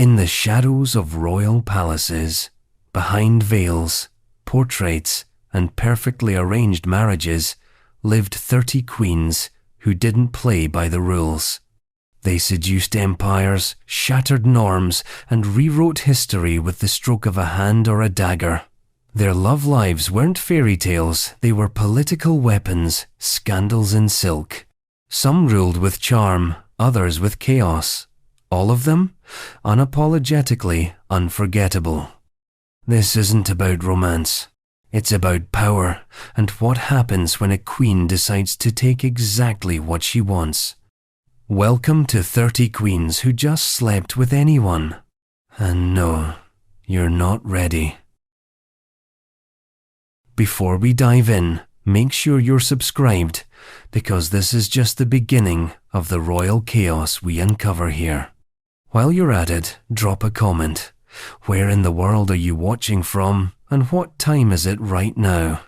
In the shadows of royal palaces, behind veils, portraits, and perfectly arranged marriages, lived 30 queens who didn't play by the rules. They seduced empires, shattered norms, and rewrote history with the stroke of a hand or a dagger. Their love lives weren't fairy tales, they were political weapons, scandals in silk. Some ruled with charm, others with chaos. All of them unapologetically unforgettable. This isn't about romance. It's about power and what happens when a queen decides to take exactly what she wants. Welcome to 30 queens who just slept with anyone. And no, you're not ready. Before we dive in, make sure you're subscribed, because this is just the beginning of the royal chaos we uncover here. While you're at it, drop a comment. Where in the world are you watching from, and what time is it right now?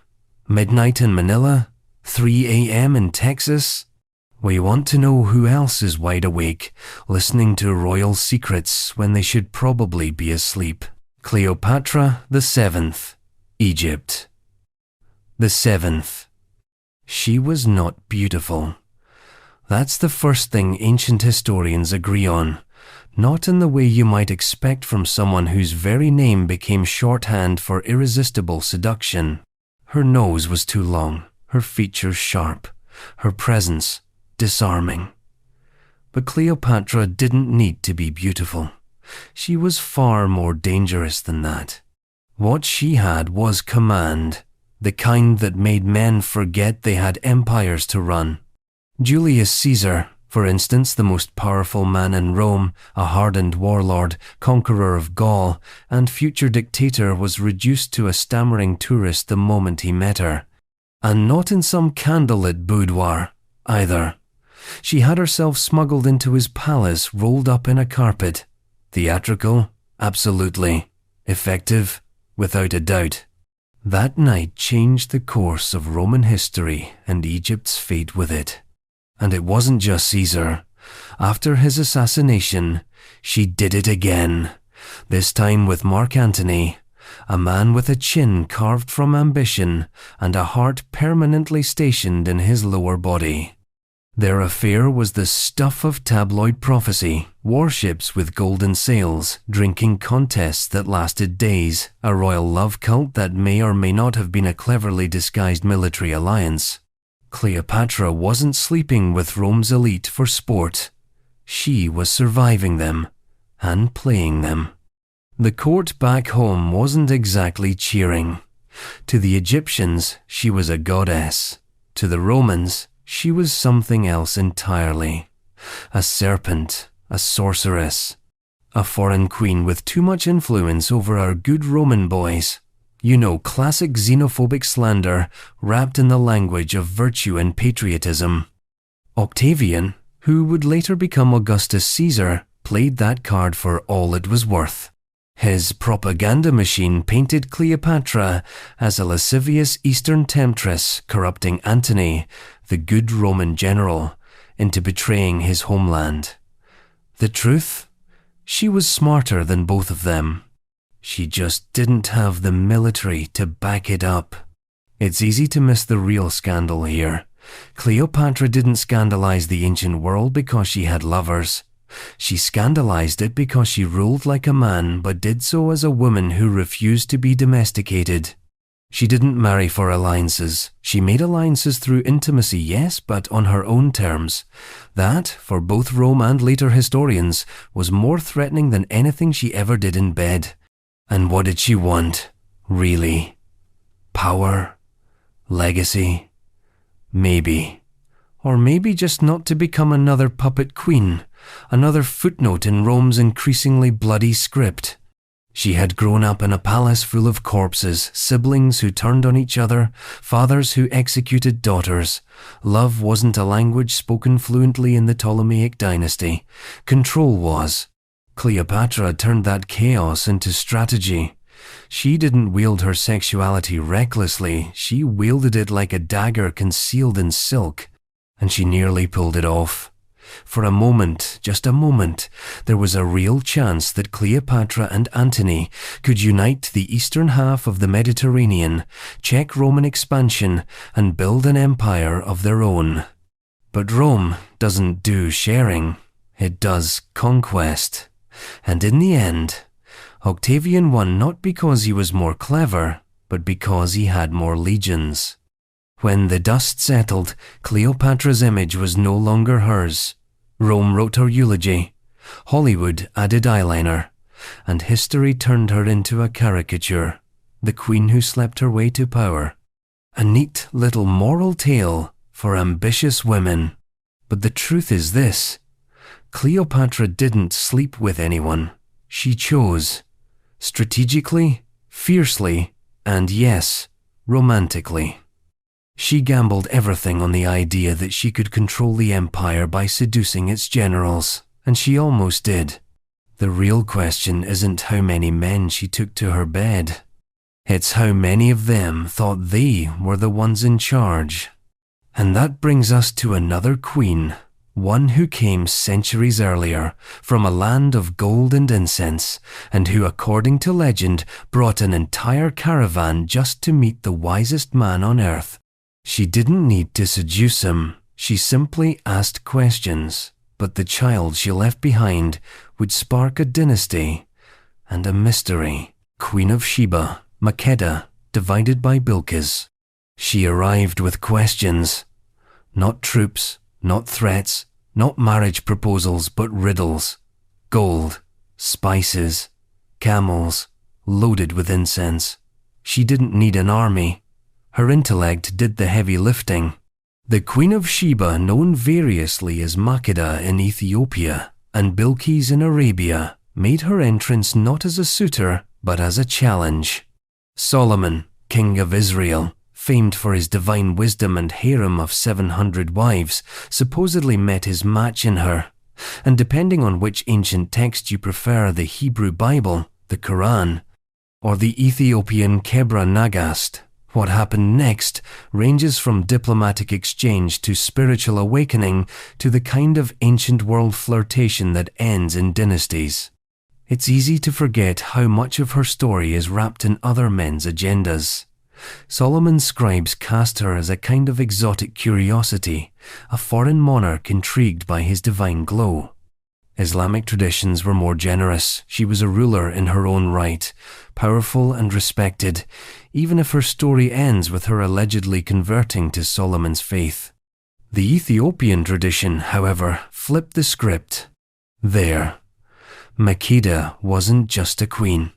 Midnight in Manila? 3 a.m. in Texas? We want to know who else is wide awake, listening to royal secrets when they should probably be asleep. Cleopatra VII, Egypt. The 7th. She was not beautiful. That's the first thing ancient historians agree on. Not in the way you might expect from someone whose very name became shorthand for irresistible seduction. Her nose was too long, her features sharp, her presence disarming. But Cleopatra didn't need to be beautiful. She was far more dangerous than that. What she had was command, the kind that made men forget they had empires to run. Julius Caesar, for instance, the most powerful man in Rome, a hardened warlord, conqueror of Gaul, and future dictator, was reduced to a stammering tourist the moment he met her. And not in some candlelit boudoir, either. She had herself smuggled into his palace, rolled up in a carpet. Theatrical? Absolutely. Effective? Without a doubt. That night changed the course of Roman history and Egypt's fate with it. And it wasn't just Caesar. After his assassination, she did it again. This time with Mark Antony, a man with a chin carved from ambition and a heart permanently stationed in his lower body. Their affair was the stuff of tabloid prophecy, warships with golden sails, drinking contests that lasted days, a royal love cult that may or may not have been a cleverly disguised military alliance. Cleopatra wasn't sleeping with Rome's elite for sport. She was surviving them and playing them. The court back home wasn't exactly cheering. To the Egyptians, she was a goddess. To the Romans, she was something else entirely. A serpent, a sorceress, a foreign queen with too much influence over our good Roman boys. You know, classic xenophobic slander wrapped in the language of virtue and patriotism. Octavian, who would later become Augustus Caesar, played that card for all it was worth. His propaganda machine painted Cleopatra as a lascivious Eastern temptress corrupting Antony, the good Roman general, into betraying his homeland. The truth? She was smarter than both of them. She just didn't have the military to back it up. It's easy to miss the real scandal here. Cleopatra didn't scandalize the ancient world because she had lovers. She scandalized it because she ruled like a man, but did so as a woman who refused to be domesticated. She didn't marry for alliances. She made alliances through intimacy, yes, but on her own terms. That, for both Rome and later historians, was more threatening than anything she ever did in bed. And what did she want, really? Power? Legacy? Maybe. Or maybe just not to become another puppet queen, another footnote in Rome's increasingly bloody script. She had grown up in a palace full of corpses, siblings who turned on each other, fathers who executed daughters. Love wasn't a language spoken fluently in the Ptolemaic dynasty. Control was. Cleopatra turned that chaos into strategy. She didn't wield her sexuality recklessly. She wielded it like a dagger concealed in silk. And she nearly pulled it off. For a moment, just a moment, there was a real chance that Cleopatra and Antony could unite the eastern half of the Mediterranean, check Roman expansion, and build an empire of their own. But Rome doesn't do sharing, it does conquest. And in the end, Octavian won not because he was more clever, but because he had more legions. When the dust settled, Cleopatra's image was no longer hers. Rome wrote her eulogy, Hollywood added eyeliner, and history turned her into a caricature, the queen who slept her way to power. A neat little moral tale for ambitious women. But the truth is this: Cleopatra didn't sleep with anyone. She chose. Strategically, fiercely, and yes, romantically. She gambled everything on the idea that she could control the empire by seducing its generals, and she almost did. The real question isn't how many men she took to her bed. It's how many of them thought they were the ones in charge. And that brings us to another queen, one who came centuries earlier from a land of gold and incense, and who, according to legend, brought an entire caravan just to meet the wisest man on earth. She didn't need to seduce him, she simply asked questions, but the child she left behind would spark a dynasty and a mystery. Queen of Sheba, Makeda, divided by Bilqis. She arrived with questions. Not troops, not threats, not marriage proposals, but riddles. Gold, spices, camels, loaded with incense. She didn't need an army. Her intellect did the heavy lifting. The Queen of Sheba, known variously as Makeda in Ethiopia and Bilqis in Arabia, made her entrance not as a suitor, but as a challenge. Solomon, king of Israel, famed for his divine wisdom and harem of 700 wives, supposedly met his match in her. And depending on which ancient text you prefer, the Hebrew Bible, the Quran, or the Ethiopian Kebra Nagast, what happened next ranges from diplomatic exchange to spiritual awakening to the kind of ancient world flirtation that ends in dynasties. It's easy to forget how much of her story is wrapped in other men's agendas. Solomon's scribes cast her as a kind of exotic curiosity, a foreign monarch intrigued by his divine glow. Islamic traditions were more generous. She was a ruler in her own right, powerful and respected, even if her story ends with her allegedly converting to Solomon's faith. The Ethiopian tradition, however, flipped the script. There, Makeda wasn't just a queen.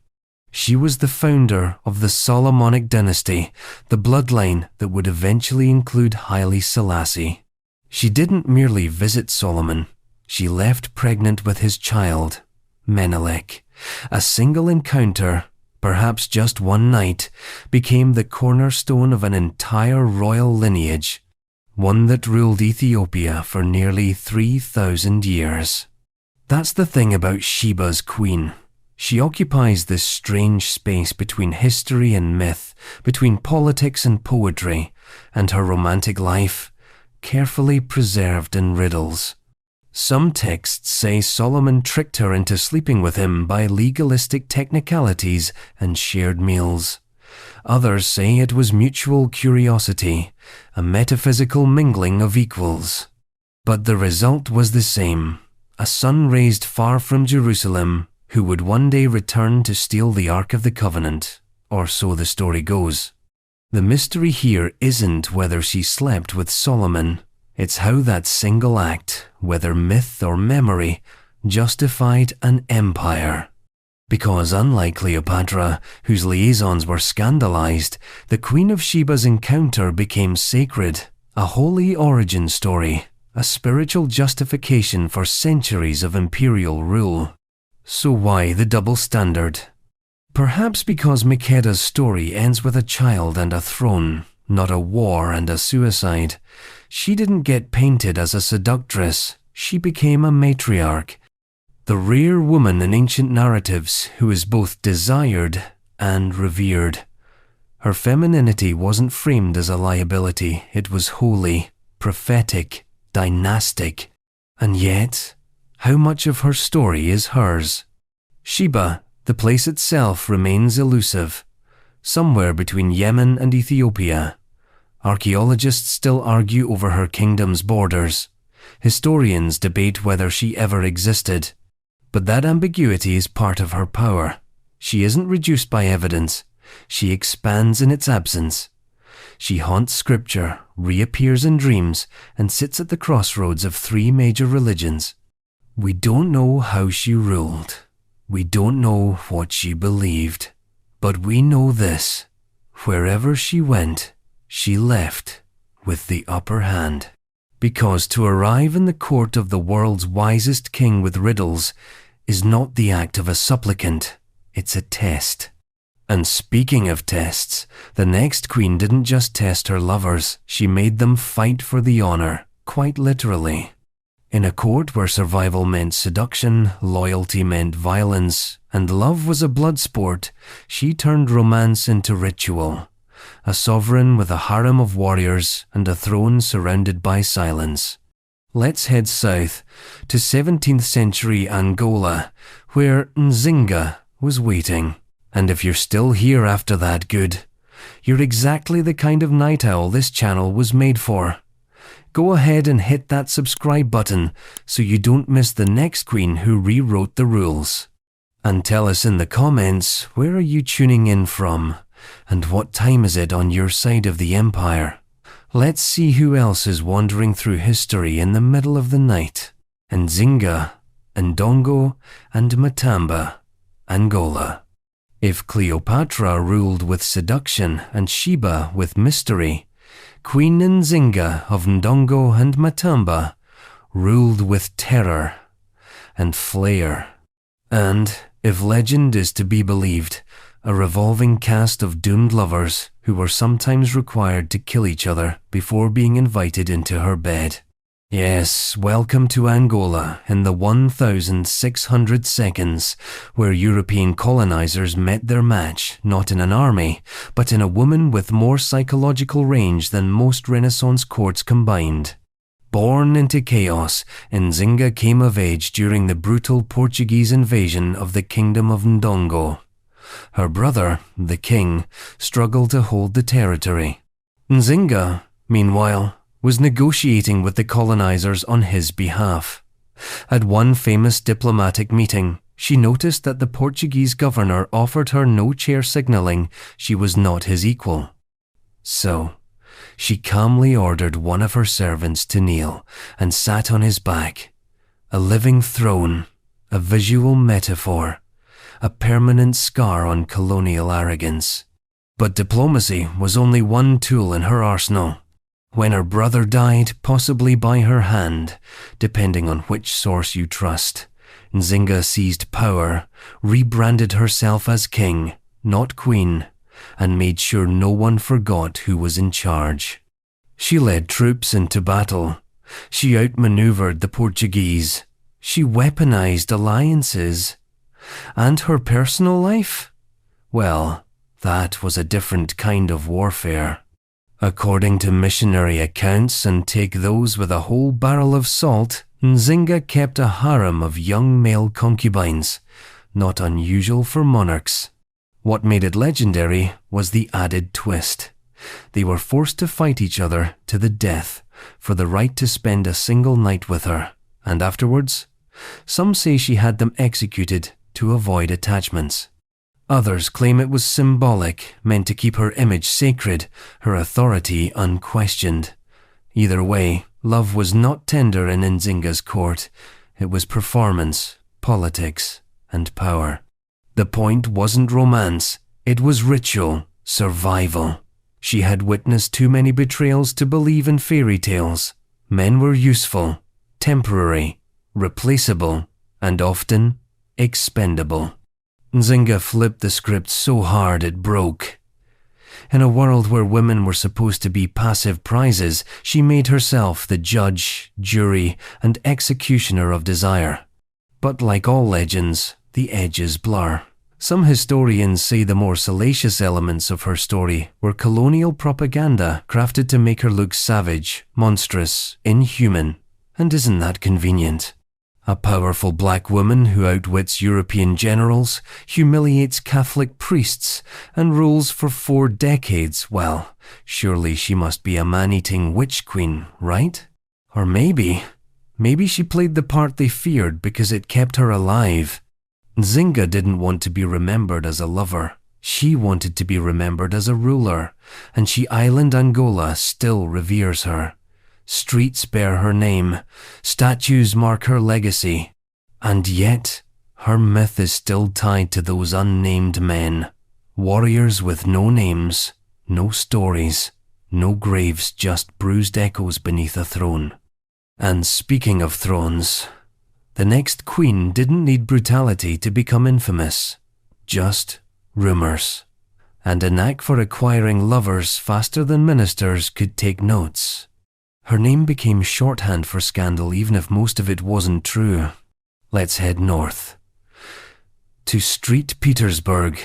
She was the founder of the Solomonic dynasty, the bloodline that would eventually include Haile Selassie. She didn't merely visit Solomon. She left pregnant with his child, Menelik. A single encounter, perhaps just one night, became the cornerstone of an entire royal lineage, one that ruled Ethiopia for nearly 3,000 years. That's the thing about Sheba's queen. She occupies this strange space between history and myth, between politics and poetry, and her romantic life, carefully preserved in riddles. Some texts say Solomon tricked her into sleeping with him by legalistic technicalities and shared meals. Others say it was mutual curiosity, a metaphysical mingling of equals. But the result was the same: a son raised far from Jerusalem, who would one day return to steal the Ark of the Covenant, or so the story goes. The mystery here isn't whether she slept with Solomon. It's how that single act, whether myth or memory, justified an empire. Because unlike Cleopatra, whose liaisons were scandalized, the Queen of Sheba's encounter became sacred, a holy origin story, a spiritual justification for centuries of imperial rule. So why the double standard? Perhaps because Makeda's story ends with a child and a throne, not a war and a suicide. She didn't get painted as a seductress, she became a matriarch. The rare woman in ancient narratives who is both desired and revered. Her femininity wasn't framed as a liability, it was holy, prophetic, dynastic. And yet, how much of her story is hers? Sheba, the place itself, remains elusive, somewhere between Yemen and Ethiopia. Archaeologists still argue over her kingdom's borders. Historians debate whether she ever existed. But that ambiguity is part of her power. She isn't reduced by evidence. She expands in its absence. She haunts scripture, reappears in dreams, and sits at the crossroads of three major religions. We don't know how she ruled. We don't know what she believed. But we know this: wherever she went, she left with the upper hand. Because to arrive in the court of the world's wisest king with riddles is not the act of a supplicant, it's a test. And speaking of tests, the next queen didn't just test her lovers, she made them fight for the honor, quite literally. In a court where survival meant seduction, loyalty meant violence, and love was a blood sport, she turned romance into ritual. A sovereign with a harem of warriors and a throne surrounded by silence. Let's head south to 17th century Angola, where Nzinga was waiting. And if you're still here after that, good. You're exactly the kind of night owl this channel was made for. Go ahead and hit that subscribe button so you don't miss the next queen who rewrote the rules. And tell us in the comments, where are you tuning in from? And what time is it on your side of the empire? Let's see who else is wandering through history in the middle of the night. Nzinga, Ndongo, and Matamba, Angola. If Cleopatra ruled with seduction and Sheba with mystery, Queen Nzinga of Ndongo and Matamba ruled with terror and flair. And, if legend is to be believed, a revolving cast of doomed lovers who were sometimes required to kill each other before being invited into her bed. Yes, welcome to Angola in the 1,600 seconds, where European colonizers met their match, not in an army, but in a woman with more psychological range than most Renaissance courts combined. Born into chaos, Nzinga came of age during the brutal Portuguese invasion of the Kingdom of Ndongo. Her brother, the king, struggled to hold the territory. Nzinga, meanwhile, was negotiating with the colonizers on his behalf. At one famous diplomatic meeting, she noticed that the Portuguese governor offered her no chair, signaling she was not his equal. So, she calmly ordered one of her servants to kneel and sat on his back. A living throne, a visual metaphor, a permanent scar on colonial arrogance. But diplomacy was only one tool in her arsenal. When her brother died, possibly by her hand, depending on which source you trust, Nzinga seized power, rebranded herself as king, not queen, and made sure no one forgot who was in charge. She led troops into battle. She outmaneuvered the Portuguese. She weaponized alliances. And her personal life? Well, that was a different kind of warfare. According to missionary accounts, and take those with a whole barrel of salt, Nzinga kept a harem of young male concubines, not unusual for monarchs. What made it legendary was the added twist. They were forced to fight each other to the death for the right to spend a single night with her, and afterwards, some say she had them executed to avoid attachments. Others claim it was symbolic, meant to keep her image sacred, her authority unquestioned. Either way, love was not tender in Nzinga's court. It was performance, politics, and power. The point wasn't romance, it was ritual, survival. She had witnessed too many betrayals to believe in fairy tales. Men were useful, temporary, replaceable, and often expendable. Nzinga flipped the script so hard it broke. In a world where women were supposed to be passive prizes, she made herself the judge, jury, and executioner of desire. But like all legends, the edges blur. Some historians say the more salacious elements of her story were colonial propaganda crafted to make her look savage, monstrous, inhuman, And isn't that convenient? A powerful black woman who outwits European generals, humiliates Catholic priests, and rules for 4 decades. Well, surely she must be a man-eating witch queen, right? Or maybe she played the part they feared because it kept her alive. Nzinga didn't want to be remembered as a lover. She wanted to be remembered as a ruler, and She Island Angola still reveres her. Streets bear her name, statues mark her legacy, and yet her myth is still tied to those unnamed men, warriors with no names, no stories, no graves, just bruised echoes beneath a throne. And speaking of thrones, the next queen didn't need brutality to become infamous, just rumors, and a knack for acquiring lovers faster than ministers could take notes. Her name became shorthand for scandal even if most of it wasn't true. Let's head north. To St. Petersburg.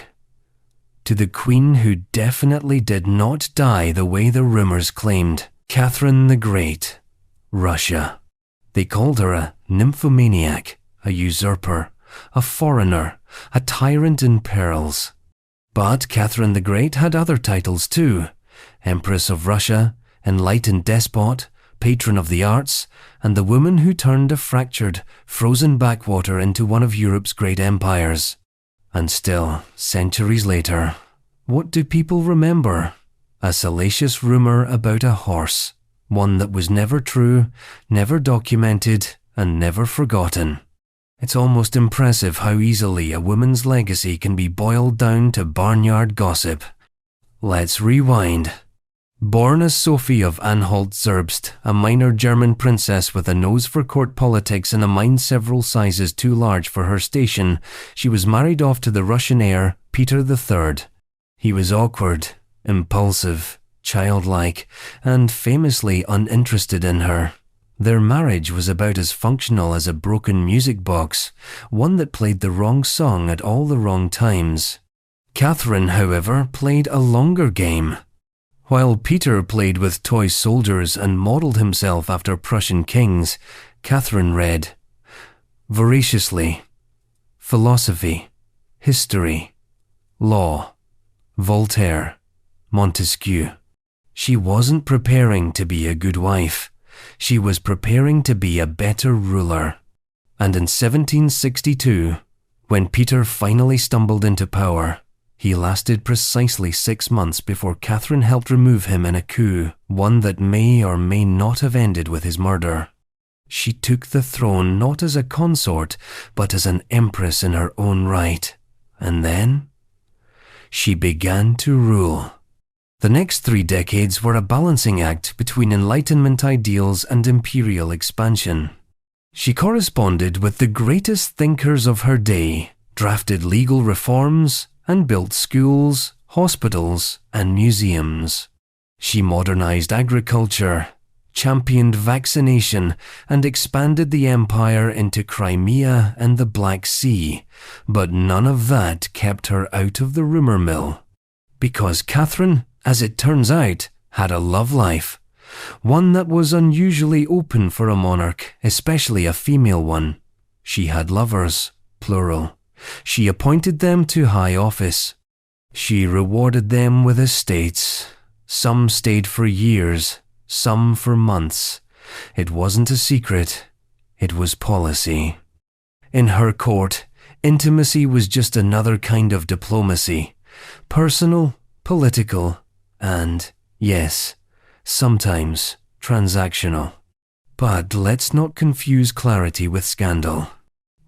To the queen who definitely did not die the way the rumors claimed. Catherine the Great. Russia. They called her a nymphomaniac, a usurper, a foreigner, a tyrant in perils. But Catherine the Great had other titles too. Empress of Russia, enlightened despot, patron of the arts, and the woman who turned a fractured, frozen backwater into one of Europe's great empires. And still, centuries later, what do people remember? A salacious rumor about a horse, one that was never true, never documented, and never forgotten. It's almost impressive how easily a woman's legacy can be boiled down to barnyard gossip. Let's rewind. Born as Sophie of Anhalt-Zerbst, a minor German princess with a nose for court politics and a mind several sizes too large for her station, she was married off to the Russian heir, Peter III. He was awkward, impulsive, childlike, and famously uninterested in her. Their marriage was about as functional as a broken music box, one that played the wrong song at all the wrong times. Catherine, however, played a longer game. While Peter played with toy soldiers and modelled himself after Prussian kings, Catherine read voraciously philosophy, history, law, Voltaire, Montesquieu. She wasn't preparing to be a good wife. She was preparing to be a better ruler. And in 1762, when Peter finally stumbled into power, he lasted precisely 6 months before Catherine helped remove him in a coup, one that may or may not have ended with his murder. She took the throne not as a consort, but as an empress in her own right. And then she began to rule. The next 3 decades were a balancing act between Enlightenment ideals and imperial expansion. She corresponded with the greatest thinkers of her day, drafted legal reforms, and built schools, hospitals, and museums. She modernized agriculture, championed vaccination, and expanded the empire into Crimea and the Black Sea, but none of that kept her out of the rumor mill. Because Catherine, as it turns out, had a love life, one that was unusually open for a monarch, especially a female one. She had lovers, plural. She appointed them to high office. She rewarded them with estates. Some stayed for years, some for months. It wasn't a secret. It was policy. In her court, intimacy was just another kind of diplomacy. Personal, political, and, yes, sometimes transactional. But let's not confuse clarity with scandal.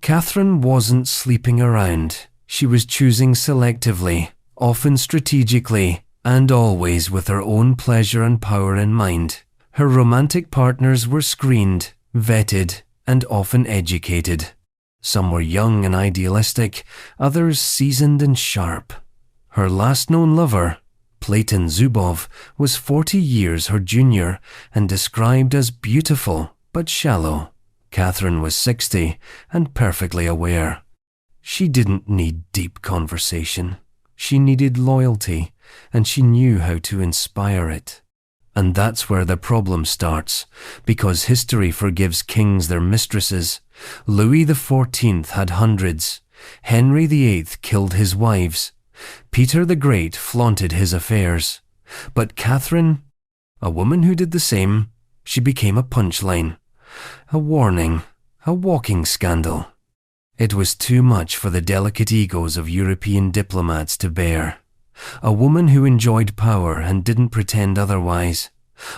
Catherine wasn't sleeping around. She was choosing selectively, often strategically, and always with her own pleasure and power in mind. Her romantic partners were screened, vetted, and often educated. Some were young and idealistic, others seasoned and sharp. Her last known lover, Platon Zubov, was 40 years her junior and described as beautiful but shallow. Catherine was 60 and perfectly aware. She didn't need deep conversation. She needed loyalty, and she knew how to inspire it. And that's where the problem starts, because history forgives kings their mistresses. Louis XIV had hundreds. Henry VIII killed his wives. Peter the Great flaunted his affairs. But Catherine, a woman who did the same, she became a punchline, a warning, a walking scandal. It was too much for the delicate egos of European diplomats to bear. A woman who enjoyed power and didn't pretend otherwise.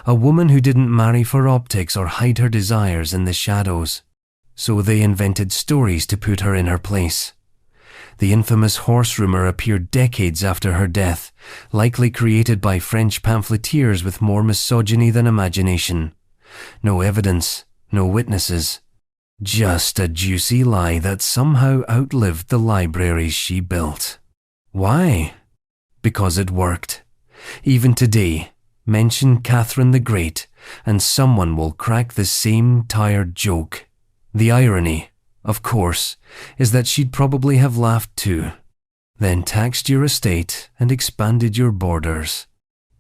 A woman who didn't marry for optics or hide her desires in the shadows. So they invented stories to put her in her place. The infamous horse rumor appeared decades after her death, likely created by French pamphleteers with more misogyny than imagination. No evidence, no witnesses. Just a juicy lie that somehow outlived the libraries she built. Why? Because it worked. Even today, mention Catherine the Great, and someone will crack the same tired joke. The irony, of course, is that she'd probably have laughed too, then taxed your estate and expanded your borders.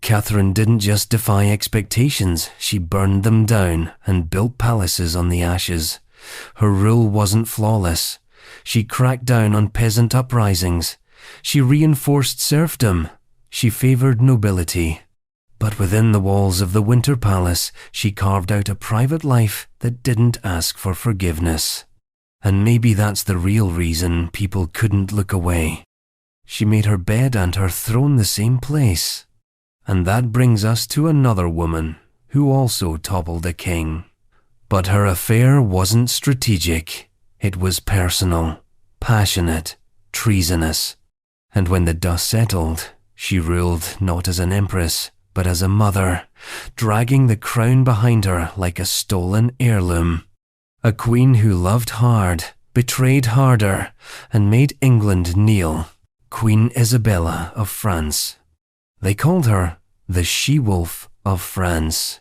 Catherine didn't just defy expectations, she burned them down and built palaces on the ashes. Her rule wasn't flawless. She cracked down on peasant uprisings. She reinforced serfdom. She favored nobility. But within the walls of the Winter Palace, she carved out a private life that didn't ask for forgiveness. And maybe that's the real reason people couldn't look away. She made her bed and her throne the same place. And that brings us to another woman who also toppled a king. But her affair wasn't strategic. It was personal, passionate, treasonous. And when the dust settled, she ruled not as an empress, but as a mother, dragging the crown behind her like a stolen heirloom. A queen who loved hard, betrayed harder, and made England kneel. Queen Isabella of France. They called her the she-wolf of France.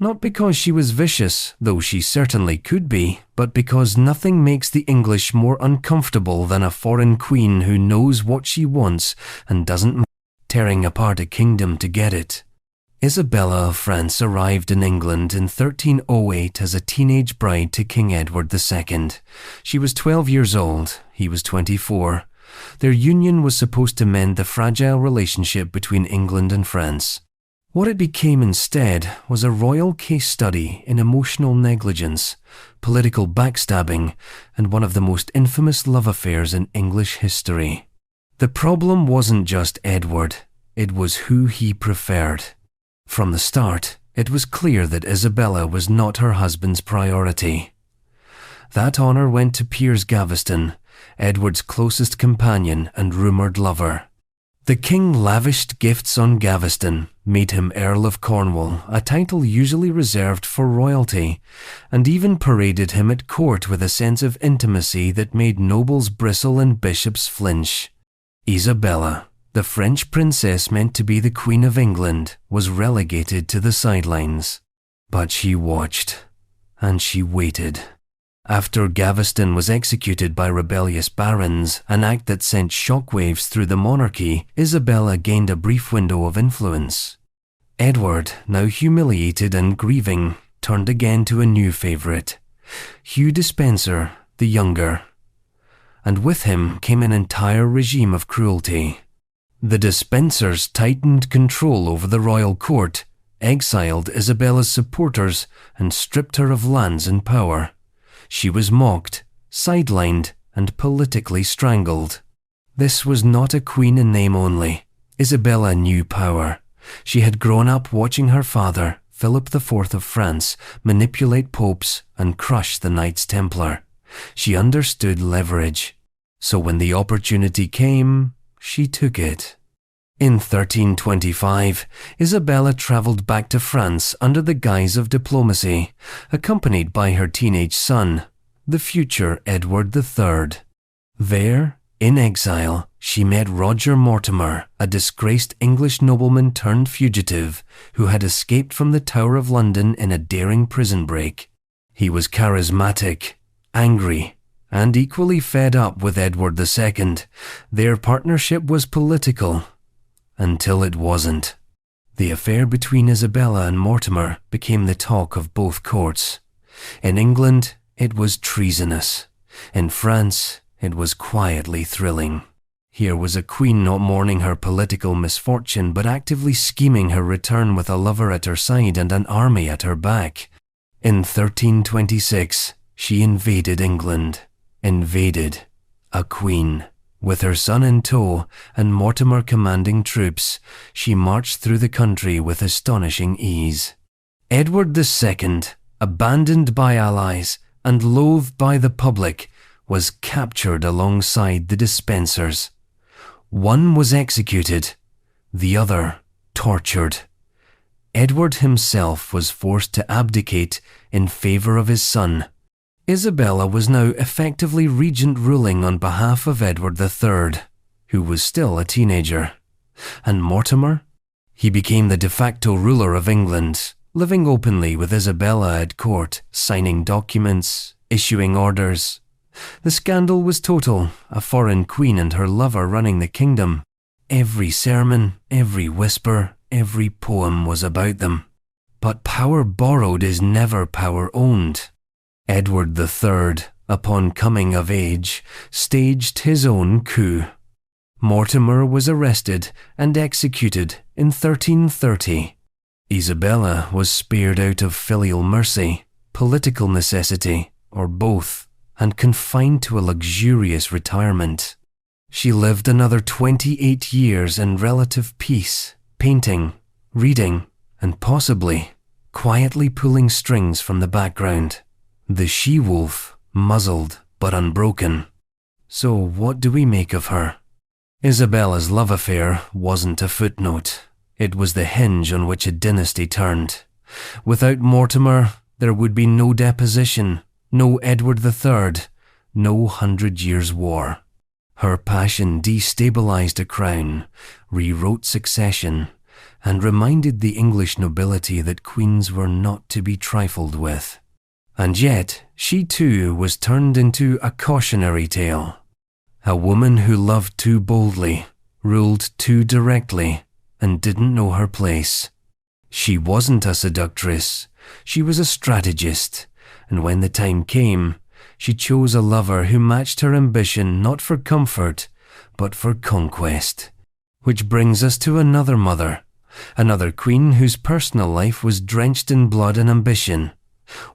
Not because she was vicious, though she certainly could be, but because nothing makes the English more uncomfortable than a foreign queen who knows what she wants and doesn't mind tearing apart a kingdom to get it. Isabella of France arrived in England in 1308 as a teenage bride to King Edward II. She was 12 years old, he was 24. Their union was supposed to mend the fragile relationship between England and France. What it became instead was a royal case study in emotional negligence, political backstabbing, and one of the most infamous love affairs in English history. The problem wasn't just Edward, it was who he preferred. From the start, it was clear that Isabella was not her husband's priority. That honour went to Piers Gaveston, Edward's closest companion and rumoured lover. The king lavished gifts on Gaveston, made him Earl of Cornwall, a title usually reserved for royalty, and even paraded him at court with a sense of intimacy that made nobles bristle and bishops flinch. Isabella, the French princess meant to be the Queen of England, was relegated to the sidelines. But she watched, and she waited. After Gaveston was executed by rebellious barons, an act that sent shockwaves through the monarchy, Isabella gained a brief window of influence. Edward, now humiliated and grieving, turned again to a new favourite, Hugh Despenser, the younger. And with him came an entire regime of cruelty. The Despensers tightened control over the royal court, exiled Isabella's supporters, and stripped her of lands and power. She was mocked, sidelined, and politically strangled. This was not a queen in name only. Isabella knew power. She had grown up watching her father, Philip IV of France, manipulate popes and crush the Knights Templar. She understood leverage. So when the opportunity came, she took it. In 1325, Isabella travelled back to France under the guise of diplomacy, accompanied by her teenage son, the future Edward III. There, in exile, she met Roger Mortimer, a disgraced English nobleman turned fugitive who had escaped from the Tower of London in a daring prison break. He was charismatic, angry, and equally fed up with Edward II. Their partnership was political. Until it wasn't. The affair between Isabella and Mortimer became the talk of both courts. In England, it was treasonous. In France, it was quietly thrilling. Here was a queen not mourning her political misfortune, but actively scheming her return with a lover at her side and an army at her back. In 1326, she invaded England. Invaded. A queen. With her son in tow and Mortimer commanding troops, she marched through the country with astonishing ease. Edward II, abandoned by allies and loathed by the public, was captured alongside the Despensers. One was executed, the other tortured. Edward himself was forced to abdicate in favour of his son. Isabella was now effectively regent ruling on behalf of Edward III, who was still a teenager. And Mortimer? He became the de facto ruler of England, living openly with Isabella at court, signing documents, issuing orders. The scandal was total, a foreign queen and her lover running the kingdom. Every sermon, every whisper, every poem was about them. But power borrowed is never power owned. Edward III, upon coming of age, staged his own coup. Mortimer was arrested and executed in 1330. Isabella was spared out of filial mercy, political necessity, or both, and confined to a luxurious retirement. She lived another 28 years in relative peace, painting, reading, and possibly quietly pulling strings from the background. The she-wolf, muzzled but unbroken. So what do we make of her? Isabella's love affair wasn't a footnote. It was the hinge on which a dynasty turned. Without Mortimer, there would be no deposition, no Edward III, no 100 Years' War. Her passion destabilized a crown, rewrote succession, and reminded the English nobility that queens were not to be trifled with. And yet, she too was turned into a cautionary tale. A woman who loved too boldly, ruled too directly, and didn't know her place. She wasn't a seductress, she was a strategist, and when the time came, she chose a lover who matched her ambition not for comfort, but for conquest. Which brings us to another mother, another queen whose personal life was drenched in blood and ambition.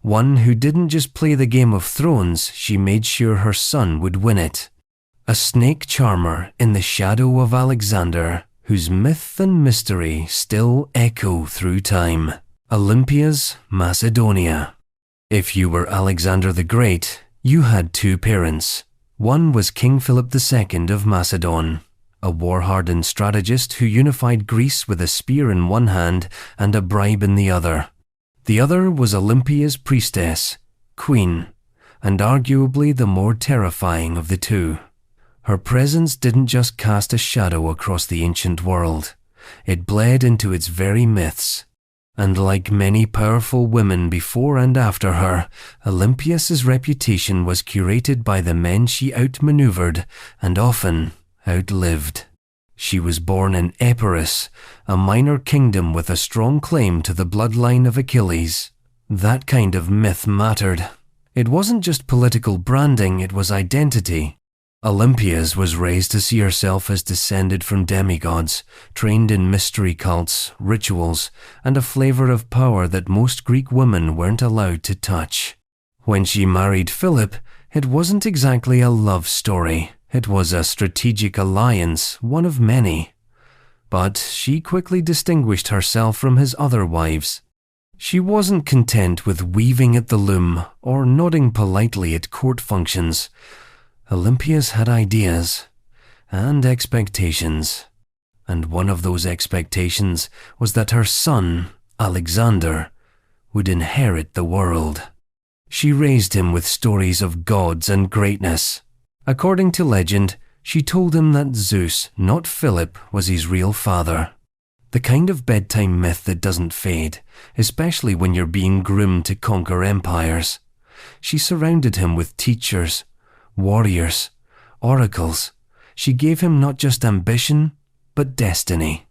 One who didn't just play the Game of Thrones, she made sure her son would win it. A snake charmer in the shadow of Alexander, whose myth and mystery still echo through time. Olympias, Macedonia. If you were Alexander the Great, you had two parents. One was King Philip II of Macedon, a war-hardened strategist who unified Greece with a spear in one hand and a bribe in the other. The other was Olympia's priestess, queen, and arguably the more terrifying of the two. Her presence didn't just cast a shadow across the ancient world, it bled into its very myths. And like many powerful women before and after her, Olympias' reputation was curated by the men she outmaneuvered and often outlived. She was born in Epirus, a minor kingdom with a strong claim to the bloodline of Achilles. That kind of myth mattered. It wasn't just political branding, it was identity. Olympias was raised to see herself as descended from demigods, trained in mystery cults, rituals, and a flavor of power that most Greek women weren't allowed to touch. When she married Philip, it wasn't exactly a love story. It was a strategic alliance, one of many. But she quickly distinguished herself from his other wives. She wasn't content with weaving at the loom or nodding politely at court functions. Olympias had ideas and expectations. And one of those expectations was that her son, Alexander, would inherit the world. She raised him with stories of gods and greatness. According to legend, she told him that Zeus, not Philip, was his real father. The kind of bedtime myth that doesn't fade, especially when you're being groomed to conquer empires. She surrounded him with teachers, warriors, oracles. She gave him not just ambition, but destiny.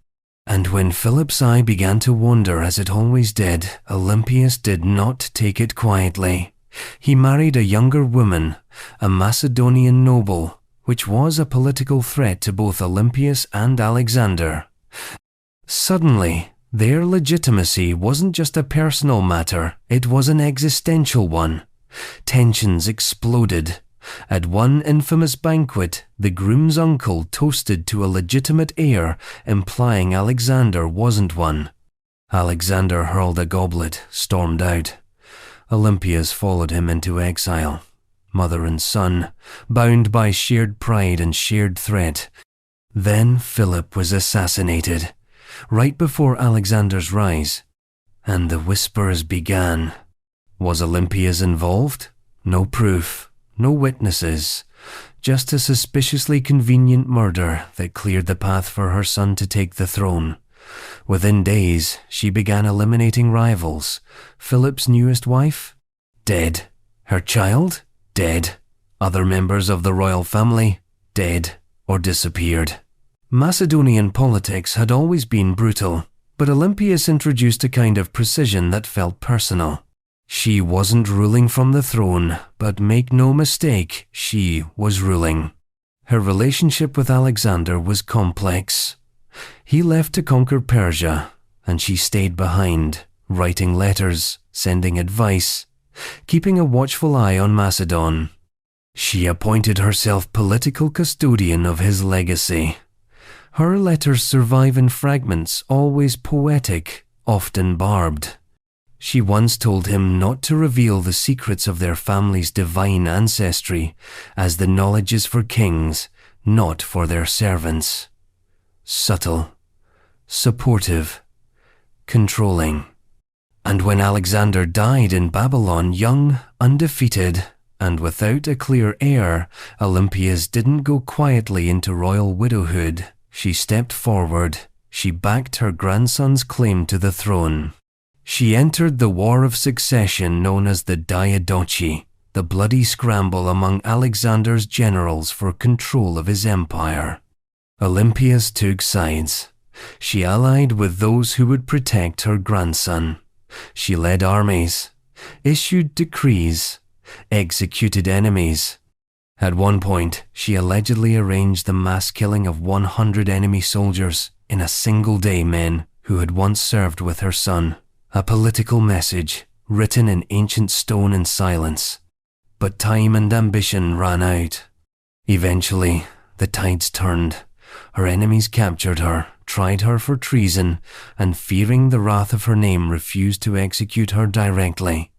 And when Philip's eye began to wander as it always did, Olympias did not take it quietly. He married a younger woman, a Macedonian noble, which was a political threat to both Olympias and Alexander. Suddenly, their legitimacy wasn't just a personal matter, it was an existential one. Tensions exploded. At one infamous banquet, the groom's uncle toasted to a legitimate heir, implying Alexander wasn't one. Alexander hurled a goblet, stormed out. Olympias followed him into exile. Mother and son, bound by shared pride and shared threat. Then Philip was assassinated, right before Alexander's rise. And the whispers began. Was Olympias involved? No proof. No witnesses, just a suspiciously convenient murder that cleared the path for her son to take the throne. Within days, she began eliminating rivals. Philip's newest wife? Dead. Her child? Dead. Other members of the royal family? Dead or disappeared. Macedonian politics had always been brutal, but Olympias introduced a kind of precision that felt personal. She wasn't ruling from the throne, but make no mistake, she was ruling. Her relationship with Alexander was complex. He left to conquer Persia, and she stayed behind, writing letters, sending advice, keeping a watchful eye on Macedon. She appointed herself political custodian of his legacy. Her letters survive in fragments, always poetic, often barbed. She once told him not to reveal the secrets of their family's divine ancestry, as the knowledge is for kings, not for their servants. Subtle, supportive, controlling. And when Alexander died in Babylon, young, undefeated, and without a clear heir, Olympias didn't go quietly into royal widowhood. She stepped forward. She backed her grandson's claim to the throne. She entered the war of succession known as the Diadochi, the bloody scramble among Alexander's generals for control of his empire. Olympias took sides. She allied with those who would protect her grandson. She led armies, issued decrees, executed enemies. At one point, she allegedly arranged the mass killing of 100 enemy soldiers in a single day, men who had once served with her son. A political message written in ancient stone in silence. But time and ambition ran out. Eventually, the tides turned. Her enemies captured her, tried her for treason, and fearing the wrath of her name refused to execute her directly.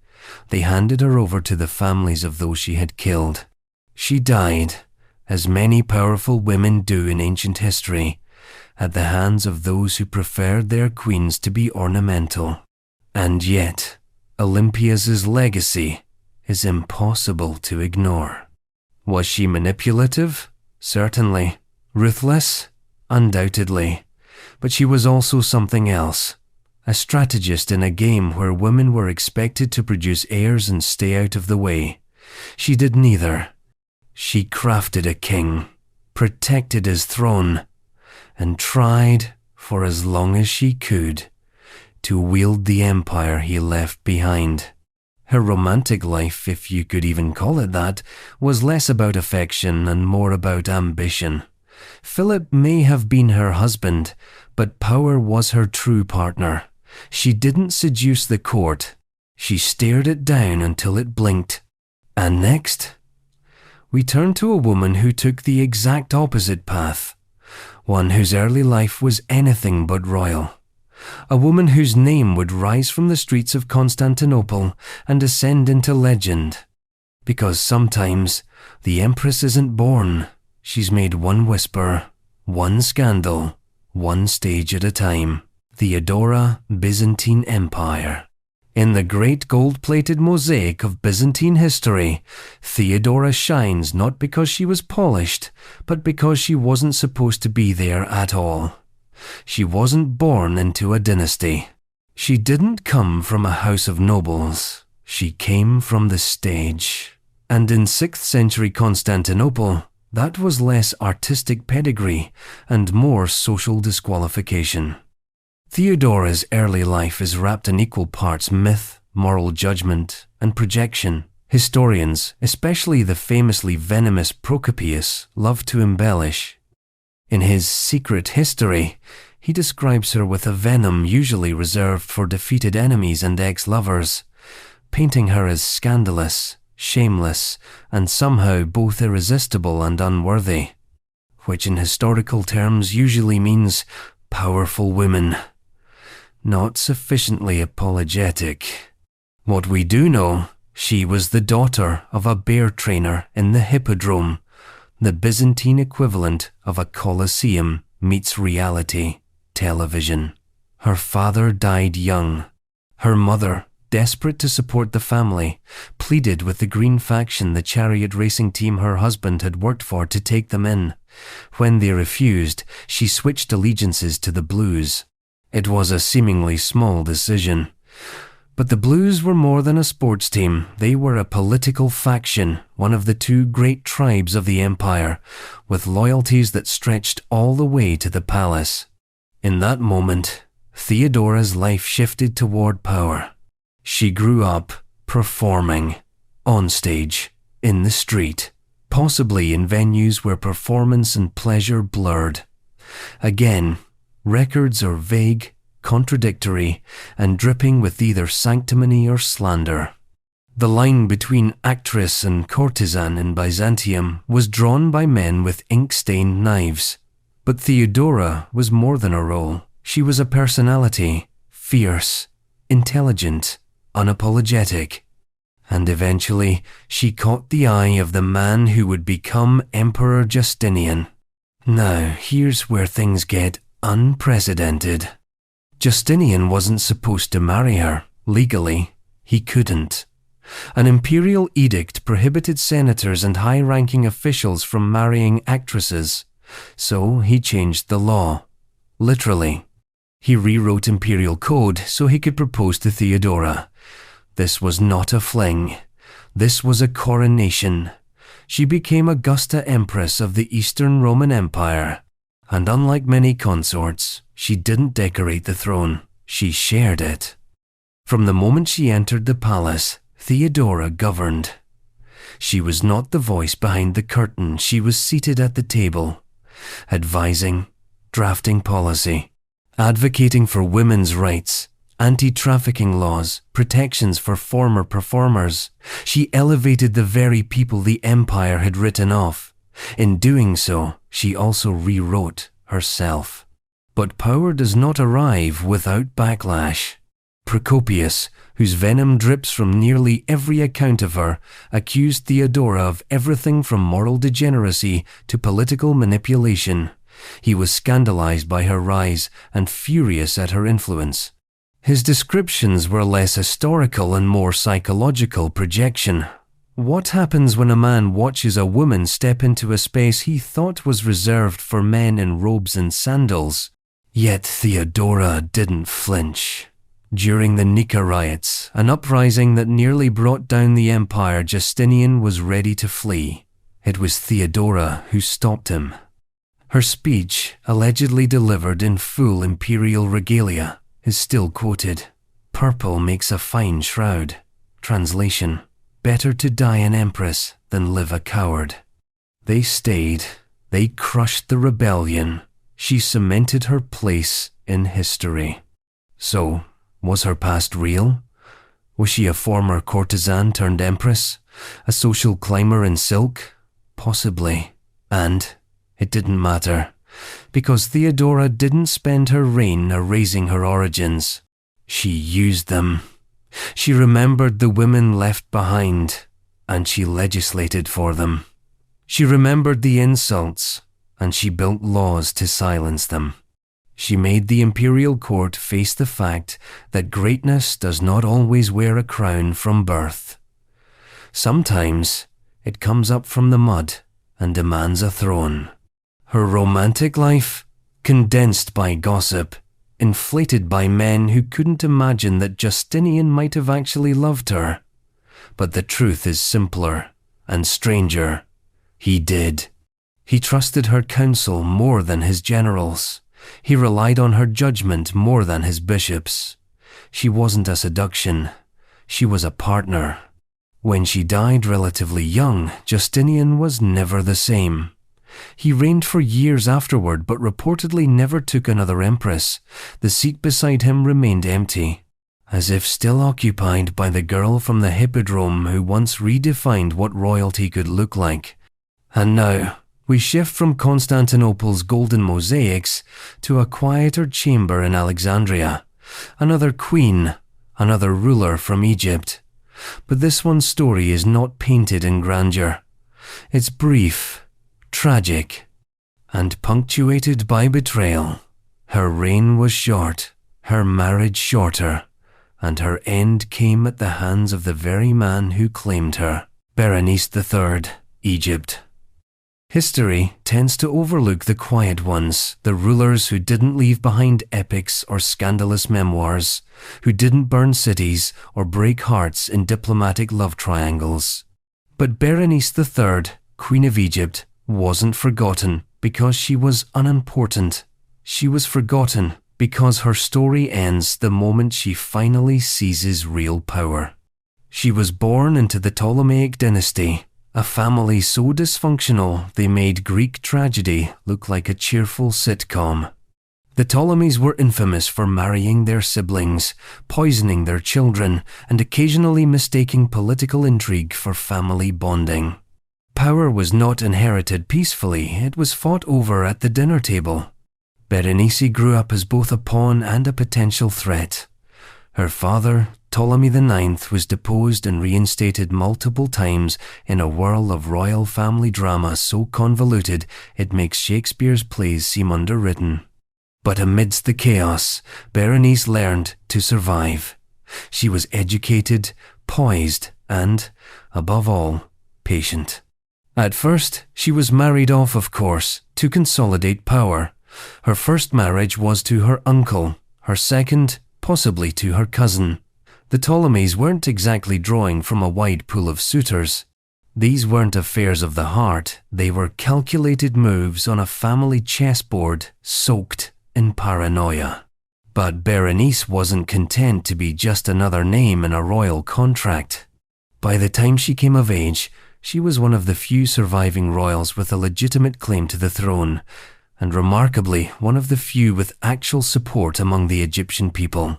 They handed her over to the families of those she had killed. She died, as many powerful women do in ancient history, at the hands of those who preferred their queens to be ornamental. And yet, Olympias's legacy is impossible to ignore. Was she manipulative? Certainly. Ruthless? Undoubtedly. But she was also something else. A strategist in a game where women were expected to produce heirs and stay out of the way. She did neither. She crafted a king, protected his throne, and tried, for as long as she could, to wield the empire he left behind. Her romantic life, if you could even call it that, was less about affection and more about ambition. Philip may have been her husband, but power was her true partner. She didn't seduce the court. She stared it down until it blinked. And next, we turn to a woman who took the exact opposite path. One whose early life was anything but royal. A woman whose name would rise from the streets of Constantinople and ascend into legend. Because sometimes the Empress isn't born. She's made one whisper, one scandal, one stage at a time. Theodora, Byzantine Empire. In the great gold-plated mosaic of Byzantine history, Theodora shines not because she was polished, but because she wasn't supposed to be there at all. She wasn't born into a dynasty. She didn't come from a house of nobles. She came from the stage. And in 6th century Constantinople, that was less artistic pedigree and more social disqualification. Theodora's early life is wrapped in equal parts myth, moral judgment, and projection. Historians, especially the famously venomous Procopius, love to embellish. In his Secret History, he describes her with a venom usually reserved for defeated enemies and ex-lovers, painting her as scandalous, shameless, and somehow both irresistible and unworthy, which in historical terms usually means powerful women. Not sufficiently apologetic. What we do know, she was the daughter of a bear trainer in the Hippodrome, the Byzantine equivalent of a Colosseum meets reality television. Her father died young. Her mother, desperate to support the family, pleaded with the Green faction, the chariot racing team her husband had worked for, to take them in. When they refused, she switched allegiances to the Blues. It was a seemingly small decision. But the Blues were more than a sports team. They were a political faction, one of the two great tribes of the empire, with loyalties that stretched all the way to the palace. In that moment, Theodora's life shifted toward power. She grew up performing, on stage, in the street, possibly in venues where performance and pleasure blurred. Again, records are vague, contradictory, and dripping with either sanctimony or slander. The line between actress and courtesan in Byzantium was drawn by men with ink-stained knives. But Theodora was more than a role. She was a personality, fierce, intelligent, unapologetic. And eventually, she caught the eye of the man who would become Emperor Justinian. Now, here's where things get unprecedented. Justinian wasn't supposed to marry her. Legally, he couldn't. An imperial edict prohibited senators and high-ranking officials from marrying actresses, so he changed the law. Literally. He rewrote imperial code so he could propose to Theodora. This was not a fling. This was a coronation. She became Augusta Empress of the Eastern Roman Empire. And unlike many consorts, she didn't decorate the throne. She shared it. From the moment she entered the palace, Theodora governed. She was not the voice behind the curtain. She was seated at the table, advising, drafting policy, advocating for women's rights, anti-trafficking laws, protections for former performers. She elevated the very people the empire had written off. In doing so, she also rewrote herself. But power does not arrive without backlash. Procopius, whose venom drips from nearly every account of her, accused Theodora of everything from moral degeneracy to political manipulation. He was scandalized by her rise and furious at her influence. His descriptions were less historical and more psychological projection. What happens when a man watches a woman step into a space he thought was reserved for men in robes and sandals? Yet Theodora didn't flinch. During the Nika riots, an uprising that nearly brought down the empire, Justinian was ready to flee. It was Theodora who stopped him. Her speech, allegedly delivered in full imperial regalia, is still quoted. "Purple makes a fine shroud." Translation: better to die an empress than live a coward. They stayed. They crushed the rebellion. She cemented her place in history. So, was her past real? Was she a former courtesan turned empress? A social climber in silk? Possibly. And it didn't matter, because Theodora didn't spend her reign erasing her origins. She used them. She remembered the women left behind, and she legislated for them. She remembered the insults, and she built laws to silence them. She made the imperial court face the fact that greatness does not always wear a crown from birth. Sometimes it comes up from the mud and demands a throne. Her romantic life, condensed by gossip, inflated by men who couldn't imagine that Justinian might have actually loved her. But the truth is simpler and stranger. He did. He trusted her counsel more than his generals. He relied on her judgment more than his bishops. She wasn't a seduction. She was a partner. When she died relatively young, Justinian was never the same. He reigned for years afterward, but reportedly never took another empress. The seat beside him remained empty, as if still occupied by the girl from the hippodrome who once redefined what royalty could look like. And now, we shift from Constantinople's golden mosaics to a quieter chamber in Alexandria. Another queen, another ruler from Egypt. But this one's story is not painted in grandeur. It's brief, tragic, and punctuated by betrayal. Her reign was short, her marriage shorter, and her end came at the hands of the very man who claimed her. Berenice III, Egypt. History tends to overlook the quiet ones, the rulers who didn't leave behind epics or scandalous memoirs, who didn't burn cities or break hearts in diplomatic love triangles. But Berenice III, Queen of Egypt, wasn't forgotten because she was unimportant. She was forgotten because her story ends the moment she finally seizes real power. She was born into the Ptolemaic dynasty, a family so dysfunctional they made Greek tragedy look like a cheerful sitcom. The Ptolemies were infamous for marrying their siblings, poisoning their children, and occasionally mistaking political intrigue for family bonding. Power was not inherited peacefully, it was fought over at the dinner table. Berenice grew up as both a pawn and a potential threat. Her father, Ptolemy IX, was deposed and reinstated multiple times in a whirl of royal family drama so convoluted it makes Shakespeare's plays seem underwritten. But amidst the chaos, Berenice learned to survive. She was educated, poised, and, above all, patient. At first, she was married off, of course, to consolidate power. Her first marriage was to her uncle, her second, possibly to her cousin. The Ptolemies weren't exactly drawing from a wide pool of suitors. These weren't affairs of the heart, they were calculated moves on a family chessboard soaked in paranoia. But Berenice wasn't content to be just another name in a royal contract. By the time she came of age, she was one of the few surviving royals with a legitimate claim to the throne, and remarkably, one of the few with actual support among the Egyptian people.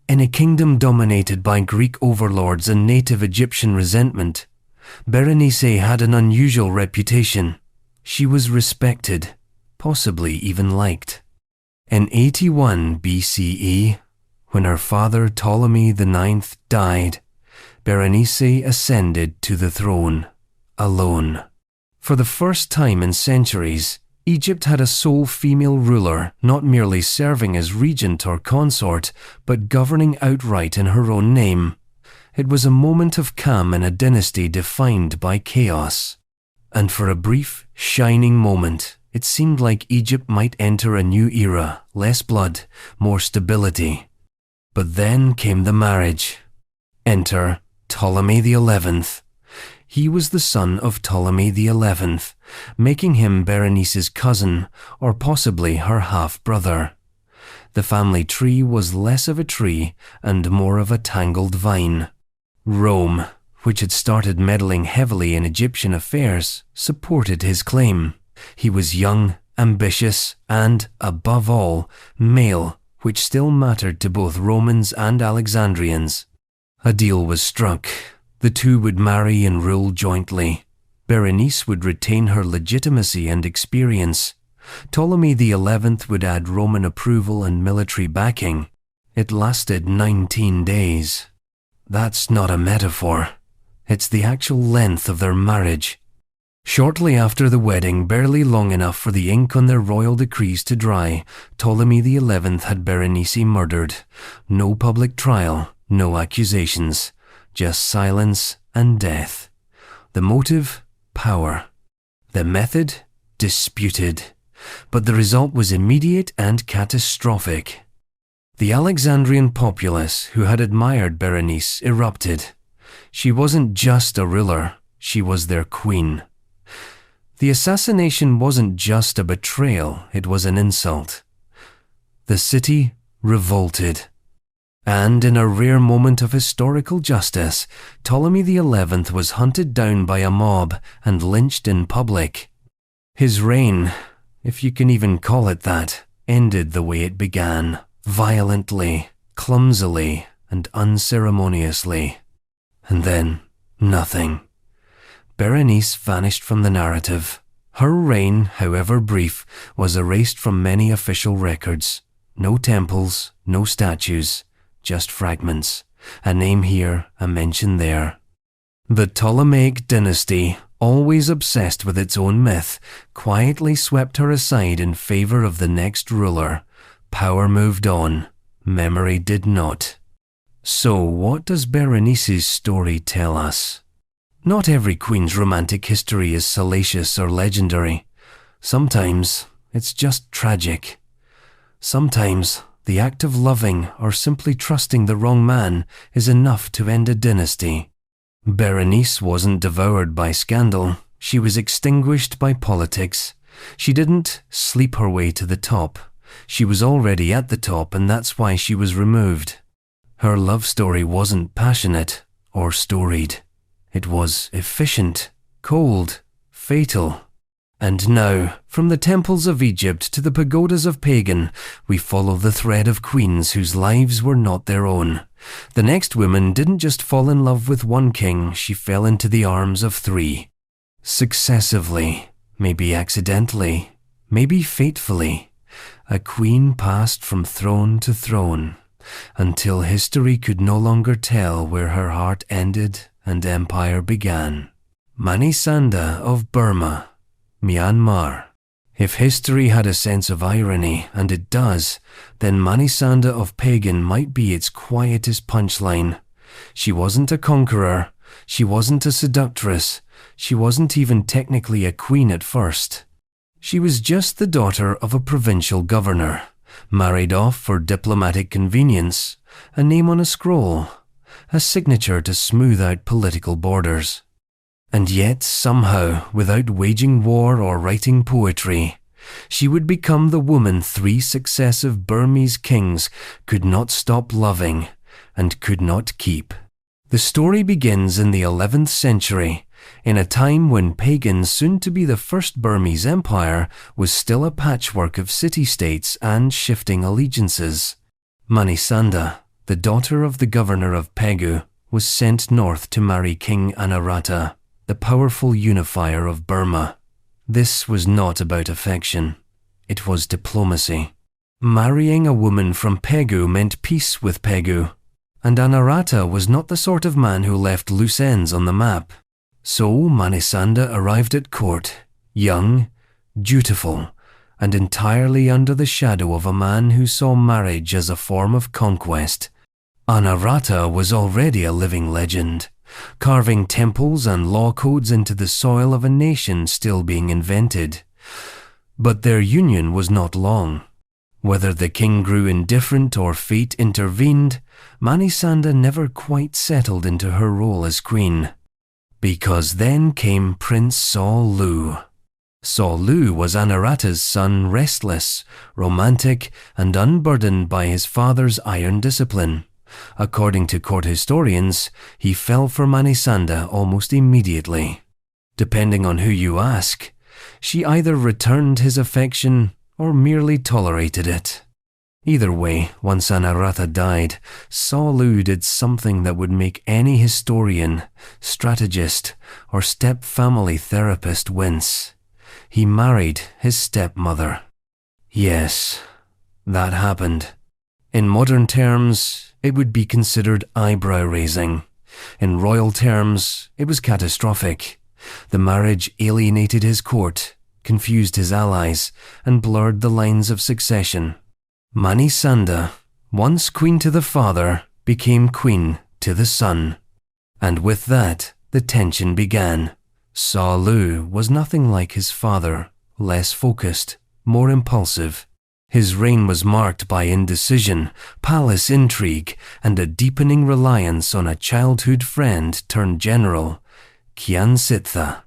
In a kingdom dominated by Greek overlords and native Egyptian resentment, Berenice had an unusual reputation. She was respected, possibly even liked. In 81 BCE, when her father Ptolemy IX died, Berenice ascended to the throne, alone. For the first time in centuries, Egypt had a sole female ruler, not merely serving as regent or consort, but governing outright in her own name. It was a moment of calm in a dynasty defined by chaos. And for a brief, shining moment, it seemed like Egypt might enter a new era, less blood, more stability. But then came the marriage. Enter Ptolemy XI. He was the son of Ptolemy XI, making him Berenice's cousin, or possibly her half-brother. The family tree was less of a tree and more of a tangled vine. Rome, which had started meddling heavily in Egyptian affairs, supported his claim. He was young, ambitious, and, above all, male, which still mattered to both Romans and Alexandrians. A deal was struck. The two would marry and rule jointly. Berenice would retain her legitimacy and experience. Ptolemy XI would add Roman approval and military backing. It lasted 19 days. That's not a metaphor. It's the actual length of their marriage. Shortly after the wedding, barely long enough for the ink on their royal decrees to dry, Ptolemy XI had Berenice murdered. No public trial, no accusations. Just silence and death. The motive? Power. The method? Disputed. But the result was immediate and catastrophic. The Alexandrian populace, who had admired Berenice, erupted. She wasn't just a ruler, she was their queen. The assassination wasn't just a betrayal, it was an insult. The city revolted. And in a rare moment of historical justice, Ptolemy XI was hunted down by a mob and lynched in public. His reign, if you can even call it that, ended the way it began, violently, clumsily, and unceremoniously. And then, nothing. Berenice vanished from the narrative. Her reign, however brief, was erased from many official records. No temples, no statues, just fragments. A name here, a mention there. The Ptolemaic dynasty, always obsessed with its own myth, quietly swept her aside in favor of the next ruler. Power moved on. Memory did not. So what does Berenice's story tell us? Not every queen's romantic history is salacious or legendary. Sometimes it's just tragic. Sometimes the act of loving or simply trusting the wrong man is enough to end a dynasty. Berenice wasn't devoured by scandal. She was extinguished by politics. She didn't sleep her way to the top. She was already at the top, and that's why she was removed. Her love story wasn't passionate or storied. It was efficient, cold, fatal. And now, from the temples of Egypt to the pagodas of Pagan, we follow the thread of queens whose lives were not their own. The next woman didn't just fall in love with one king, she fell into the arms of three. Successively, maybe accidentally, maybe fatefully, a queen passed from throne to throne, until history could no longer tell where her heart ended and empire began. Manisanda of Burma, Myanmar. If history had a sense of irony, and it does, then Manisanda of Pagan might be its quietest punchline. She wasn't a conqueror, she wasn't a seductress, she wasn't even technically a queen at first. She was just the daughter of a provincial governor, married off for diplomatic convenience, a name on a scroll, a signature to smooth out political borders. And yet, somehow, without waging war or writing poetry, she would become the woman three successive Burmese kings could not stop loving and could not keep. The story begins in the 11th century, in a time when Pagan, soon to be the first Burmese empire, was still a patchwork of city-states and shifting allegiances. Manisanda, the daughter of the governor of Pegu, was sent north to marry King Anarata, the powerful unifier of Burma. This was not about affection. It was diplomacy. Marrying a woman from Pegu meant peace with Pegu, and Anarata was not the sort of man who left loose ends on the map. So Manisanda arrived at court, young, dutiful, and entirely under the shadow of a man who saw marriage as a form of conquest. Anarata was already a living legend, carving temples and law codes into the soil of a nation still being invented. But their union was not long. Whether the king grew indifferent or fate intervened, Manisanda never quite settled into her role as queen. Because then came Prince Saul Lu. Saul Lu was Anarata's son, restless, romantic, and unburdened by his father's iron discipline. According to court historians, he fell for Manisanda almost immediately. Depending on who you ask, she either returned his affection or merely tolerated it. Either way, once Anarata died, Saul Lu did something that would make any historian, strategist, or step-family therapist wince. He married his stepmother. Yes, that happened. In modern terms, it would be considered eyebrow-raising. In royal terms, it was catastrophic. The marriage alienated his court, confused his allies, and blurred the lines of succession. Manisanda, once queen to the father, became queen to the son. And with that, the tension began. Saul Lu was nothing like his father, less focused, more impulsive. His reign was marked by indecision, palace intrigue, and a deepening reliance on a childhood friend turned general, Kyansitha.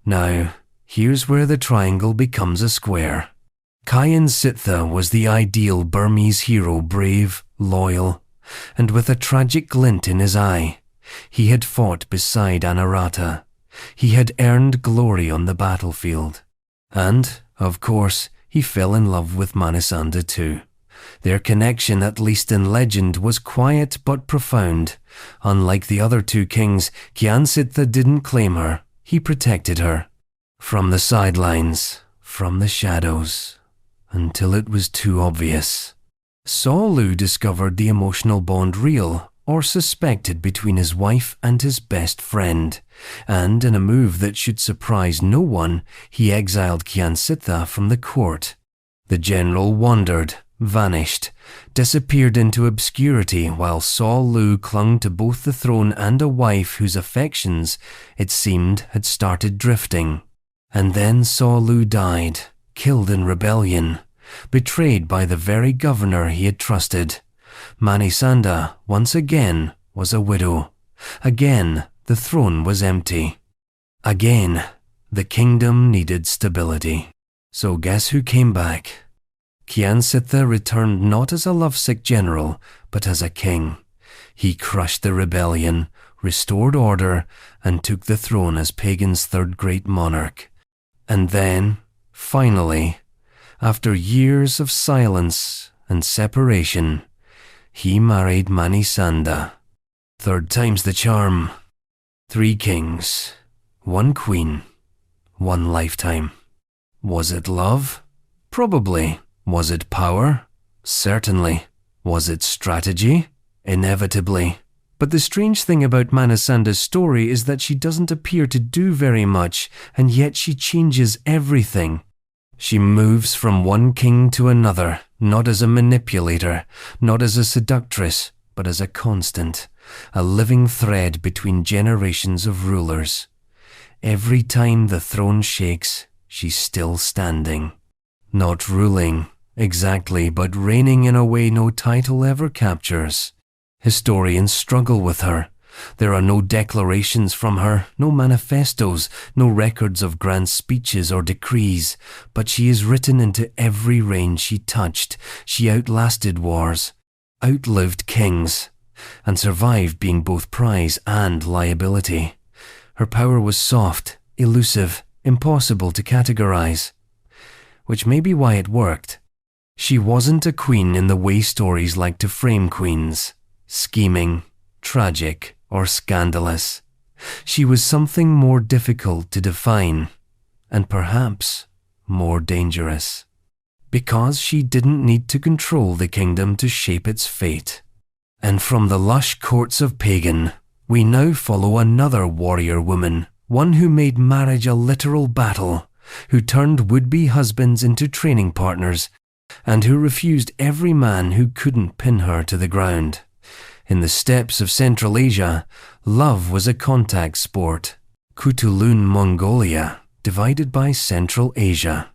Now, here's where the triangle becomes a square. Kyansitha was the ideal Burmese hero, brave, loyal, and with a tragic glint in his eye. He had fought beside Anarata. He had earned glory on the battlefield. And, of course, he fell in love with Manisanda too. Their connection, at least in legend, was quiet but profound. Unlike the other two kings, Kyansitha didn't claim her. He protected her. From the sidelines, from the shadows, until it was too obvious. Saulu discovered the emotional bond real or suspected between his wife and his best friend, and in a move that should surprise no one, he exiled Kyansitha from the court. The general wandered, vanished, disappeared into obscurity while Saulu clung to both the throne and a wife whose affections, it seemed, had started drifting. And then Saulu died, killed in rebellion, betrayed by the very governor he had trusted. Manisanda, once again, was a widow. Again, the throne was empty. Again, the kingdom needed stability. So guess who came back? Kyansitha returned not as a lovesick general, but as a king. He crushed the rebellion, restored order, and took the throne as pagan's third great monarch. And then, finally, after years of silence and separation, he married Manisanda. Third time's the charm. 3 kings, 1 queen, 1 lifetime. Was it love? Probably. Was it power? Certainly. Was it strategy? Inevitably. But the strange thing about Manisanda's story is that she doesn't appear to do very much, and yet she changes everything. She moves from one king to another, not as a manipulator, not as a seductress, but as a constant, a living thread between generations of rulers. Every time the throne shakes, she's still standing. Not ruling, exactly, but reigning in a way no title ever captures. Historians struggle with her. There are no declarations from her, no manifestos, no records of grand speeches or decrees, but she is written into every reign she touched. She outlasted wars, outlived kings, and survived being both prize and liability. Her power was soft, elusive, impossible to categorize, which may be why it worked. She wasn't a queen in the way stories like to frame queens, scheming, tragic, or scandalous. She was something more difficult to define, and perhaps more dangerous. Because she didn't need to control the kingdom to shape its fate. And from the lush courts of pagan, we now follow another warrior woman, one who made marriage a literal battle, who turned would-be husbands into training partners, and who refused every man who couldn't pin her to the ground. In the steppes of Central Asia, love was a contact sport. Khutulun, Mongolia, divided by Central Asia.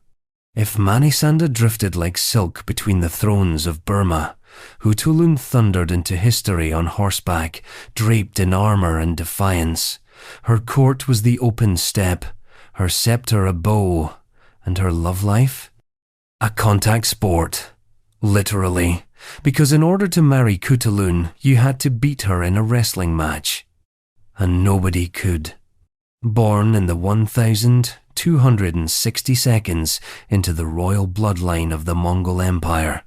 If Manisanda drifted like silk between the thrones of Burma, Khutulun thundered into history on horseback, draped in armor and defiance. Her court was the open steppe, her scepter a bow, and her love life? A contact sport, literally, because in order to marry Khutulun, you had to beat her in a wrestling match. And nobody could. Born in the 1,260 seconds into the royal bloodline of the Mongol Empire,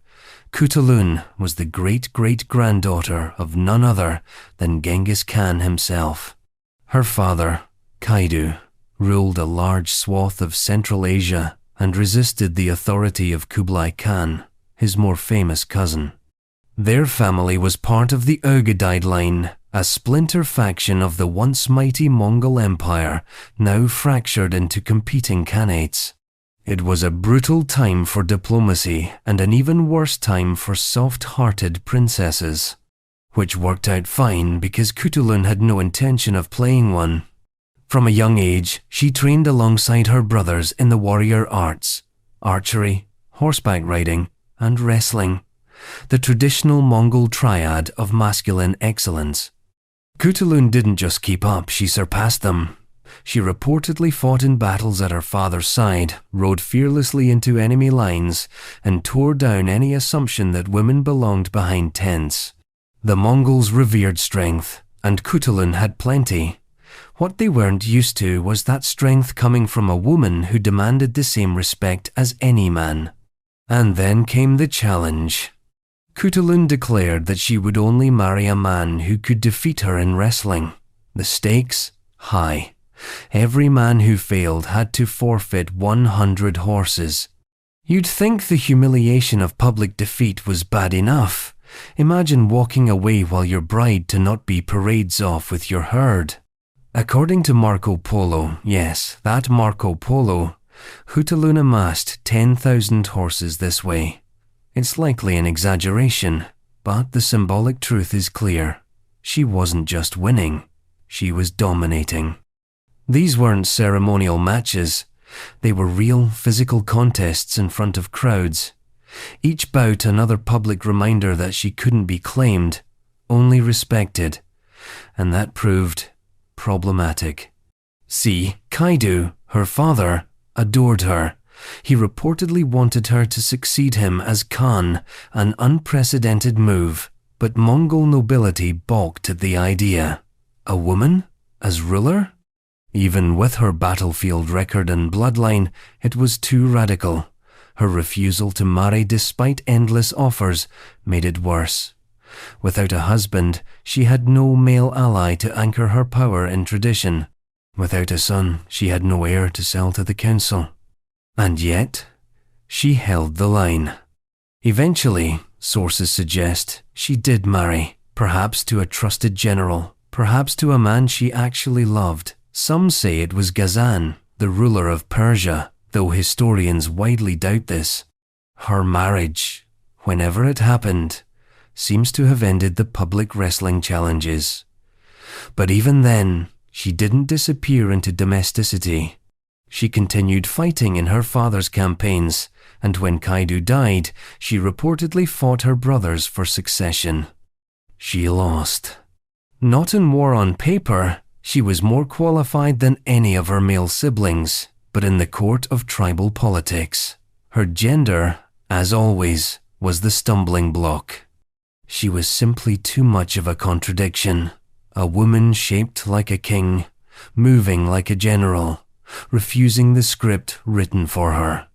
Khutulun was the great-great-granddaughter of none other than Genghis Khan himself. Her father, Kaidu, ruled a large swath of Central Asia and resisted the authority of Kublai Khan, his more famous cousin. Their family was part of the Ogadide line, a splinter faction of the once mighty Mongol Empire, now fractured into competing khanates. It was a brutal time for diplomacy and an even worse time for soft-hearted princesses, which worked out fine because Khutulun had no intention of playing one. From a young age, she trained alongside her brothers in the warrior arts, archery, horseback riding, and wrestling, the traditional Mongol triad of masculine excellence. Khutulun didn't just keep up, she surpassed them. She reportedly fought in battles at her father's side, rode fearlessly into enemy lines, and tore down any assumption that women belonged behind tents. The Mongols revered strength, and Khutulun had plenty. What they weren't used to was that strength coming from a woman who demanded the same respect as any man. And then came the challenge. Khutulun declared that she would only marry a man who could defeat her in wrestling. The stakes? High. Every man who failed had to forfeit 100 horses. You'd think the humiliation of public defeat was bad enough. Imagine walking away while your bride to not be parades off with your herd. According to Marco Polo, yes, that Marco Polo, Khutulun amassed 10,000 horses this way. It's likely an exaggeration, but the symbolic truth is clear. She wasn't just winning, she was dominating. These weren't ceremonial matches. They were real physical contests in front of crowds. Each bout another public reminder that she couldn't be claimed, only respected. And that proved problematic. See, Kaidu, her father, adored her. He reportedly wanted her to succeed him as Khan, an unprecedented move, but Mongol nobility balked at the idea. A woman? As ruler? Even with her battlefield record and bloodline, it was too radical. Her refusal to marry despite endless offers made it worse. Without a husband, she had no male ally to anchor her power in tradition. Without a son, she had no heir to sell to the council. And yet, she held the line. Eventually, sources suggest, she did marry, perhaps to a trusted general, perhaps to a man she actually loved. Some say it was Ghazan, the ruler of Persia, though historians widely doubt this. Her marriage, whenever it happened, seems to have ended the public wrestling challenges. But even then, she didn't disappear into domesticity. She continued fighting in her father's campaigns, and when Kaidu died, she reportedly fought her brothers for succession. She lost. Not in war on paper, she was more qualified than any of her male siblings, but in the court of tribal politics. Her gender, as always, was the stumbling block. She was simply too much of a contradiction. A woman shaped like a king, moving like a general, refusing the script written for her.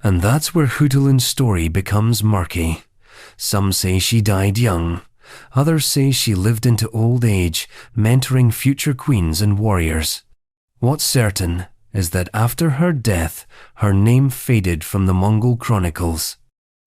And that's where Khutulun's story becomes murky. Some say she died young. Others say she lived into old age, mentoring future queens and warriors. What's certain is that after her death, her name faded from the Mongol chronicles.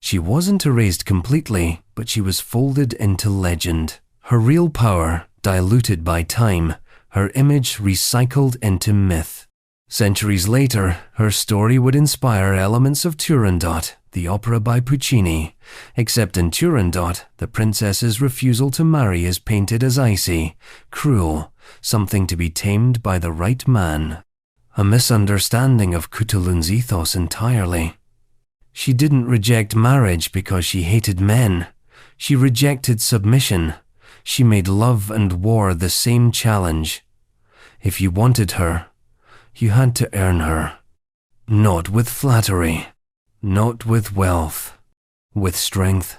She wasn't erased completely, but she was folded into legend. Her real power diluted by time, her image recycled into myth. Centuries later, her story would inspire elements of Turandot, the opera by Puccini, except in Turandot, the princess's refusal to marry is painted as icy, cruel, something to be tamed by the right man. A misunderstanding of Khutulun's ethos entirely. She didn't reject marriage because she hated men. She rejected submission. She made love and war the same challenge. If you wanted her, you had to earn her. Not with flattery, not with wealth, with strength.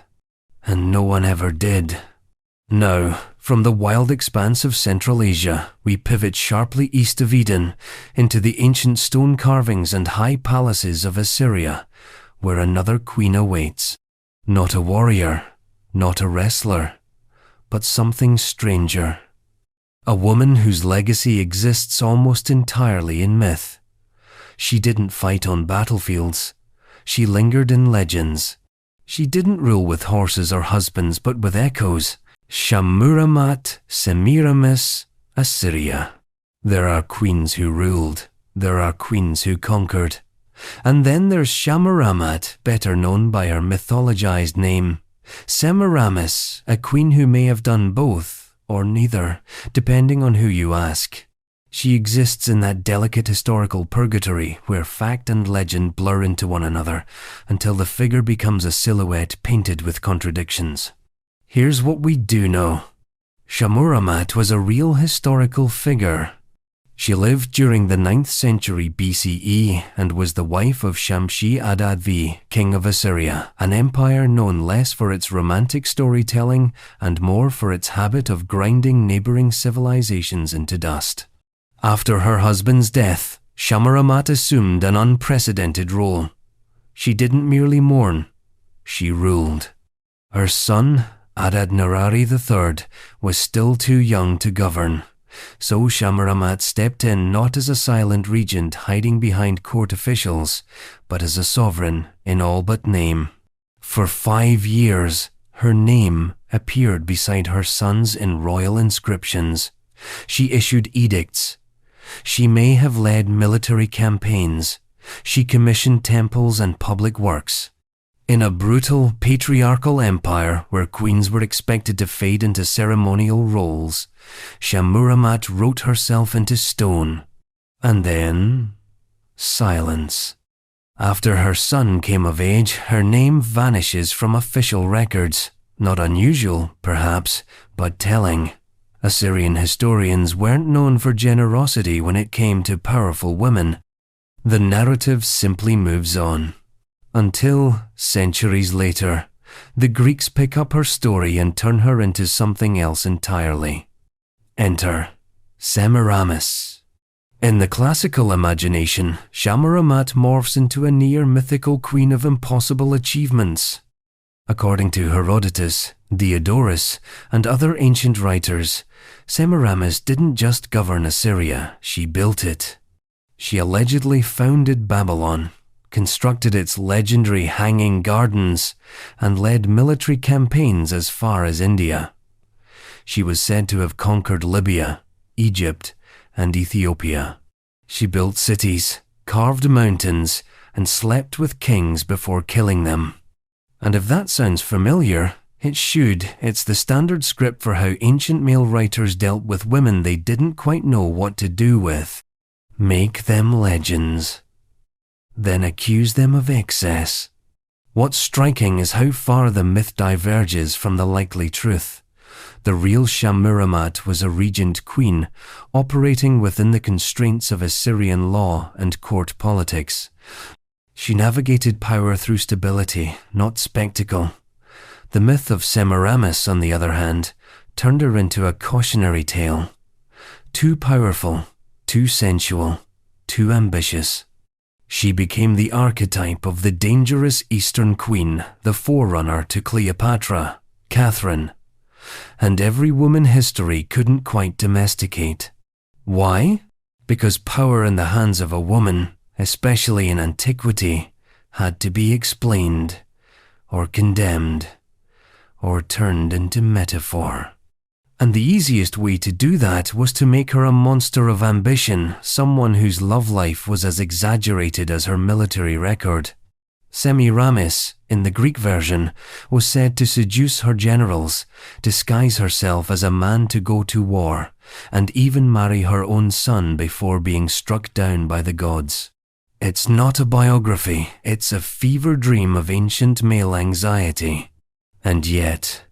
And no one ever did. Now, from the wild expanse of Central Asia, we pivot sharply east of Eden into the ancient stone carvings and high palaces of Assyria, where another queen awaits. Not a warrior, not a wrestler, but something stranger. A woman whose legacy exists almost entirely in myth. She didn't fight on battlefields. She lingered in legends. She didn't rule with horses or husbands, but with echoes. Shammuramat, Semiramis, Assyria. There are queens who ruled. There are queens who conquered. And then there's Shammuramat, better known by her mythologized name. Semiramis, a queen who may have done both, or neither, depending on who you ask. She exists in that delicate historical purgatory where fact and legend blur into one another until the figure becomes a silhouette painted with contradictions. Here's what we do know. Shammuramat was a real historical figure. She lived during the 9th century BCE and was the wife of Shamshi-Adad V, king of Assyria, an empire known less for its romantic storytelling and more for its habit of grinding neighboring civilizations into dust. After her husband's death, Shammuramat assumed an unprecedented role. She didn't merely mourn, she ruled. Her son, Adad-nirari III, was still too young to govern. So Shammuramat stepped in not as a silent regent hiding behind court officials, but as a sovereign in all but name. For 5 years, her name appeared beside her son's in royal inscriptions. She issued edicts. She may have led military campaigns. She commissioned temples and public works. In a brutal, patriarchal empire where queens were expected to fade into ceremonial roles, Shammuramat wrote herself into stone. And then, silence. After her son came of age, her name vanishes from official records. Not unusual, perhaps, but telling. Assyrian historians weren't known for generosity when it came to powerful women. The narrative simply moves on. Until, centuries later, the Greeks pick up her story and turn her into something else entirely. Enter Semiramis. In the classical imagination, Shammuramat morphs into a near-mythical queen of impossible achievements. According to Herodotus, Diodorus, and other ancient writers, Semiramis didn't just govern Assyria, she built it. She allegedly founded Babylon, constructed its legendary hanging gardens, and led military campaigns as far as India. She was said to have conquered Libya, Egypt, and Ethiopia. She built cities, carved mountains, and slept with kings before killing them. And if that sounds familiar, it should. It's the standard script for how ancient male writers dealt with women they didn't quite know what to do with. Make them legends. Then accuse them of excess. What's striking is how far the myth diverges from the likely truth. The real Shammuramat was a regent queen, operating within the constraints of Assyrian law and court politics. She navigated power through stability, not spectacle. The myth of Semiramis, on the other hand, turned her into a cautionary tale. Too powerful, too sensual, too ambitious. She became the archetype of the dangerous Eastern queen, the forerunner to Cleopatra, Catherine, and every woman history couldn't quite domesticate. Why? Because power in the hands of a woman, especially in antiquity, had to be explained, or condemned, or turned into metaphor. And the easiest way to do that was to make her a monster of ambition, someone whose love life was as exaggerated as her military record. Semiramis, in the Greek version, was said to seduce her generals, disguise herself as a man to go to war, and even marry her own son before being struck down by the gods. It's not a biography, it's a fever dream of ancient male anxiety. And yet,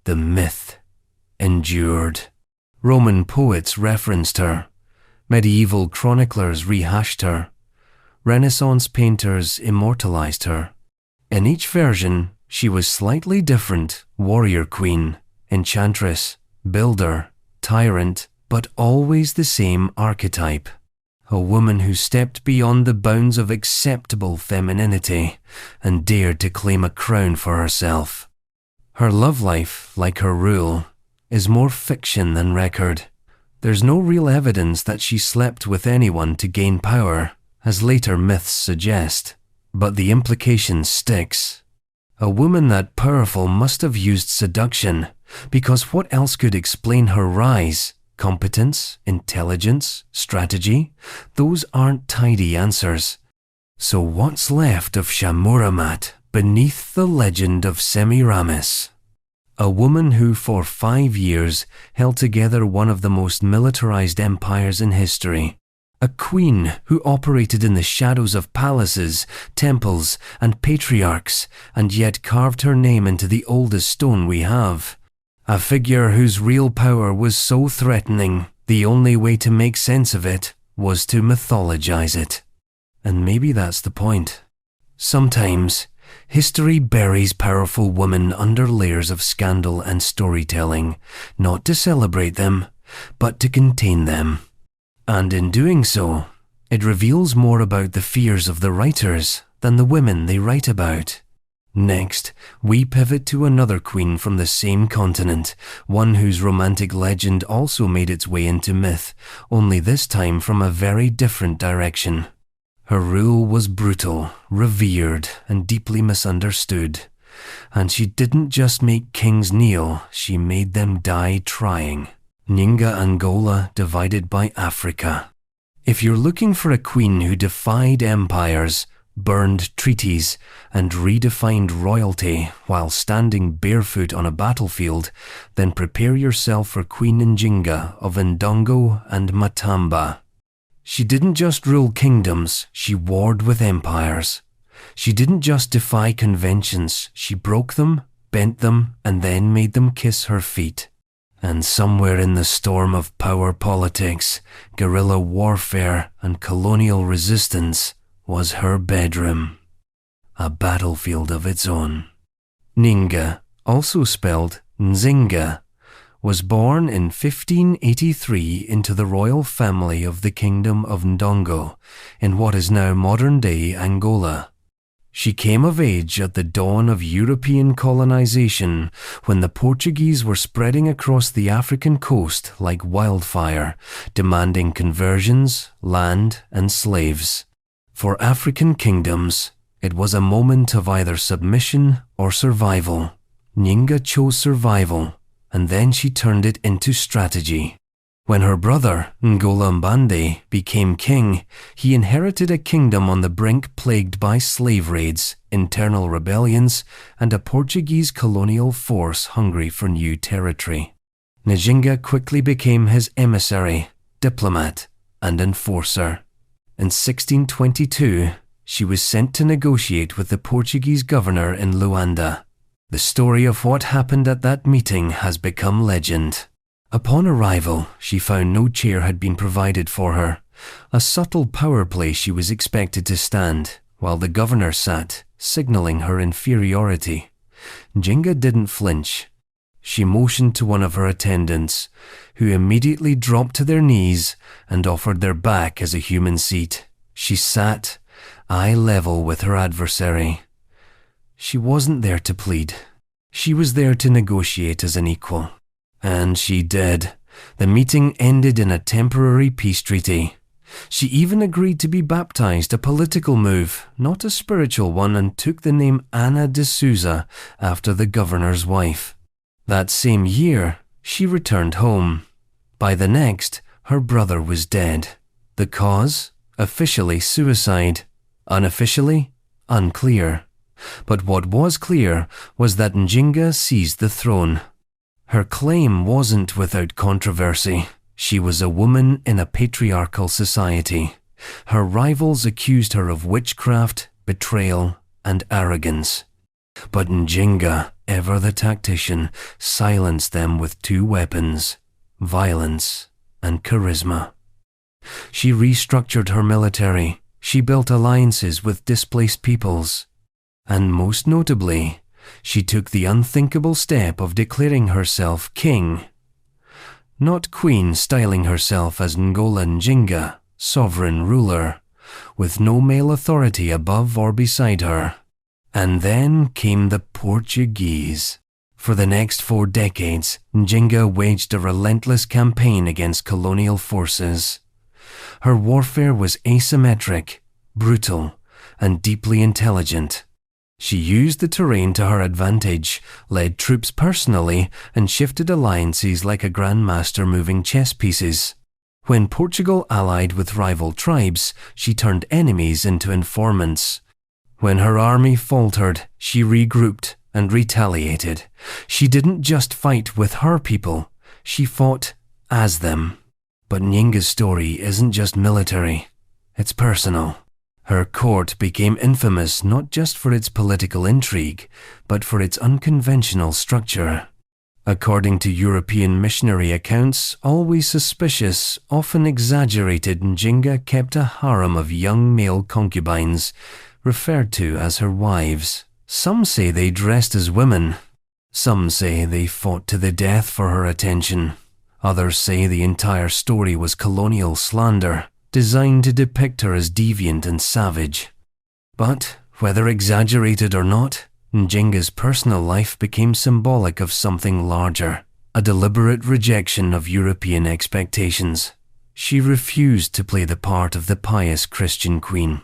the myth endured. Roman poets referenced her. Medieval chroniclers rehashed her. Renaissance painters immortalized her. In each version, she was slightly different: warrior queen, enchantress, builder, tyrant, but always the same archetype. A woman who stepped beyond the bounds of acceptable femininity and dared to claim a crown for herself. Her love life, like her rule, is more fiction than record. There's no real evidence that she slept with anyone to gain power, as later myths suggest, but the implication sticks. A woman that powerful must have used seduction, because what else could explain her rise? Competence, intelligence, strategy? Those aren't tidy answers. So what's left of Shammuramat beneath the legend of Semiramis? A woman who for 5 years held together one of the most militarized empires in history. A queen who operated in the shadows of palaces, temples, and patriarchs, and yet carved her name into the oldest stone we have. A figure whose real power was so threatening, The only way to make sense of it was to mythologize it. And maybe that's the point. Sometimes, history buries powerful women under layers of scandal and storytelling, not to celebrate them, but to contain them. And in doing so, it reveals more about the fears of the writers than the women they write about. Next, we pivot to another queen from the same continent, one whose romantic legend also made its way into myth, only this time from a very different direction. Her rule was brutal, revered, and deeply misunderstood. And she didn't just make kings kneel, she made them die trying. Nzinga Angola divided by Africa. If you're looking for a queen who defied empires, burned treaties, and redefined royalty while standing barefoot on a battlefield, then prepare yourself for Queen Nzinga of Ndongo and Matamba. She didn't just rule kingdoms, she warred with empires. She didn't just defy conventions, she broke them, bent them, and then made them kiss her feet. And somewhere in the storm of power politics, guerrilla warfare, and colonial resistance was her bedroom, a battlefield of its own. Nzinga, also spelled Nzinga, was born in 1583 into the royal family of the Kingdom of Ndongo in what is now modern-day Angola. She came of age at the dawn of European colonization when the Portuguese were spreading across the African coast like wildfire, demanding conversions, land, and slaves. For African kingdoms, it was a moment of either submission or survival. Nzinga chose survival, and then she turned it into strategy. When her brother, Ngolo became king, he inherited a kingdom on the brink plagued by slave raids, internal rebellions, and a Portuguese colonial force hungry for new territory. Nzinga quickly became his emissary, diplomat, and enforcer. In 1622, she was sent to negotiate with the Portuguese governor in Luanda. The story of what happened at that meeting has become legend. Upon arrival, she found no chair had been provided for her, a subtle power play she was expected to stand, while the governor sat, signaling her inferiority. Nzinga didn't flinch. She motioned to one of her attendants, who immediately dropped to their knees and offered their back as a human seat. She sat, eye level with her adversary. She wasn't there to plead. She was there to negotiate as an equal. And she did. The meeting ended in a temporary peace treaty. She even agreed to be baptized, a political move, not a spiritual one, and took the name Ana de Souza after the governor's wife. That same year, she returned home. By the next, her brother was dead. The cause? Officially suicide. Unofficially? Unclear. But what was clear was that Nzinga seized the throne. Her claim wasn't without controversy. She was a woman in a patriarchal society. Her rivals accused her of witchcraft, betrayal, and arrogance. But Nzinga, ever the tactician, silenced them with two weapons: violence and charisma. She restructured her military. She built alliances with displaced peoples. And most notably, she took the unthinkable step of declaring herself king. Not queen, styling herself as Ngola Nzinga, sovereign ruler, with no male authority above or beside her. And then came the Portuguese. For the next 4 decades, Nzinga waged a relentless campaign against colonial forces. Her warfare was asymmetric, brutal, and deeply intelligent. She used the terrain to her advantage, led troops personally, and shifted alliances like a grandmaster moving chess pieces. When Portugal allied with rival tribes, she turned enemies into informants. When her army faltered, she regrouped and retaliated. She didn't just fight with her people, she fought as them. But Nzinga's story isn't just military, it's personal. Her court became infamous not just for its political intrigue, but for its unconventional structure. According to European missionary accounts, always suspicious, often exaggerated, Nzinga kept a harem of young male concubines, referred to as her wives. Some say they dressed as women. Some say they fought to the death for her attention. Others say the entire story was colonial slander, designed to depict her as deviant and savage. But, whether exaggerated or not, Nzinga's personal life became symbolic of something larger, a deliberate rejection of European expectations. She refused to play the part of the pious Christian queen.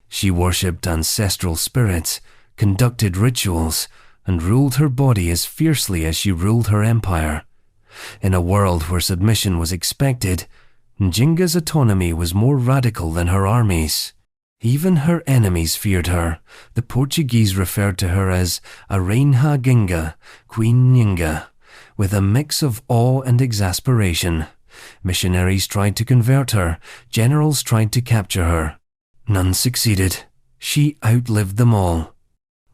She worshipped ancestral spirits, conducted rituals, and ruled her body as fiercely as she ruled her empire. In a world where submission was expected, Nzinga's autonomy was more radical than her armies. Even her enemies feared her. The Portuguese referred to her as a Rainha Ginga, Queen Nzinga, with a mix of awe and exasperation. Missionaries tried to convert her. Generals tried to capture her. None succeeded. She outlived them all.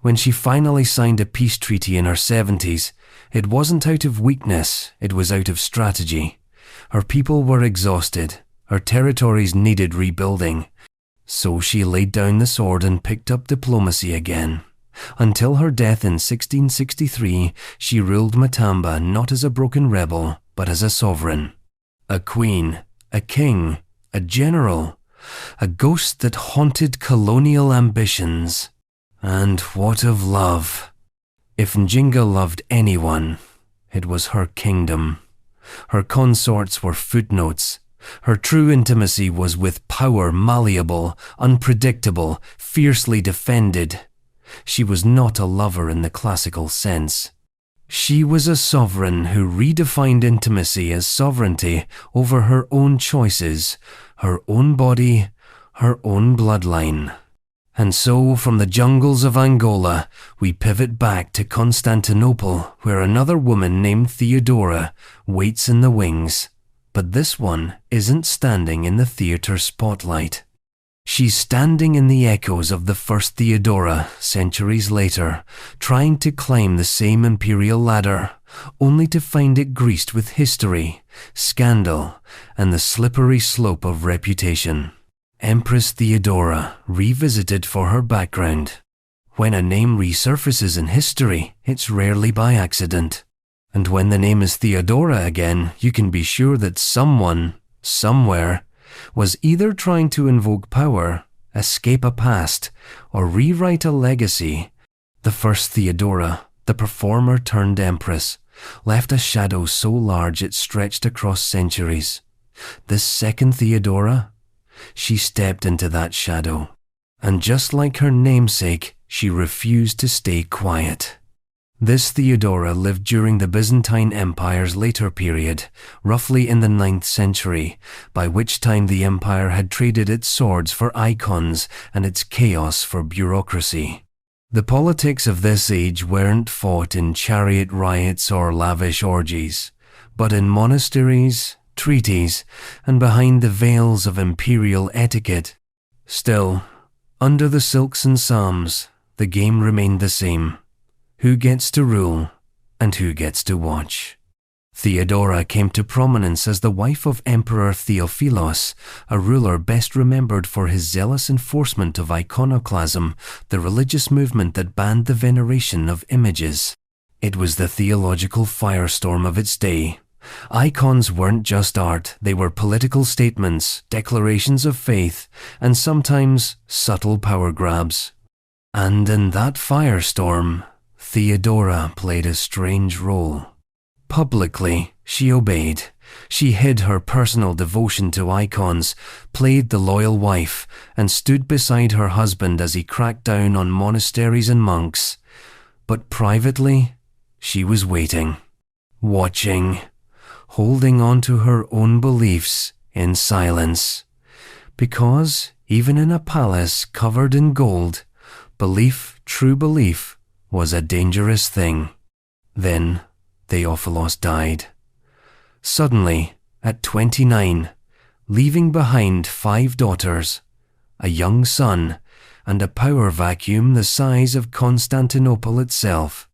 When she finally signed a peace treaty in her 70s, it wasn't out of weakness, it was out of strategy. Her people were exhausted. Her territories needed rebuilding. So she laid down the sword and picked up diplomacy again. Until her death in 1663, she ruled Matamba not as a broken rebel, but as a sovereign. A queen, a king, a general, a ghost that haunted colonial ambitions. And what of love? If Nzinga loved anyone, it was her kingdom. Her consorts were footnotes. Her true intimacy was with power malleable, unpredictable, fiercely defended. She was not a lover in the classical sense. She was a sovereign who redefined intimacy as sovereignty over her own choices, her own body, her own bloodline. And so, from the jungles of Angola, we pivot back to Constantinople, where another woman named Theodora waits in the wings. But this one isn't standing in the theatre spotlight. She's standing in the echoes of the first Theodora, centuries later, trying to climb the same imperial ladder, only to find it greased with history, scandal, and the slippery slope of reputation. Empress Theodora, revisited for her background. When a name resurfaces in history, it's rarely by accident. And when the name is Theodora again, you can be sure that someone, somewhere, was either trying to invoke power, escape a past, or rewrite a legacy. The first Theodora, the performer turned empress, left a shadow so large it stretched across centuries. This second Theodora, she stepped into that shadow. And just like her namesake, she refused to stay quiet. This Theodora lived during the Byzantine Empire's later period, roughly in the 9th century, by which time the empire had traded its swords for icons and its chaos for bureaucracy. The politics of this age weren't fought in chariot riots or lavish orgies, but in monasteries, treaties, and behind the veils of imperial etiquette. Still, under the silks and psalms, the game remained the same. Who gets to rule, and who gets to watch? Theodora came to prominence as the wife of Emperor Theophilos, a ruler best remembered for his zealous enforcement of iconoclasm, the religious movement that banned the veneration of images. It was the theological firestorm of its day. Icons weren't just art, they were political statements, declarations of faith, and sometimes subtle power grabs. And in that firestorm, Theodora played a strange role. Publicly, she obeyed. She hid her personal devotion to icons, played the loyal wife, and stood beside her husband as he cracked down on monasteries and monks. But privately, she was waiting, watching, holding on to her own beliefs in silence. Because, even in a palace covered in gold, belief, true belief, was a dangerous thing. Then, Theophilos died. Suddenly, at 29, leaving behind 5 daughters, a young son, and a power vacuum the size of Constantinople itself.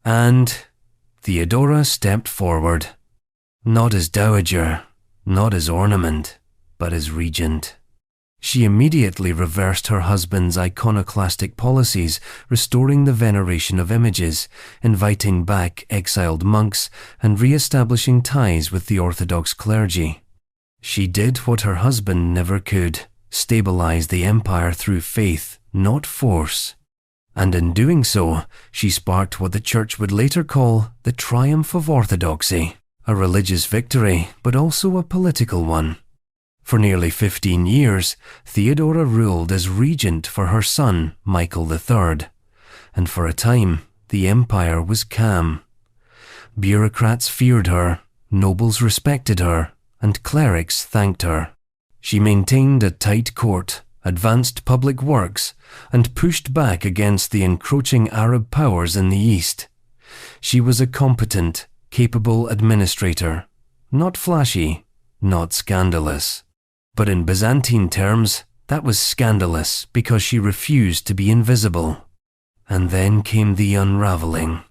And Theodora stepped forward, not as dowager, not as ornament, but as regent. She immediately reversed her husband's iconoclastic policies, restoring the veneration of images, inviting back exiled monks, and re-establishing ties with the Orthodox clergy. She did what her husband never could, stabilize the empire through faith, not force. And in doing so, she sparked what the Church would later call the triumph of orthodoxy, a religious victory, but also a political one. For nearly 15 years, Theodora ruled as regent for her son, Michael III, and for a time, the empire was calm. Bureaucrats feared her, nobles respected her, and clerics thanked her. She maintained a tight court, advanced public works, and pushed back against the encroaching Arab powers in the east. She was a competent, capable administrator, not flashy, not scandalous. But in Byzantine terms, that was scandalous because she refused to be invisible. And then came the unraveling.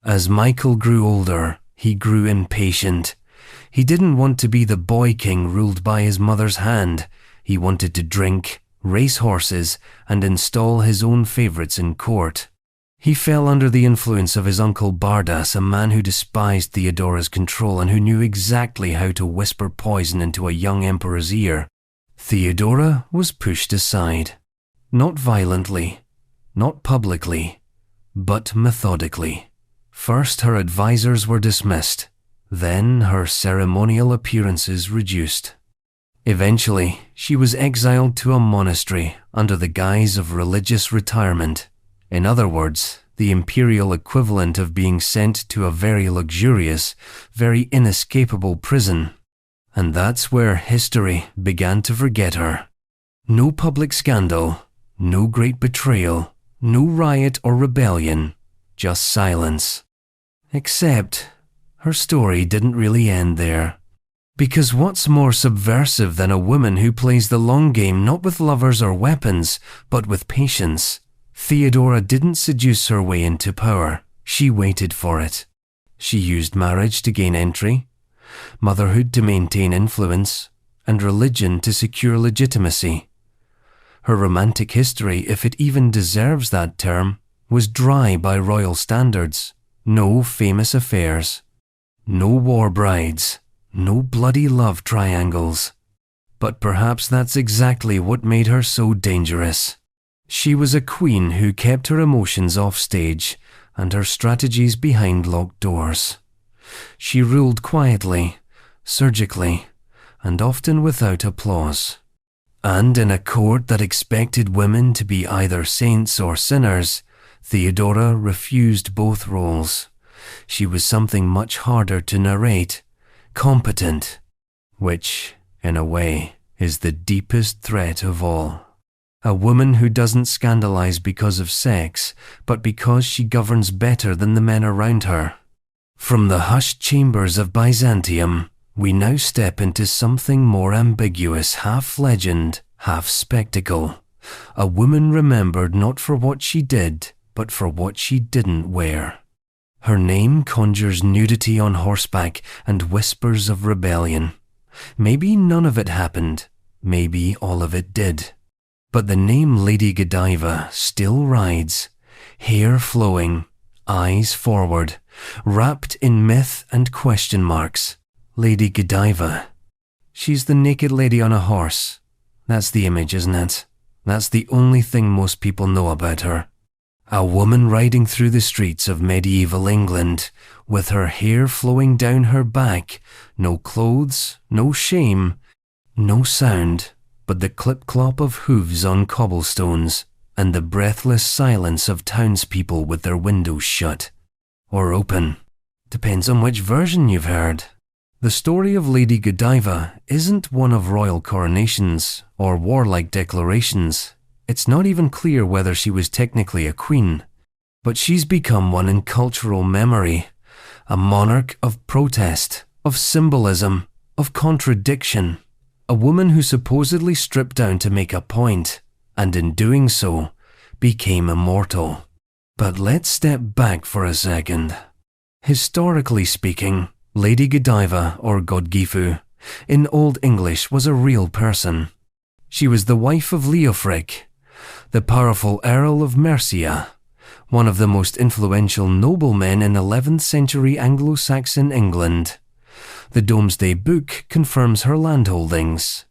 As Michael grew older, he grew impatient. He didn't want to be the boy king ruled by his mother's hand. He wanted to drink, race horses, and install his own favourites in court. He fell under the influence of his uncle Bardas, a man who despised Theodora's control and who knew exactly how to whisper poison into a young emperor's ear. Theodora was pushed aside. Not violently, not publicly, but methodically. First, her advisors were dismissed. Then, her ceremonial appearances reduced. Eventually, she was exiled to a monastery under the guise of religious retirement. In other words, the imperial equivalent of being sent to a very luxurious, very inescapable prison. And that's where history began to forget her. No public scandal, no great betrayal, no riot or rebellion, just silence. Except, her story didn't really end there. Because what's more subversive than a woman who plays the long game not with lovers or weapons, but with patience? Theodora didn't seduce her way into power. She waited for it. She used marriage to gain entry, motherhood to maintain influence, and religion to secure legitimacy. Her romantic history, if it even deserves that term, was dry by royal standards. No famous affairs. No war brides. No bloody love triangles. But perhaps that's exactly what made her so dangerous. She was a queen who kept her emotions off stage and her strategies behind locked doors. She ruled quietly, surgically, and often without applause. And in a court that expected women to be either saints or sinners, Theodora refused both roles. She was something much harder to narrate, competent, which, in a way, is the deepest threat of all. A woman who doesn't scandalize because of sex, but because she governs better than the men around her. From the hushed chambers of Byzantium, we now step into something more ambiguous, half legend, half spectacle. A woman remembered not for what she did, but for what she didn't wear. Her name conjures nudity on horseback and whispers of rebellion. Maybe none of it happened, maybe all of it did. But the name Lady Godiva still rides, hair flowing, eyes forward, wrapped in myth and question marks. Lady Godiva. She's the naked lady on a horse. That's the image, isn't it? That's the only thing most people know about her. A woman riding through the streets of medieval England, with her hair flowing down her back, no clothes, no shame, no sound, but the clip-clop of hooves on cobblestones, and the breathless silence of townspeople with their windows shut. Or open. Depends on which version you've heard. The story of Lady Godiva isn't one of royal coronations or warlike declarations. It's not even clear whether she was technically a queen. But she's become one in cultural memory, a monarch of protest, of symbolism, of contradiction. A woman who supposedly stripped down to make a point, and in doing so, became immortal. But let's step back for a second. Historically speaking, Lady Godiva, or Godgifu, in Old English was a real person. She was the wife of Leofric, the powerful Earl of Mercia, one of the most influential noblemen in 11th century Anglo-Saxon England. The Domesday Book confirms her landholdings.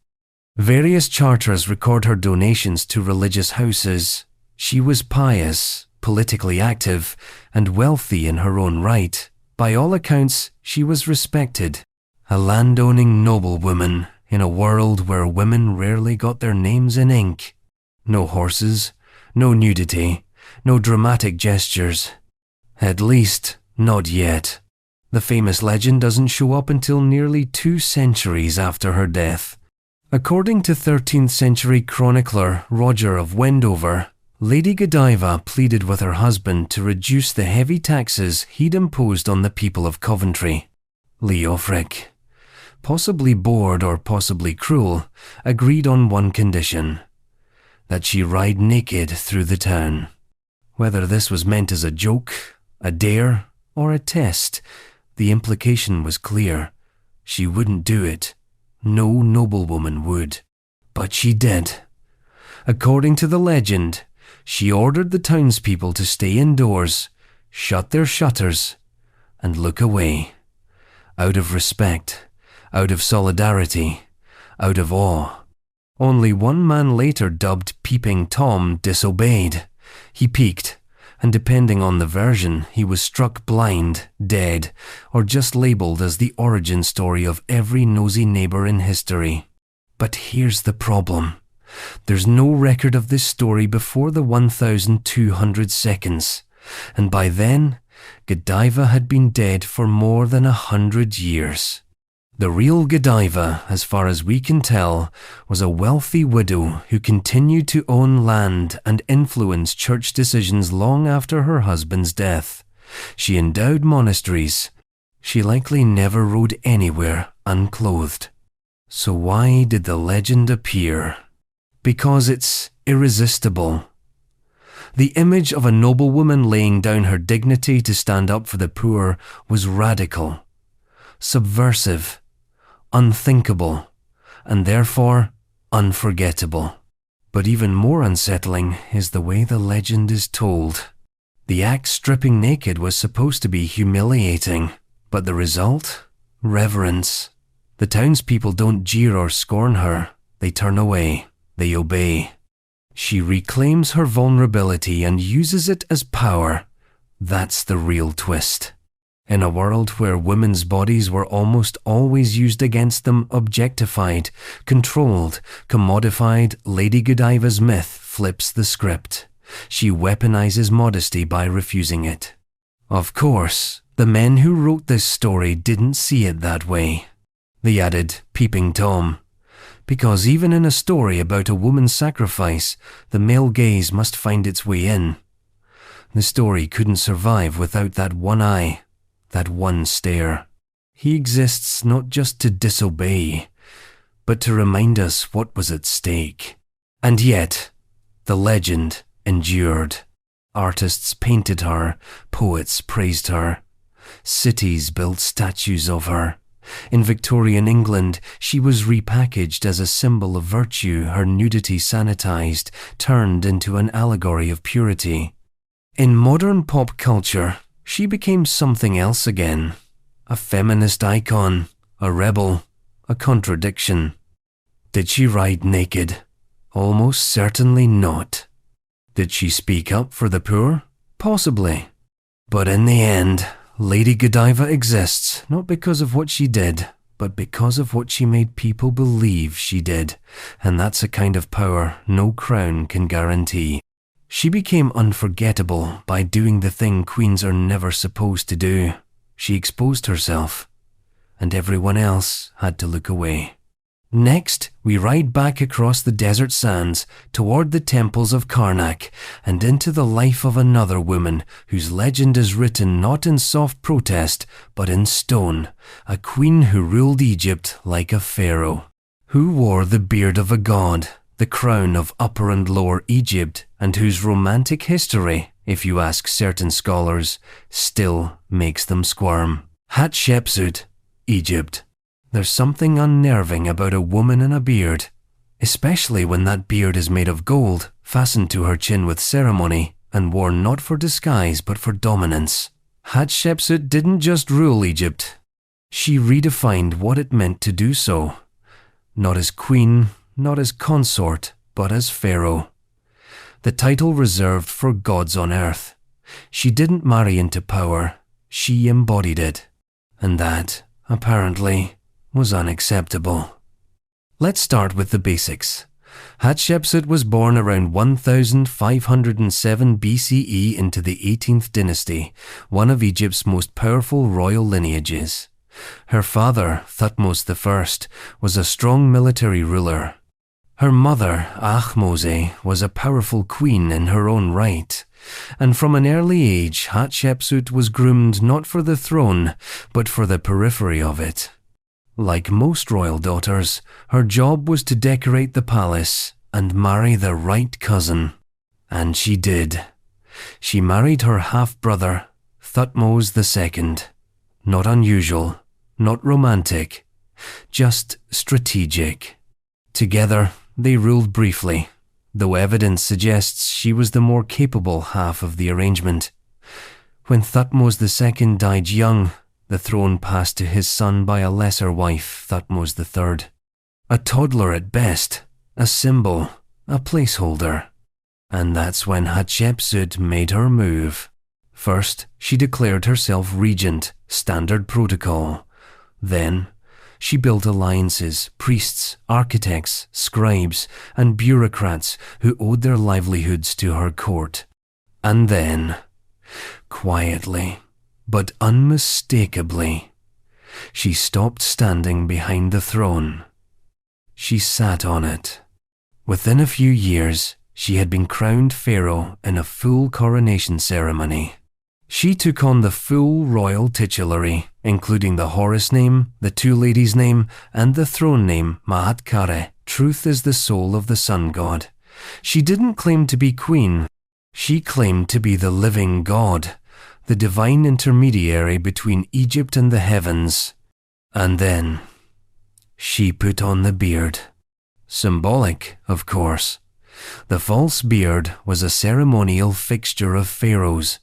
Various charters record her donations to religious houses. She was pious, politically active, and wealthy in her own right. By all accounts, she was respected. A landowning noblewoman in a world where women rarely got their names in ink. No horses, no nudity, no dramatic gestures. At least, not yet. The famous legend doesn't show up until nearly 2 centuries after her death. According to 13th century chronicler Roger of Wendover, Lady Godiva pleaded with her husband to reduce the heavy taxes he'd imposed on the people of Coventry. Leofric, possibly bored or possibly cruel, agreed on one condition: that she ride naked through the town. Whether this was meant as a joke, a dare, or a test, the implication was clear. She wouldn't do it. No noblewoman would. But she did. According to the legend, she ordered the townspeople to stay indoors, shut their shutters, and look away. Out of respect, out of solidarity, out of awe. Only one man later, dubbed Peeping Tom, disobeyed. He peeked, and depending on the version, he was struck blind, dead, or just labelled as the origin story of every nosy neighbour in history. But here's the problem. There's no record of this story before the 1200 seconds, and by then, Godiva had been dead for more than 100 years. The real Godiva, as far as we can tell, was a wealthy widow who continued to own land and influence church decisions long after her husband's death. She endowed monasteries. She likely never rode anywhere unclothed. So why did the legend appear? Because it's irresistible. The image of a noblewoman laying down her dignity to stand up for the poor was radical, subversive, unthinkable, and therefore unforgettable. But even more unsettling is the way the legend is told. The act stripping naked was supposed to be humiliating, but the result? Reverence. The townspeople don't jeer or scorn her. They turn away. They obey. She reclaims her vulnerability and uses it as power. That's the real twist. In a world where women's bodies were almost always used against them, objectified, controlled, commodified, Lady Godiva's myth flips the script. She weaponizes modesty by refusing it. Of course, the men who wrote this story didn't see it that way. They added Peeping Tom, because even in a story about a woman's sacrifice, the male gaze must find its way in. The story couldn't survive without that one eye, that one stare. He exists not just to disobey, but to remind us what was at stake. And yet, the legend endured. Artists painted her, poets praised her, cities built statues of her. In Victorian England, she was repackaged as a symbol of virtue, her nudity sanitized, turned into an allegory of purity. In modern pop culture, she became something else again. A feminist icon, a rebel, a contradiction. Did she ride naked? Almost certainly not. Did she speak up for the poor? Possibly. But in the end, Lady Godiva exists not because of what she did, but because of what she made people believe she did, and that's a kind of power no crown can guarantee. She became unforgettable by doing the thing queens are never supposed to do. She exposed herself, and everyone else had to look away. Next, we ride back across the desert sands toward the temples of Karnak and into the life of another woman whose legend is written not in soft protest but in stone, a queen who ruled Egypt like a pharaoh, who wore the beard of a god, the crown of Upper and Lower Egypt, and whose romantic history if you ask certain scholars, still makes them squirm. Hatshepsut, Egypt. There's something unnerving about a woman in a beard, especially when that beard is made of gold, fastened to her chin with ceremony, and worn not for disguise but for dominance. Hatshepsut didn't just rule Egypt. She redefined what it meant to do so. Not as queen, not as consort, but as pharaoh. The title reserved for gods on earth. She didn't marry into power, she embodied it. And that, apparently, was unacceptable. Let's start with the basics. Hatshepsut was born around 1507 BCE into the 18th dynasty, one of Egypt's most powerful royal lineages. Her father, Thutmose I, was a strong military ruler. Her mother, Ahmose, was a powerful queen in her own right, and from an early age Hatshepsut was groomed not for the throne, but for the periphery of it. Like most royal daughters, her job was to decorate the palace and marry the right cousin. And she did. She married her half-brother, Thutmose II. Not unusual, not romantic, just strategic. Together, they ruled briefly, though evidence suggests she was the more capable half of the arrangement. When Thutmose II died young, the throne passed to his son by a lesser wife, Thutmose III. A toddler at best, a symbol, a placeholder. And that's when Hatshepsut made her move. First, she declared herself regent, standard protocol. Then, she built alliances, priests, architects, scribes, and bureaucrats who owed their livelihoods to her court. And then, quietly, but unmistakably, she stopped standing behind the throne. She sat on it. Within a few years, she had been crowned pharaoh in a full coronation ceremony. She took on the full royal titulary, including the Horus name, the two ladies' name, and the throne name, Mahatkare. Truth is the soul of the sun god. She didn't claim to be queen. She claimed to be the living god, the divine intermediary between Egypt and the heavens. And then, she put on the beard. Symbolic, of course. The false beard was a ceremonial fixture of pharaohs,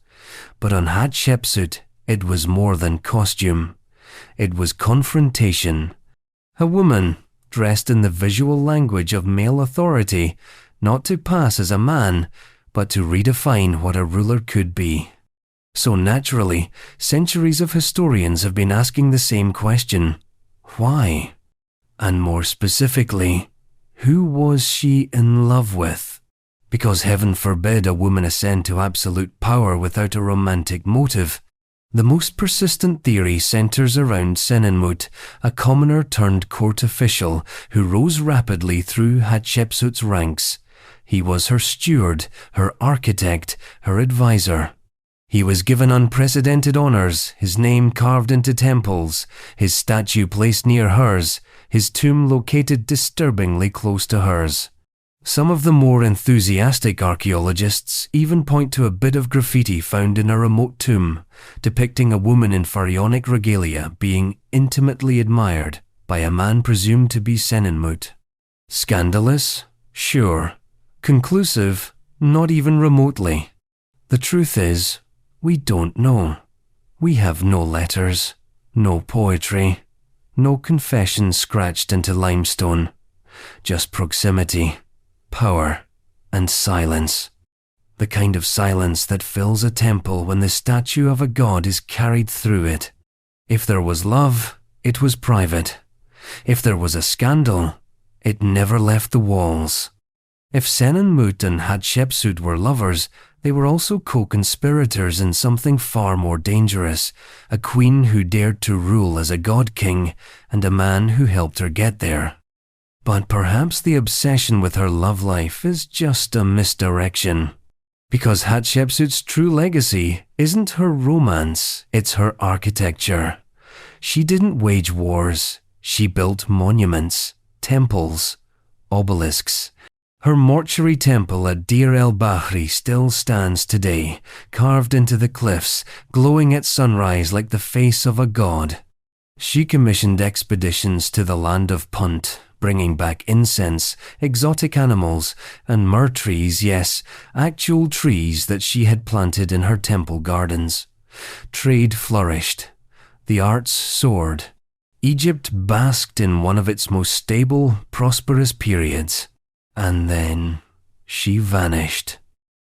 but on Hatshepsut, it was more than costume. It was confrontation. A woman, dressed in the visual language of male authority, not to pass as a man, but to redefine what a ruler could be. So naturally, centuries of historians have been asking the same question. Why? And more specifically, who was she in love with? Because heaven forbid a woman ascend to absolute power without a romantic motive. The most persistent theory centers around Senenmut, a commoner turned court official who rose rapidly through Hatshepsut's ranks. He was her steward, her architect, her advisor. He was given unprecedented honors, his name carved into temples, his statue placed near hers, his tomb located disturbingly close to hers. Some of the more enthusiastic archaeologists even point to a bit of graffiti found in a remote tomb, depicting a woman in pharaonic regalia being intimately admired by a man presumed to be Senenmut. Scandalous? Sure. Conclusive? Not even remotely. The truth is, we don't know. We have no letters, no poetry, no confessions scratched into limestone, just proximity, power, and silence. The kind of silence that fills a temple when the statue of a god is carried through it. If there was love, it was private. If there was a scandal, it never left the walls. If Senenmut and Hatshepsut were lovers, they were also co-conspirators in something far more dangerous, a queen who dared to rule as a god-king, and a man who helped her get there. But perhaps the obsession with her love life is just a misdirection. Because Hatshepsut's true legacy isn't her romance, it's her architecture. She didn't wage wars, she built monuments, temples, obelisks. Her mortuary temple at Deir el-Bahri still stands today, carved into the cliffs, glowing at sunrise like the face of a god. She commissioned expeditions to the land of Punt, bringing back incense, exotic animals, and myrrh trees, yes, actual trees that she had planted in her temple gardens. Trade flourished. The arts soared. Egypt basked in one of its most stable, prosperous periods. And then she vanished.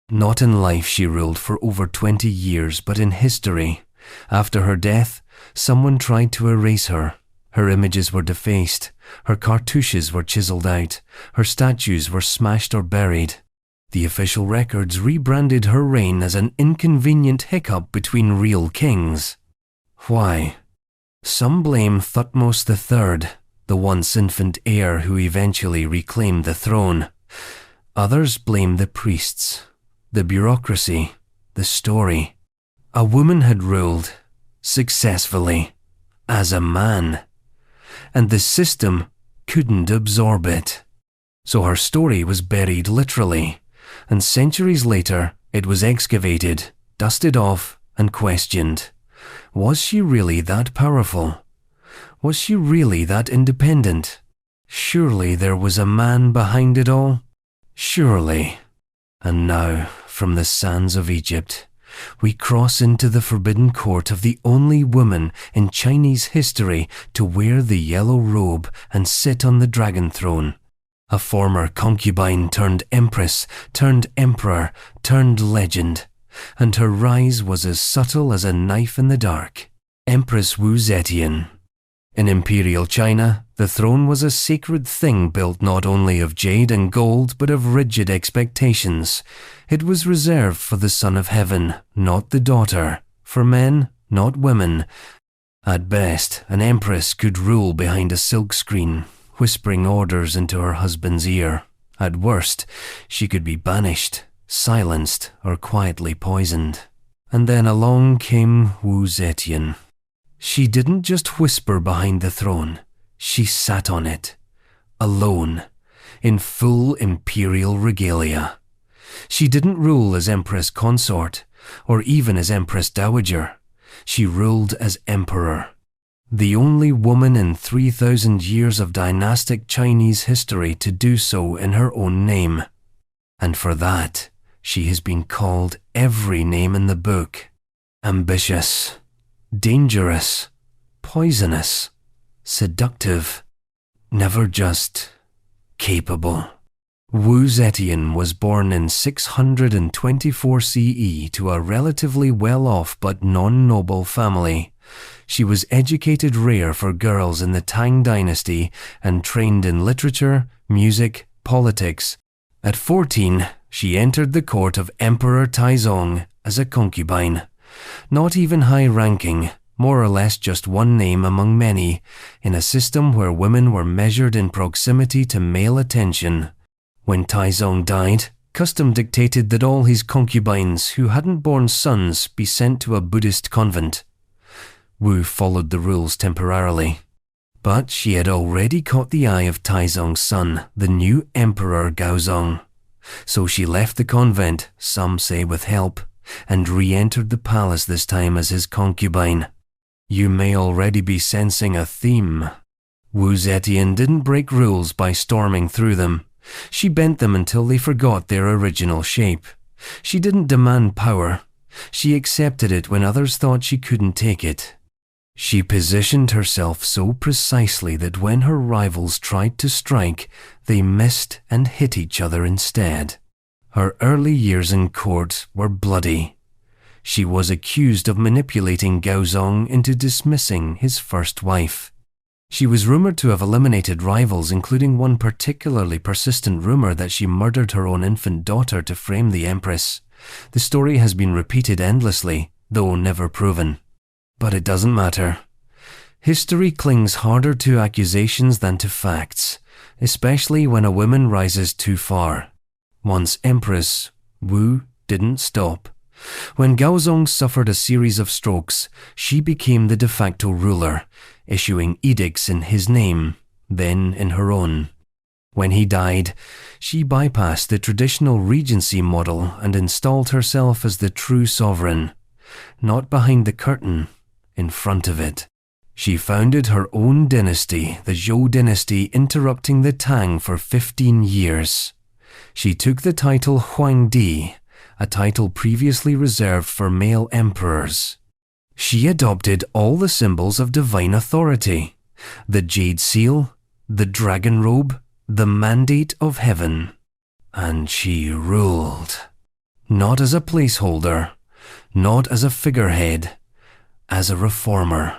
Not in life she ruled for over 20 years, but in history. After her death, someone tried to erase her. Her images were defaced, her cartouches were chiseled out, her statues were smashed or buried. The official records rebranded her reign as an inconvenient hiccup between real kings. Why? Some blame Thutmose III, the once infant heir who eventually reclaimed the throne. Others blame the priests, the bureaucracy, the story. A woman had ruled, successfully, as a man. And the system couldn't absorb it. So her story was buried literally, and centuries later it was excavated, dusted off, and questioned. Was she really that powerful? Was she really that independent? Surely there was a man behind it all? Surely. And now, from the sands of Egypt, we cross into the forbidden court of the only woman in Chinese history to wear the yellow robe and sit on the dragon throne. A former concubine turned empress, turned emperor, turned legend. And her rise was as subtle as a knife in the dark. Empress Wu Zetian. In imperial China, the throne was a sacred thing built not only of jade and gold, but of rigid expectations. It was reserved for the son of heaven, not the daughter, for men, not women. At best, an empress could rule behind a silk screen, whispering orders into her husband's ear. At worst, she could be banished, silenced, or quietly poisoned. And then along came Wu Zetian. She didn't just whisper behind the throne, she sat on it, alone, in full imperial regalia. She didn't rule as empress consort, or even as empress dowager. She ruled as emperor. The only woman in 3,000 years of dynastic Chinese history to do so in her own name. And for that, she has been called every name in the book. Ambitious, dangerous, poisonous, seductive, never just capable. Wu Zetian was born in 624 CE to a relatively well-off but non-noble family. She was educated rare for girls in the Tang dynasty and trained in literature, music, politics. At 14, she entered the court of Emperor Taizong as a concubine. Not even high-ranking, more or less just one name among many, in a system where women were measured in proximity to male attention. When Taizong died, custom dictated that all his concubines who hadn't borne sons be sent to a Buddhist convent. Wu followed the rules temporarily. But she had already caught the eye of Taizong's son, the new Emperor Gaozong. So she left the convent, some say with help, and re-entered the palace this time as his concubine. You may already be sensing a theme. Wu Zetian didn't break rules by storming through them. She bent them until they forgot their original shape. She didn't demand power. She accepted it when others thought she couldn't take it. She positioned herself so precisely that when her rivals tried to strike, they missed and hit each other instead. Her early years in court were bloody. She was accused of manipulating Gaozong into dismissing his first wife. She was rumored to have eliminated rivals, including one particularly persistent rumor that she murdered her own infant daughter to frame the empress. The story has been repeated endlessly, though never proven. But it doesn't matter. History clings harder to accusations than to facts, especially when a woman rises too far. Once empress, Wu didn't stop. When Gaozong suffered a series of strokes, she became the de facto ruler, issuing edicts in his name, then in her own. When he died, she bypassed the traditional regency model and installed herself as the true sovereign, not behind the curtain, in front of it. She founded her own dynasty, the Zhou dynasty, interrupting the Tang for 15 years. She took the title Huangdi, a title previously reserved for male emperors. She adopted all the symbols of divine authority: the jade seal, the dragon robe, the mandate of heaven. And she ruled. Not as a placeholder, not as a figurehead, as a reformer.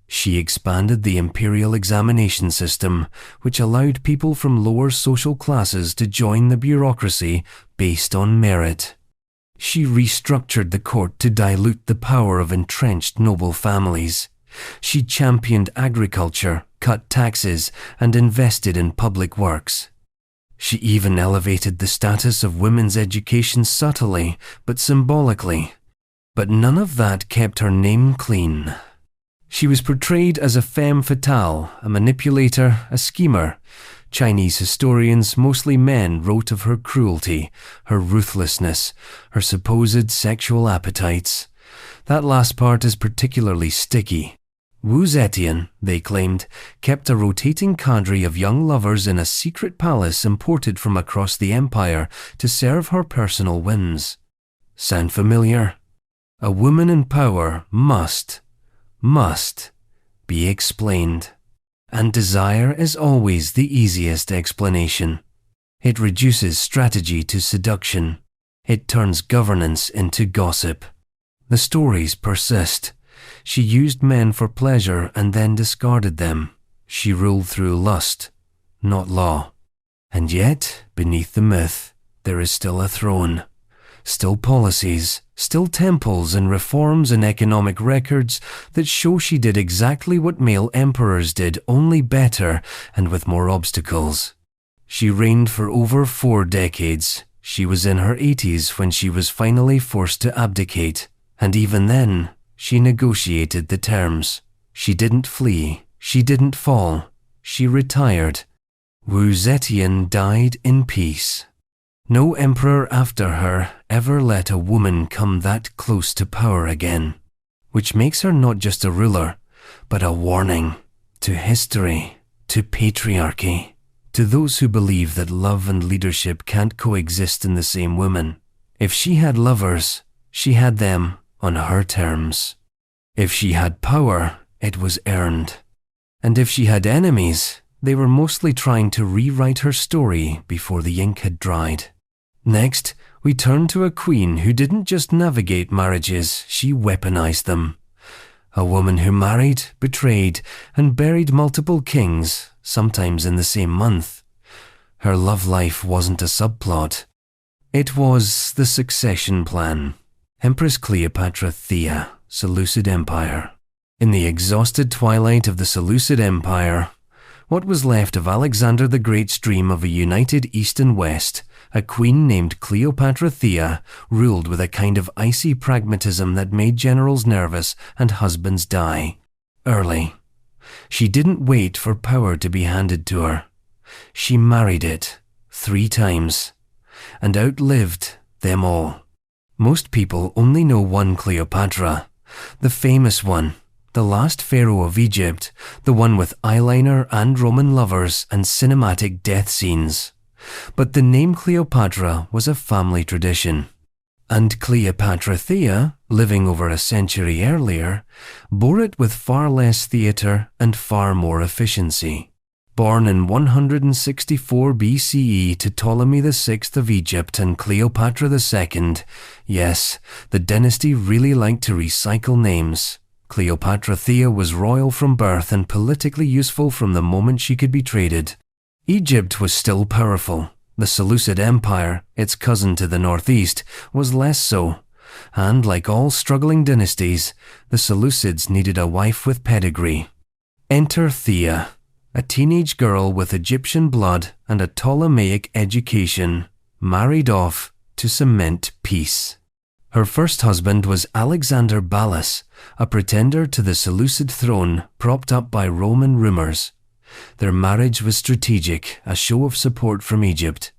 She expanded the imperial examination system, which allowed people from lower social classes to join the bureaucracy based on merit. She restructured the court to dilute the power of entrenched noble families. She championed agriculture, cut taxes, and invested in public works. She even elevated the status of women's education subtly but symbolically. But none of that kept her name clean. She was portrayed as a femme fatale, a manipulator, a schemer. Chinese historians, mostly men, wrote of her cruelty, her ruthlessness, her supposed sexual appetites. That last part is particularly sticky. Wu Zetian, they claimed, kept a rotating cadre of young lovers in a secret palace imported from across the empire to serve her personal whims. Sound familiar? A woman in power must be explained. And desire is always the easiest explanation. It reduces strategy to seduction. It turns governance into gossip. The stories persist. She used men for pleasure and then discarded them. She ruled through lust, not law. And yet, beneath the myth, there is still a throne. Still policies, still temples and reforms and economic records that show she did exactly what male emperors did, only better and with more obstacles. She reigned for over 4 decades. She was in her 80s when she was finally forced to abdicate, and even then, she negotiated the terms. She didn't flee, she didn't fall, she retired. Wu Zetian died in peace. No emperor after her ever let a woman come that close to power again, which makes her not just a ruler, but a warning to history, to patriarchy, to those who believe that love and leadership can't coexist in the same woman. If she had lovers, she had them on her terms. If she had power, it was earned. And if she had enemies, they were mostly trying to rewrite her story before the ink had dried. Next, we turn to a queen who didn't just navigate marriages, she weaponized them. A woman who married, betrayed, and buried multiple kings, sometimes in the same month. Her love life wasn't a subplot. It was the succession plan. Empress Cleopatra VII, Seleucid Empire. In the exhausted twilight of the Seleucid Empire, what was left of Alexander the Great's dream of a united East and West, a queen named Cleopatra VII ruled with a kind of icy pragmatism that made generals nervous and husbands die. Early. She didn't wait for power to be handed to her. She married it 3 times and outlived them all. Most people only know one Cleopatra, the famous one, the last pharaoh of Egypt, the one with eyeliner and Roman lovers and cinematic death scenes. But the name Cleopatra was a family tradition. And Cleopatra VII, living over a century earlier, bore it with far less theatre and far more efficiency. Born in 164 BCE to Ptolemy VI of Egypt and Cleopatra II, yes, the dynasty really liked to recycle names. Cleopatra VII was royal from birth and politically useful from the moment she could be traded. Egypt was still powerful. The Seleucid Empire, its cousin to the northeast, was less so. And like all struggling dynasties, the Seleucids needed a wife with pedigree. Enter Thea, a teenage girl with Egyptian blood and a Ptolemaic education, married off to cement peace. Her first husband was Alexander Ballas, a pretender to the Seleucid throne propped up by Roman rumors. Their marriage was strategic, a show of support from Egypt.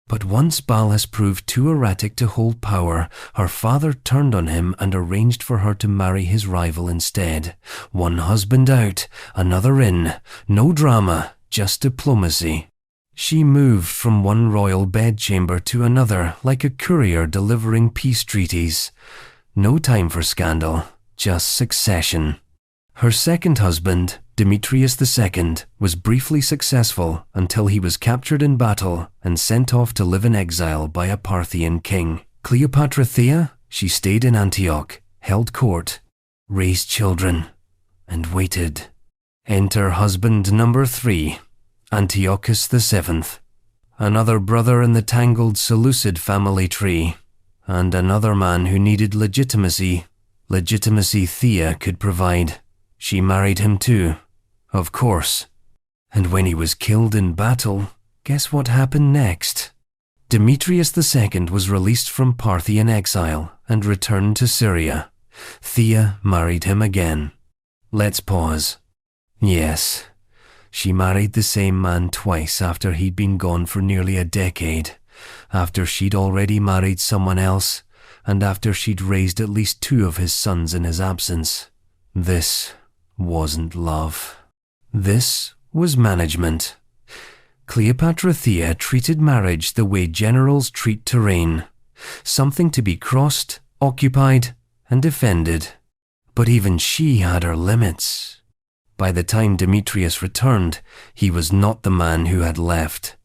But once Balhas proved too erratic to hold power, her father turned on him and arranged for her to marry his rival instead. One husband out, another in. No drama, just diplomacy. She moved from one royal bedchamber to another like a courier delivering peace treaties. No time for scandal, just succession. Her second husband, Demetrius II, was briefly successful until he was captured in battle and sent off to live in exile by a Parthian king. Cleopatra VII, she stayed in Antioch, held court, raised children, and waited. Enter husband number 3, Antiochus VII, another brother in the tangled Seleucid family tree, and another man who needed legitimacy. Legitimacy Thea could provide. She married him too, of course. And when he was killed in battle, guess what happened next? Demetrius II was released from Parthian exile and returned to Syria. Thea married him again. Let's pause. Yes, she married the same man twice after he'd been gone for nearly a decade, after she'd already married someone else, and after she'd raised at least 2 of his sons in his absence. This wasn't love. This was management. Cleopatra Thea treated marriage the way generals treat terrain, something to be crossed, occupied, and defended. But even she had her limits. By the time Demetrius returned, he was not the man who had left.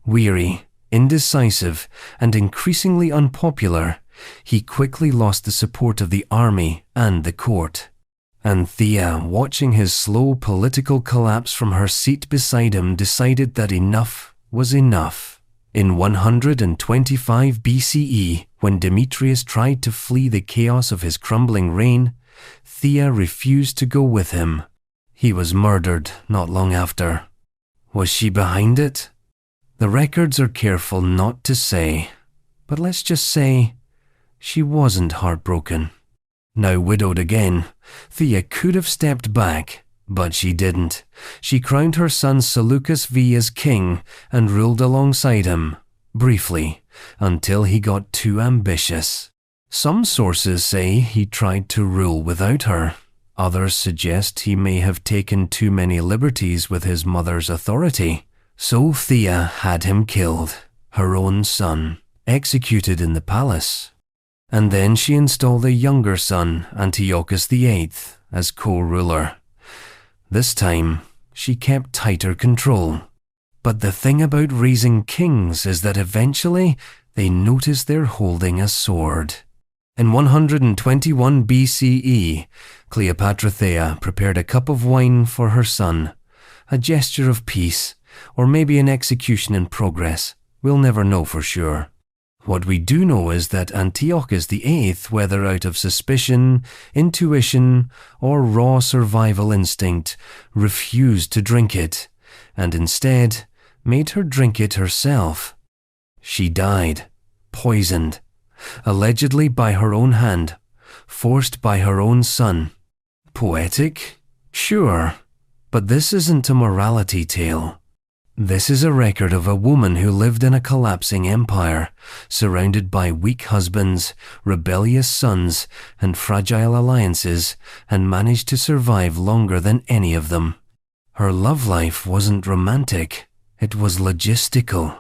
Weary, indecisive, and increasingly unpopular, he quickly lost the support of the army and the court. And Thea, watching his slow political collapse from her seat beside him, decided that enough was enough. In 125 BCE, when Demetrius tried to flee the chaos of his crumbling reign, Thea refused to go with him. He was murdered not long after. Was she behind it? The records are careful not to say, but let's just say she wasn't heartbroken. Now widowed again, Thea could have stepped back, but she didn't. She crowned her son Seleucus V as king and ruled alongside him, briefly, until he got too ambitious. Some sources say he tried to rule without her. Others suggest he may have taken too many liberties with his mother's authority. So Thea had him killed, her own son, executed in the palace. And then she installed a younger son, Antiochus VIII, as co-ruler. This time, she kept tighter control. But the thing about raising kings is that eventually they notice they're holding a sword. In 121 BCE, Cleopatra Thea prepared a cup of wine for her son, a gesture of peace, or maybe an execution in progress. We'll never know for sure. What we do know is that Antiochus VIII, whether out of suspicion, intuition, or raw survival instinct, refused to drink it, and instead made her drink it herself. She died, poisoned, allegedly by her own hand, forced by her own son. Poetic? Sure, but this isn't a morality tale. This is a record of a woman who lived in a collapsing empire, surrounded by weak husbands, rebellious sons, and fragile alliances, and managed to survive longer than any of them. Her love life wasn't romantic, it was logistical.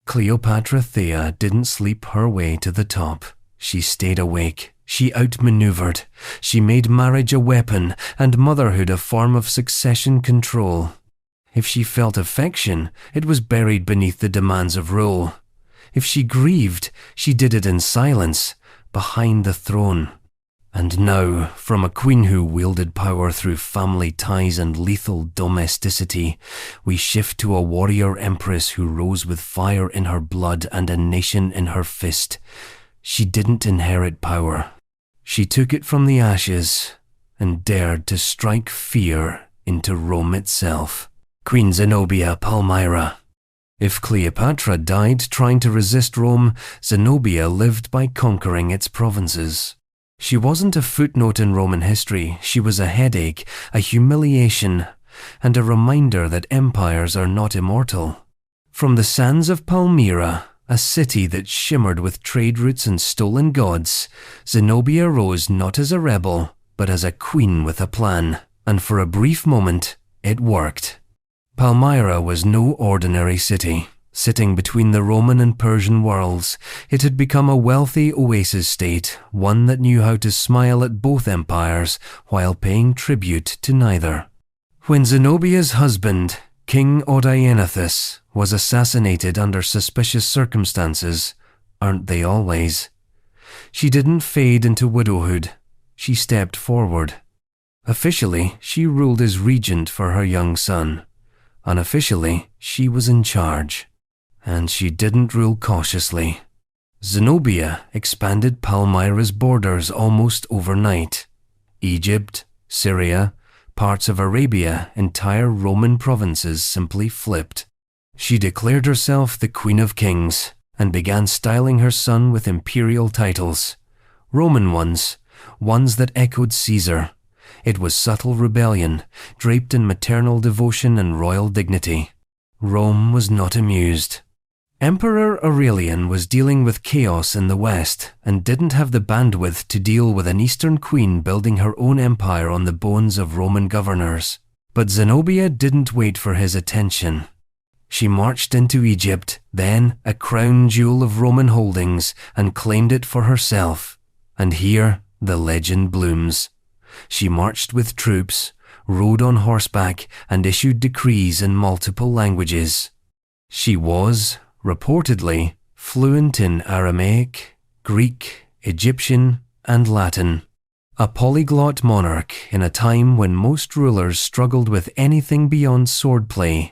Cleopatra Thea didn't sleep her way to the top. She stayed awake. She outmaneuvered. She made marriage a weapon and motherhood a form of succession control. If she felt affection, it was buried beneath the demands of rule. If she grieved, she did it in silence, behind the throne. And now, from a queen who wielded power through family ties and lethal domesticity, we shift to a warrior empress who rose with fire in her blood and a nation in her fist. She didn't inherit power. She took it from the ashes and dared to strike fear into Rome itself. Queen Zenobia Palmyra. If Cleopatra died trying to resist Rome, Zenobia lived by conquering its provinces. She wasn't a footnote in Roman history, she was a headache, a humiliation, and a reminder that empires are not immortal. From the sands of Palmyra, a city that shimmered with trade routes and stolen gods, Zenobia rose not as a rebel, but as a queen with a plan, and for a brief moment, it worked. Palmyra was no ordinary city. Sitting between the Roman and Persian worlds, it had become a wealthy oasis state, one that knew how to smile at both empires while paying tribute to neither. When Zenobia's husband, King Odaenathus, was assassinated under suspicious circumstances, aren't they always? She didn't fade into widowhood. She stepped forward. Officially, she ruled as regent for her young son. Unofficially, she was in charge. And she didn't rule cautiously. Zenobia expanded Palmyra's borders almost overnight. Egypt, Syria, parts of Arabia, entire Roman provinces simply flipped. She declared herself the Queen of Kings and began styling her son with imperial titles. Roman ones that echoed Caesar. It was subtle rebellion, draped in maternal devotion and royal dignity. Rome was not amused. Emperor Aurelian was dealing with chaos in the West and didn't have the bandwidth to deal with an Eastern queen building her own empire on the bones of Roman governors. But Zenobia didn't wait for his attention. She marched into Egypt, then a crown jewel of Roman holdings, and claimed it for herself. And here the legend blooms. She marched with troops, rode on horseback, and issued decrees in multiple languages. She was, reportedly, fluent in Aramaic, Greek, Egyptian, and Latin. A polyglot monarch in a time when most rulers struggled with anything beyond swordplay.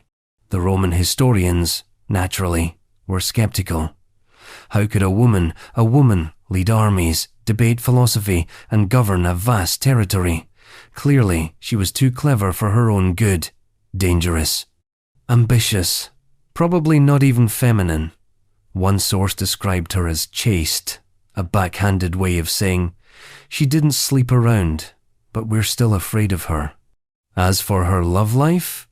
The Roman historians, naturally, were skeptical. How could a woman lead armies, debate philosophy, and govern a vast territory? Clearly, she was too clever for her own good, dangerous, ambitious, probably not even feminine. One source described her as chaste, a backhanded way of saying, she didn't sleep around, but we're still afraid of her. As for her love life,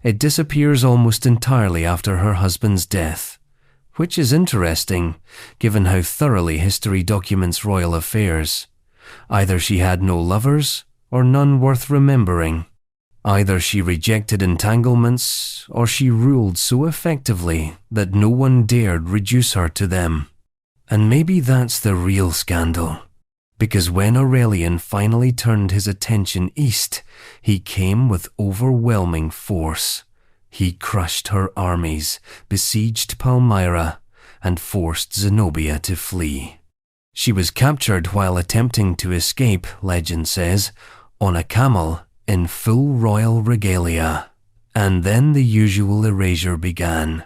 it disappears almost entirely after her husband's death, which is interesting, given how thoroughly history documents royal affairs. Either she had no lovers, or none worth remembering. Either she rejected entanglements, or she ruled so effectively that no one dared reduce her to them. And maybe that's the real scandal. Because when Aurelian finally turned his attention east, he came with overwhelming force. He crushed her armies, besieged Palmyra, and forced Zenobia to flee. She was captured while attempting to escape, legend says, on a camel in full royal regalia. And then the usual erasure began.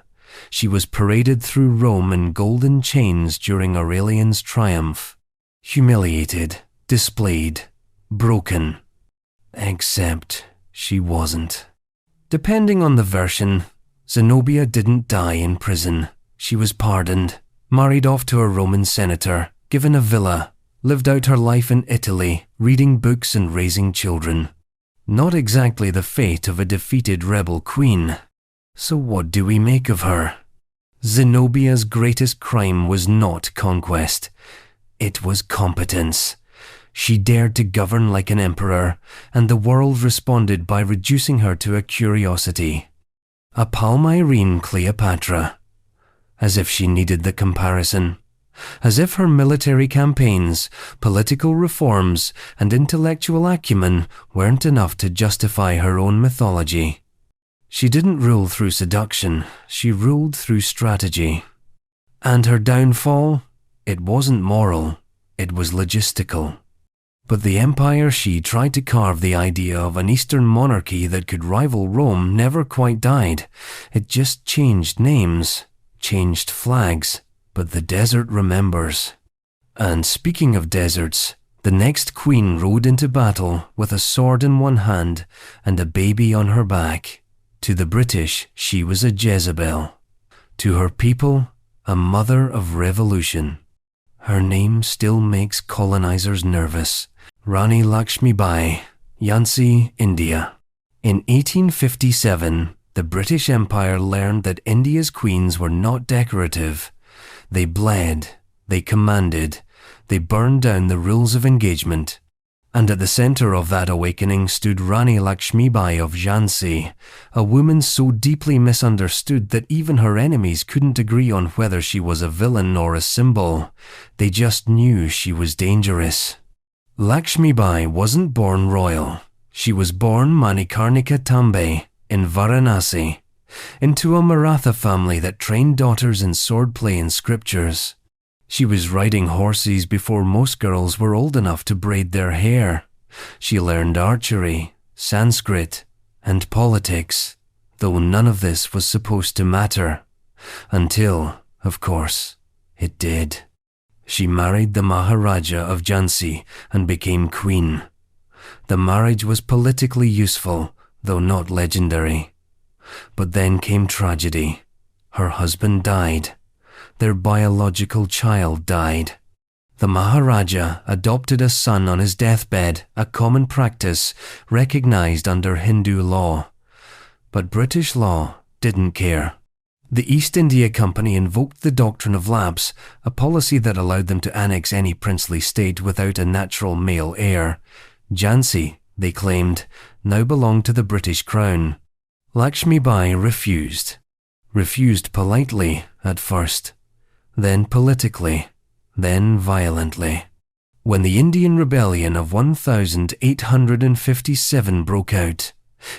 She was paraded through Rome in golden chains during Aurelian's triumph. Humiliated, displayed, broken. Except she wasn't. Depending on the version, Zenobia didn't die in prison. She was pardoned, married off to a Roman senator, given a villa, lived out her life in Italy, reading books and raising children. Not exactly the fate of a defeated rebel queen. So what do we make of her? Zenobia's greatest crime was not conquest. It was competence. She dared to govern like an emperor, and the world responded by reducing her to a curiosity. A Palmyrene Cleopatra. As if she needed the comparison. As if her military campaigns, political reforms, and intellectual acumen weren't enough to justify her own mythology. She didn't rule through seduction, she ruled through strategy. And her downfall? It wasn't moral, it was logistical. But the empire she tried to carve, the idea of an Eastern monarchy that could rival Rome, never quite died. It just changed names, changed flags. But the desert remembers. And speaking of deserts, the next queen rode into battle with a sword in one hand and a baby on her back. To the British, she was a Jezebel. To her people, a mother of revolution. Her name still makes colonizers nervous. Rani Lakshmi Bai, Jhansi, India. In 1857, the British Empire learned that India's queens were not decorative. They bled, they commanded, they burned down the rules of engagement. And at the center of that awakening stood Rani Lakshmibai of Jhansi, a woman so deeply misunderstood that even her enemies couldn't agree on whether she was a villain or a symbol. They just knew she was dangerous. Lakshmibai wasn't born royal. She was born Manikarnika Tambe in Varanasi, into a Maratha family that trained daughters in swordplay and scriptures. She was riding horses before most girls were old enough to braid their hair. She learned archery, Sanskrit, and politics, though none of this was supposed to matter. Until, of course, it did. She married the Maharaja of Jhansi and became queen. The marriage was politically useful, though not legendary. But then came tragedy. Her husband died. Their biological child died. The Maharaja adopted a son on his deathbed, a common practice recognized under Hindu law. But British law didn't care. The East India Company invoked the doctrine of lapse, a policy that allowed them to annex any princely state without a natural male heir. Jhansi, they claimed, now belonged to the British Crown. Lakshmibai refused. Refused politely at first, then politically, then violently. When the Indian Rebellion of 1857 broke out,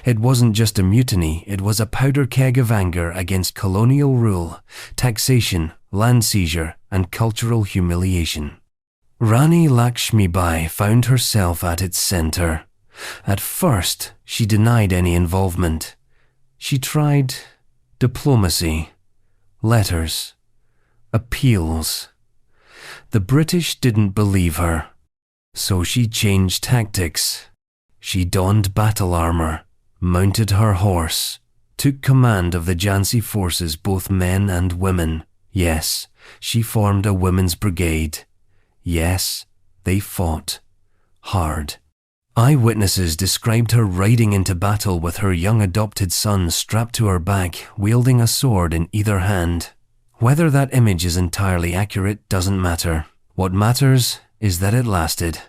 it wasn't just a mutiny, it was a powder keg of anger against colonial rule, taxation, land seizure, and cultural humiliation. Rani Lakshmibai found herself at its center. At first, she denied any involvement. She tried diplomacy, letters, appeals. The British didn't believe her, so she changed tactics. She donned battle armor, mounted her horse, took command of the Jhansi forces, both men and women. Yes, she formed a women's brigade. Yes, they fought hard. Eyewitnesses described her riding into battle with her young adopted son strapped to her back, wielding a sword in either hand. Whether that image is entirely accurate doesn't matter. What matters is that it lasted.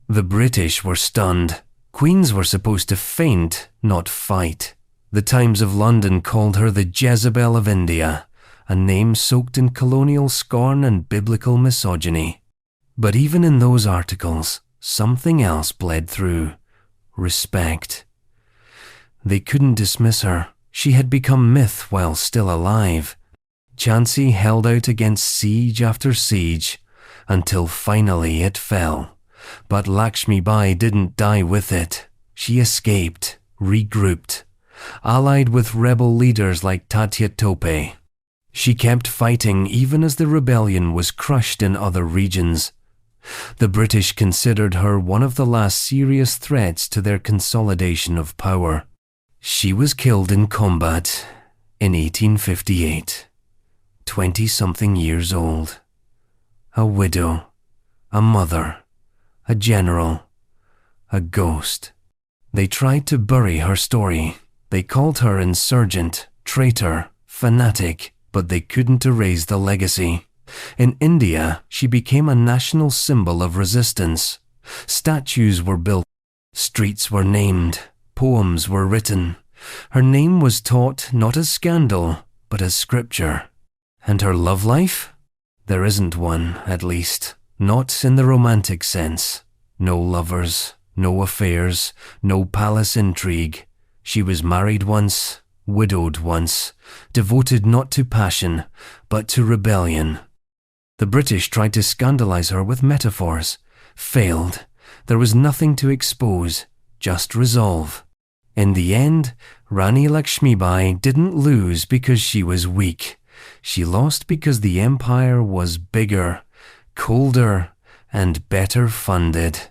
The British were stunned. Queens were supposed to faint, not fight. The Times of London called her the Jezebel of India, a name soaked in colonial scorn and biblical misogyny. But even in those articles, something else bled through. Respect. They couldn't dismiss her. She had become myth while still alive. Jhansi held out against siege after siege, until finally it fell. But Lakshmibai didn't die with it. She escaped, regrouped, allied with rebel leaders like Tatya Tope. She kept fighting even as the rebellion was crushed in other regions. The British considered her one of the last serious threats to their consolidation of power. She was killed in combat in 1858. 20-something years old. A widow, a mother, a general, a ghost. They tried to bury her story. They called her insurgent, traitor, fanatic, but they couldn't erase the legacy. In India, she became a national symbol of resistance. Statues were built, streets were named, poems were written. Her name was taught not as scandal, but as scripture. And her love life? There isn't one, at least. Not in the romantic sense. No lovers, no affairs, no palace intrigue. She was married once, widowed once, devoted not to passion, but to rebellion. The British tried to scandalize her with metaphors. Failed. There was nothing to expose, just resolve. In the end, Rani Lakshmibai didn't lose because she was weak. She lost because the empire was bigger, colder, and better funded.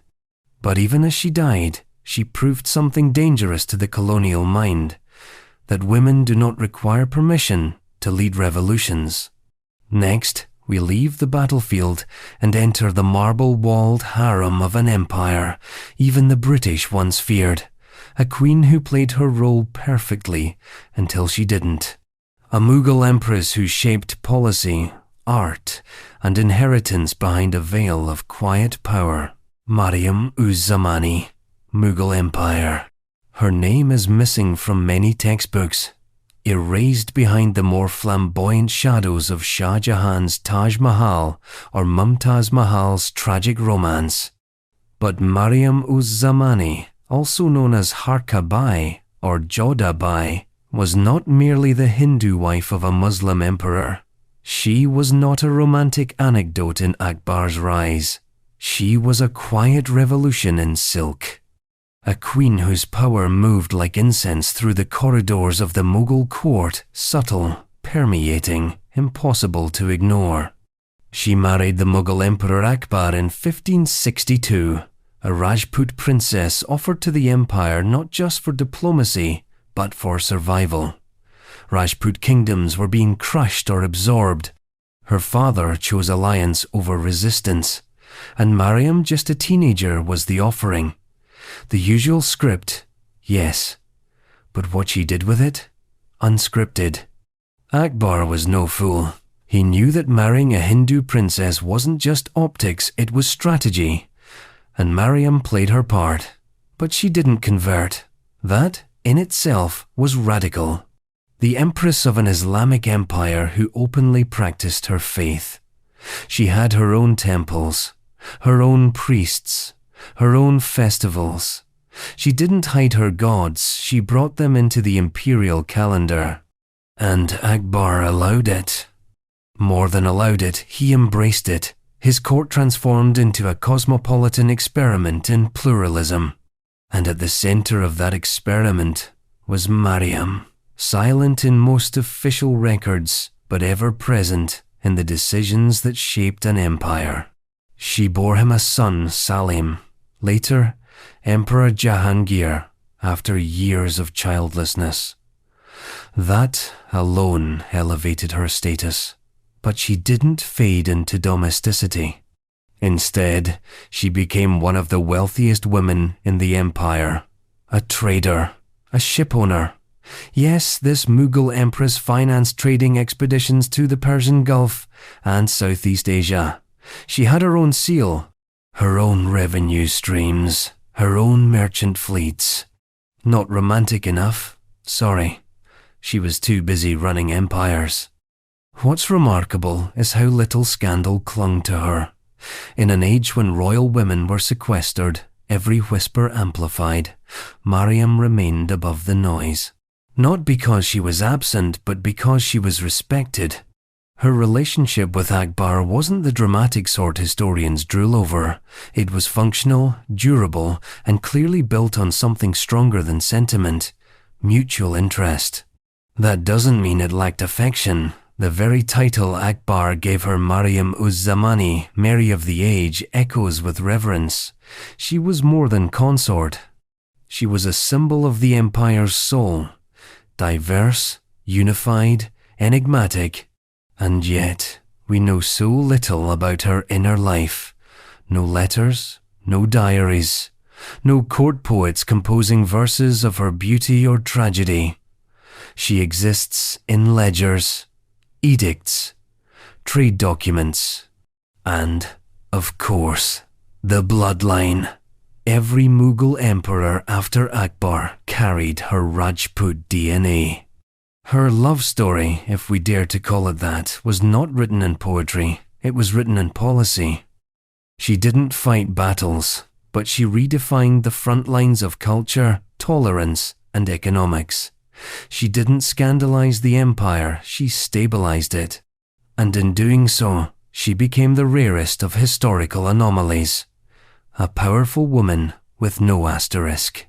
But even as she died, she proved something dangerous to the colonial mind, that women do not require permission to lead revolutions. Next, we leave the battlefield and enter the marble-walled harem of an empire even the British once feared. a queen who played her role perfectly until she didn't. A Mughal empress who shaped policy, art, and inheritance behind a veil of quiet power. Mariam-uz-Zamani, Mughal Empire. Her name is missing from many textbooks, erased behind the more flamboyant shadows of Shah Jahan's Taj Mahal or Mumtaz Mahal's tragic romance. But Mariam-uz-Zamani, also known as Harka Bai or Joda Bai, was not merely the Hindu wife of a Muslim emperor. She was not a romantic anecdote in Akbar's rise. She was a quiet revolution in silk. A queen whose power moved like incense through the corridors of the Mughal court, subtle, permeating, impossible to ignore. She married the Mughal Emperor Akbar in 1562, a Rajput princess offered to the empire not just for diplomacy, but for survival. Rajput kingdoms were being crushed or absorbed. Her father chose alliance over resistance, and Mariam, just a teenager, was the offering. The usual script, yes, but what she did with it? Unscripted. Akbar was no fool. He knew that marrying a Hindu princess wasn't just optics, it was strategy. And Mariam played her part, but she didn't convert. That, in itself, was radical. The empress of an Islamic empire who openly practiced her faith. She had her own temples, her own priests, her own festivals. She didn't hide her gods, she brought them into the imperial calendar. And Akbar allowed it. More than allowed it, he embraced it. His court transformed into a cosmopolitan experiment in pluralism. And at the center of that experiment was Mariam, silent in most official records, but ever present in the decisions that shaped an empire. She bore him a son, Salim, later Emperor Jahangir, after years of childlessness. That alone elevated her status, but she didn't fade into domesticity. Instead, she became one of the wealthiest women in the empire, a trader, a shipowner. Yes, this Mughal empress financed trading expeditions to the Persian Gulf and Southeast Asia. She had her own seal, her own revenue streams, her own merchant fleets. Not romantic enough? Sorry. She was too busy running empires. What's remarkable is how little scandal clung to her. In an age when royal women were sequestered, every whisper amplified, Mariam remained above the noise. Not because she was absent, but because she was respected. Her relationship with Akbar wasn't the dramatic sort historians drool over. It was functional, durable, and clearly built on something stronger than sentiment, mutual interest. That doesn't mean it lacked affection. The very title Akbar gave her, Mariam-uz-Zamani, Mary of the Age, echoes with reverence. She was more than consort. She was a symbol of the empire's soul, diverse, unified, enigmatic, and yet we know so little about her inner life. No letters, no diaries, no court poets composing verses of her beauty or tragedy. She exists in ledgers, edicts, trade documents, and, of course, the bloodline. Every Mughal emperor after Akbar carried her Rajput DNA. Her love story, if we dare to call it that, was not written in poetry, it was written in policy. She didn't fight battles, but she redefined the front lines of culture, tolerance, and economics. She didn't scandalize the empire, she stabilized it. And in doing so, she became the rarest of historical anomalies. A powerful woman with no asterisk.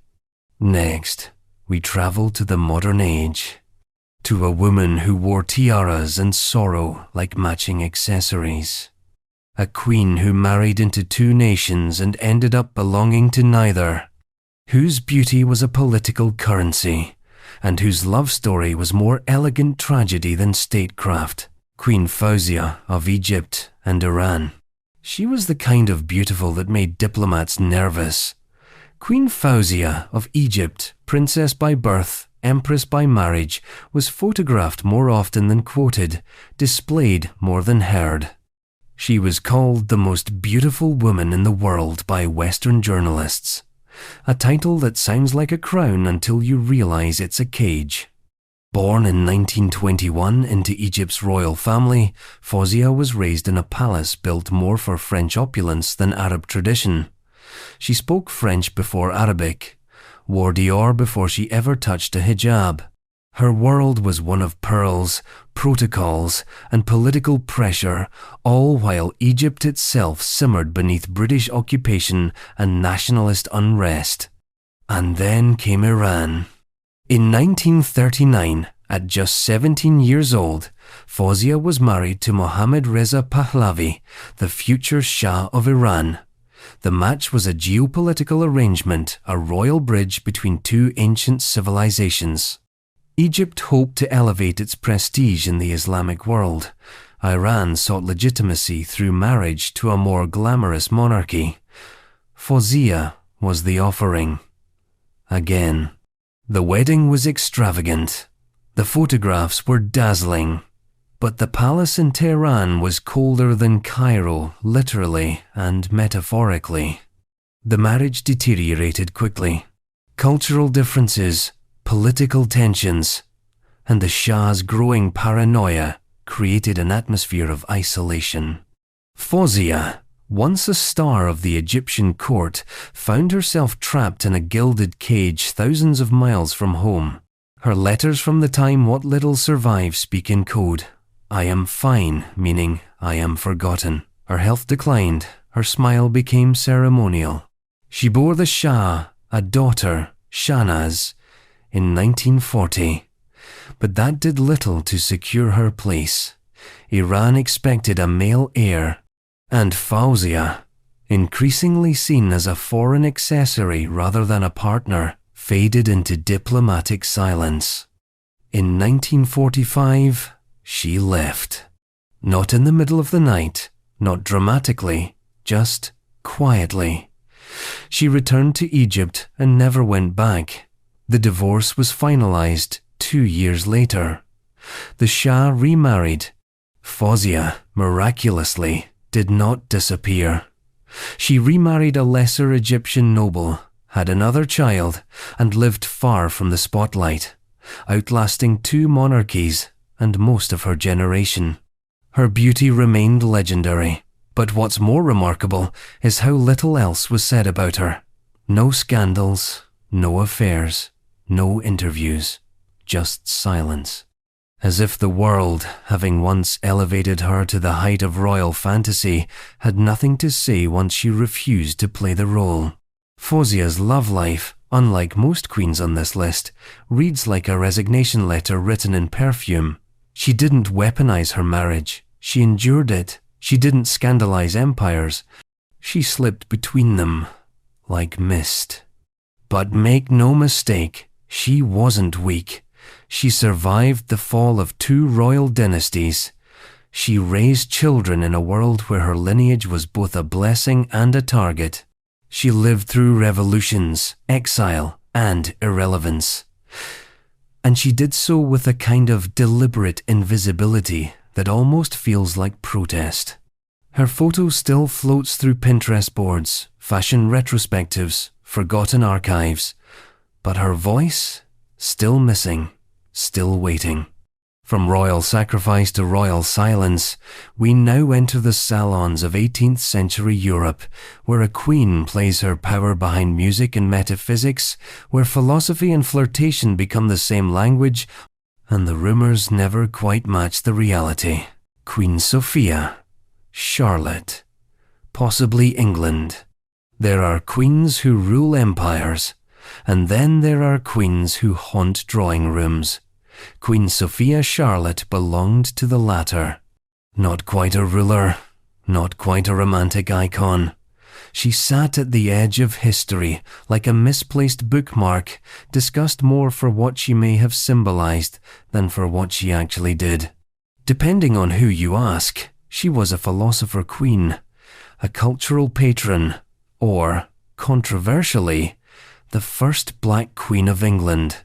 Next, we travel to the modern age. To a woman who wore tiaras and sorrow like matching accessories. A queen who married into two nations and ended up belonging to neither. Whose beauty was a political currency, and whose love story was more elegant tragedy than statecraft. Queen Fawzia of Egypt and Iran. She was the kind of beautiful that made diplomats nervous. Queen Fauzia of Egypt, princess by birth, empress by marriage, was photographed more often than quoted, displayed more than heard. She was called the most beautiful woman in the world by Western journalists, a title that sounds like a crown until you realize it's a cage. Born in 1921 into Egypt's royal family, Fauzia was raised in a palace built more for French opulence than Arab tradition. She spoke French before Arabic, wore Dior before she ever touched a hijab. Her world was one of pearls, protocols, and political pressure, all while Egypt itself simmered beneath British occupation and nationalist unrest. And then came Iran. In 1939, at just 17 years old, Fauzia was married to Mohammad Reza Pahlavi, the future Shah of Iran. The match was a geopolitical arrangement, a royal bridge between two ancient civilizations. Egypt hoped to elevate its prestige in the Islamic world. Iran sought legitimacy through marriage to a more glamorous monarchy. Fauzia was the offering. Again. The wedding was extravagant. The photographs were dazzling. But the palace in Tehran was colder than Cairo, literally and metaphorically. The marriage deteriorated quickly. Cultural differences, political tensions, and the Shah's growing paranoia created an atmosphere of isolation. Fauzia, once a star of the Egyptian court, found herself trapped in a gilded cage thousands of miles from home. Her letters from the time what little survive speak in code. I am fine, meaning I am forgotten. Her health declined. Her smile became ceremonial. She bore the Shah a daughter, Shahnaz, in 1940. But that did little to secure her place. Iran expected a male heir, and Fauzia, increasingly seen as a foreign accessory rather than a partner, faded into diplomatic silence. In 1945, she left. Not in the middle of the night, not dramatically, just quietly. She returned to Egypt and never went back. The divorce was finalized 2 years later. The Shah remarried. Fauzia, miraculously, did not disappear. She remarried a lesser Egyptian noble, had another child, and lived far from the spotlight, outlasting 2 monarchies and most of her generation. Her beauty remained legendary, but what's more remarkable is how little else was said about her. No scandals, no affairs, no interviews, just silence. As if the world, having once elevated her to the height of royal fantasy, had nothing to say once she refused to play the role. Fauzia's love life, unlike most queens on this list, reads like a resignation letter written in perfume. She didn't weaponize her marriage. She endured it. She didn't scandalize empires. She slipped between them, like mist. But make no mistake, she wasn't weak. She survived the fall of 2 royal dynasties. She raised children in a world where her lineage was both a blessing and a target. She lived through revolutions, exile, and irrelevance. And she did so with a kind of deliberate invisibility that almost feels like protest. Her photo still floats through Pinterest boards, fashion retrospectives, forgotten archives, but her voice, still missing, still waiting. From royal sacrifice to royal silence, we now enter the salons of 18th century Europe, where a queen plays her power behind music and metaphysics, where philosophy and flirtation become the same language, and the rumors never quite match the reality. Queen Sophia, Charlotte, possibly England. There are queens who rule empires, and then there are queens who haunt drawing rooms. Queen Sophia Charlotte belonged to the latter. Not quite a ruler, not quite a romantic icon. She sat at the edge of history, like a misplaced bookmark, discussed more for what she may have symbolized than for what she actually did. Depending on who you ask, she was a philosopher queen, a cultural patron, or, controversially, the first black queen of England.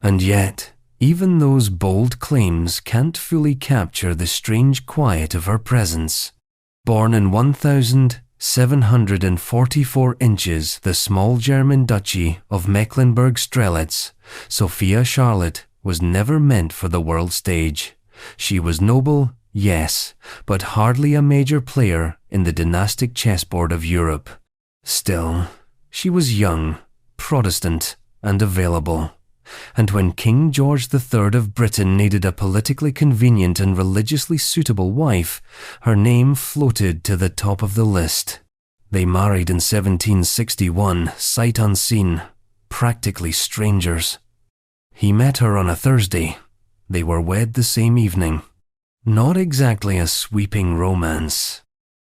And yet, even those bold claims can't fully capture the strange quiet of her presence. Born in 1744 inches, the small German duchy of Mecklenburg-Strelitz, Sophia Charlotte was never meant for the world stage. She was noble, yes, but hardly a major player in the dynastic chessboard of Europe. Still, she was young, Protestant, and available. And when King George III of Britain needed a politically convenient and religiously suitable wife, her name floated to the top of the list. They married in 1761, sight unseen, practically strangers. He met her on a Thursday. They were wed the same evening. Not exactly a sweeping romance.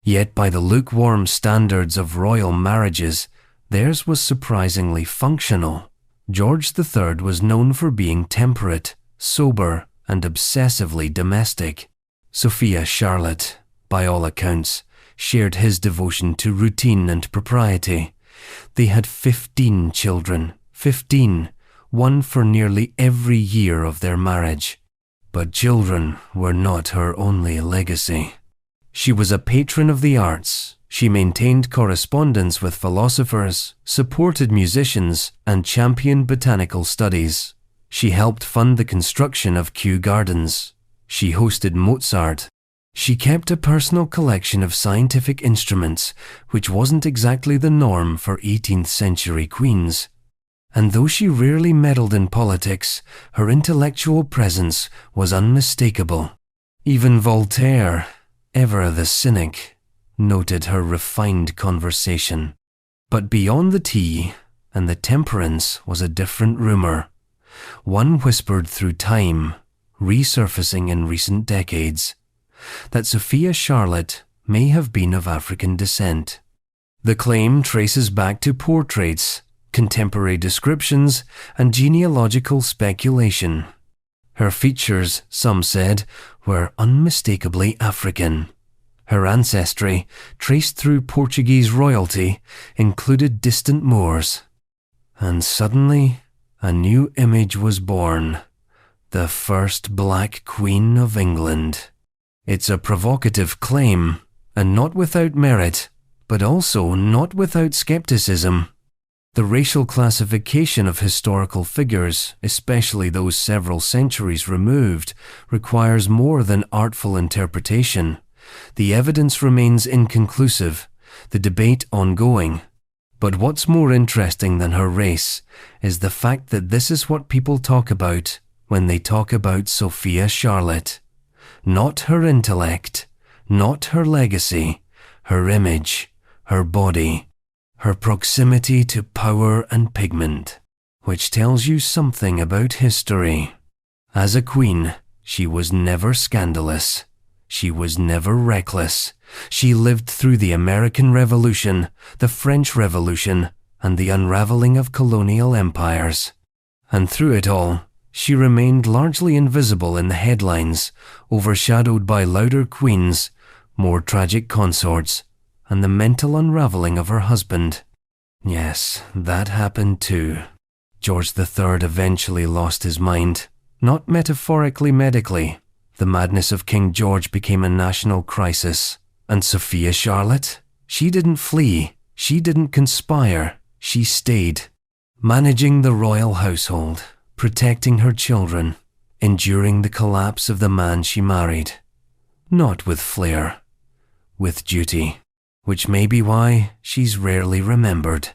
Yet by the lukewarm standards of royal marriages, theirs was surprisingly functional. George III was known for being temperate, sober, and obsessively domestic. Sophia Charlotte, by all accounts, shared his devotion to routine and propriety. They had 15 children, 15, one for nearly every year of their marriage. But children were not her only legacy. She was a patron of the arts. She maintained correspondence with philosophers, supported musicians, and championed botanical studies. She helped fund the construction of Kew Gardens. She hosted Mozart. She kept a personal collection of scientific instruments, which wasn't exactly the norm for 18th century queens. And though she rarely meddled in politics, her intellectual presence was unmistakable. Even Voltaire, ever the cynic, noted her refined conversation. But beyond the tea and the temperance was a different rumor. One whispered through time, resurfacing in recent decades, that Sophia Charlotte may have been of African descent. The claim traces back to portraits, contemporary descriptions, and genealogical speculation. Her features, some said, were unmistakably African. Her ancestry, traced through Portuguese royalty, included distant Moors. And suddenly, a new image was born. The first Black Queen of England. It's a provocative claim, and not without merit, but also not without skepticism. The racial classification of historical figures, especially those several centuries removed, requires more than artful interpretation. The evidence remains inconclusive, the debate ongoing. But what's more interesting than her race is the fact that this is what people talk about when they talk about Sophia Charlotte. Not her intellect, not her legacy, her image, her body, her proximity to power and pigment, which tells you something about history. As a queen, she was never scandalous. She was never reckless. She lived through the American Revolution, the French Revolution, and the unraveling of colonial empires. And through it all, she remained largely invisible in the headlines, overshadowed by louder queens, more tragic consorts, and the mental unraveling of her husband. Yes, that happened too. George III eventually lost his mind, not metaphorically medically. The madness of King George became a national crisis. And Sophia Charlotte? She didn't flee. She didn't conspire. She stayed. Managing the royal household, protecting her children, enduring the collapse of the man she married. Not with flair, with duty, which may be why she's rarely remembered.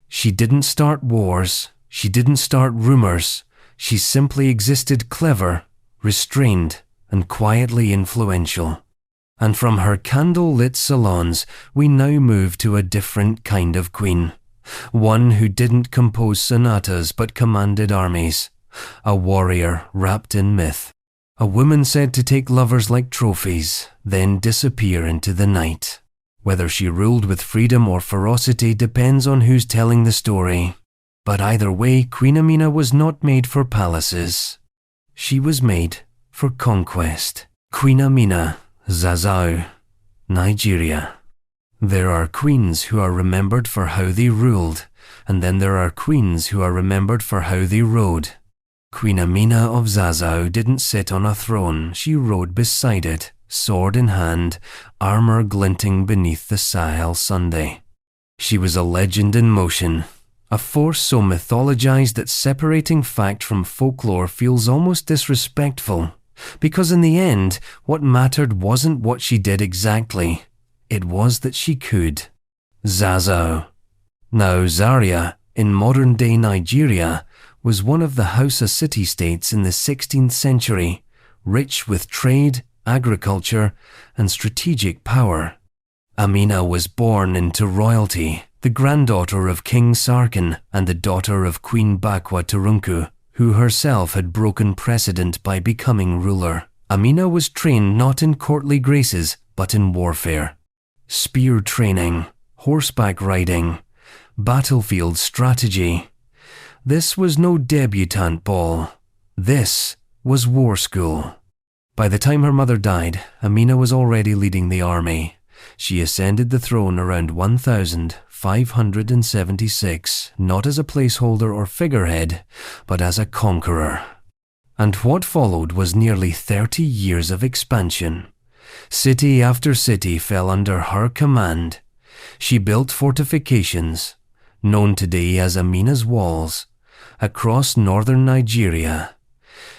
She didn't start wars. She didn't start rumors. She simply existed clever, restrained, and quietly influential. And from her candle-lit salons, we now move to a different kind of queen. One who didn't compose sonatas but commanded armies. A warrior wrapped in myth. A woman said to take lovers like trophies, then disappear into the night. Whether she ruled with freedom or ferocity depends on who's telling the story. But either way, Queen Amina was not made for palaces. She was made for conquest. Queen Amina, Zazzau, Nigeria. There are queens who are remembered for how they ruled, And then there are queens who are remembered for how they rode. Queen Amina of Zazau didn't sit on a throne, she rode beside it, sword in hand, armor glinting beneath the Sahel Sunday. She was a legend in motion, a force so mythologized that separating fact from folklore feels almost disrespectful, because in the end, what mattered wasn't what she did exactly, it was that she could. Zazau. Now Zaria, in modern-day Nigeria, was one of the Hausa city-states in the 16th century, rich with trade, agriculture, and strategic power. Amina was born into royalty, the granddaughter of King Sarkin and the daughter of Queen Bakwa Turunku, who herself had broken precedent by becoming ruler. Amina was trained not in courtly graces, but in warfare. Spear training, horseback riding, battlefield strategy. This was no debutante ball. This was war school. By the time her mother died, Amina was already leading the army. She ascended the throne around 1576, not as a placeholder or figurehead, but as a conqueror. And what followed was nearly 30 years of expansion. City after city fell under her command. She built fortifications, known today as Amina's Walls, across northern Nigeria.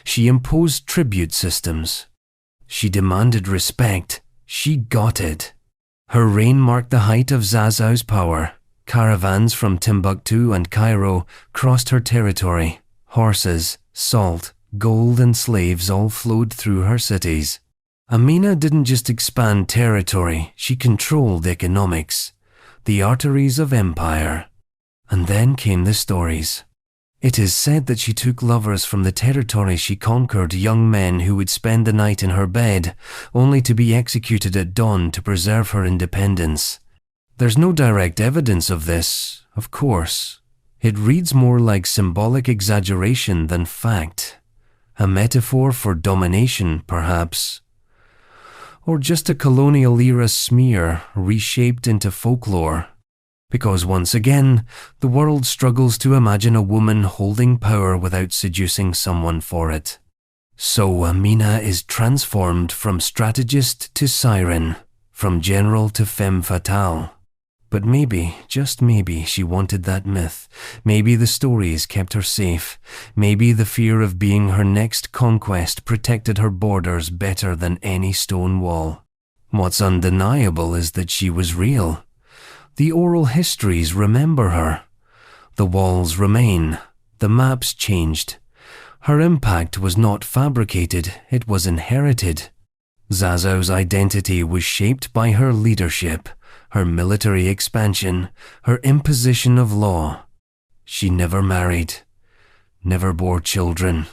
She imposed tribute systems. She demanded respect. She got it. Her reign marked the height of Zazau's power. Caravans from Timbuktu and Cairo crossed her territory. Horses, salt, gold and slaves all flowed through her cities. Amina didn't just expand territory, she controlled economics, the arteries of empire. And then came the stories. It is said that she took lovers from the territory she conquered, young men who would spend the night in her bed, only to be executed at dawn to preserve her independence. There's no direct evidence of this, of course. It reads more like symbolic exaggeration than fact. A metaphor for domination, perhaps. Or just a colonial-era smear reshaped into folklore. Because once again, the world struggles to imagine a woman holding power without seducing someone for it. So Amina is transformed from strategist to siren, from general to femme fatale. But maybe, just maybe, she wanted that myth. Maybe the stories kept her safe. Maybe the fear of being her next conquest protected her borders better than any stone wall. What's undeniable is that she was real. The oral histories remember her. The walls remain. The maps changed. Her impact was not fabricated, it was inherited. Zazau's identity was shaped by her leadership, her military expansion, her imposition of law. She never married, never bore children,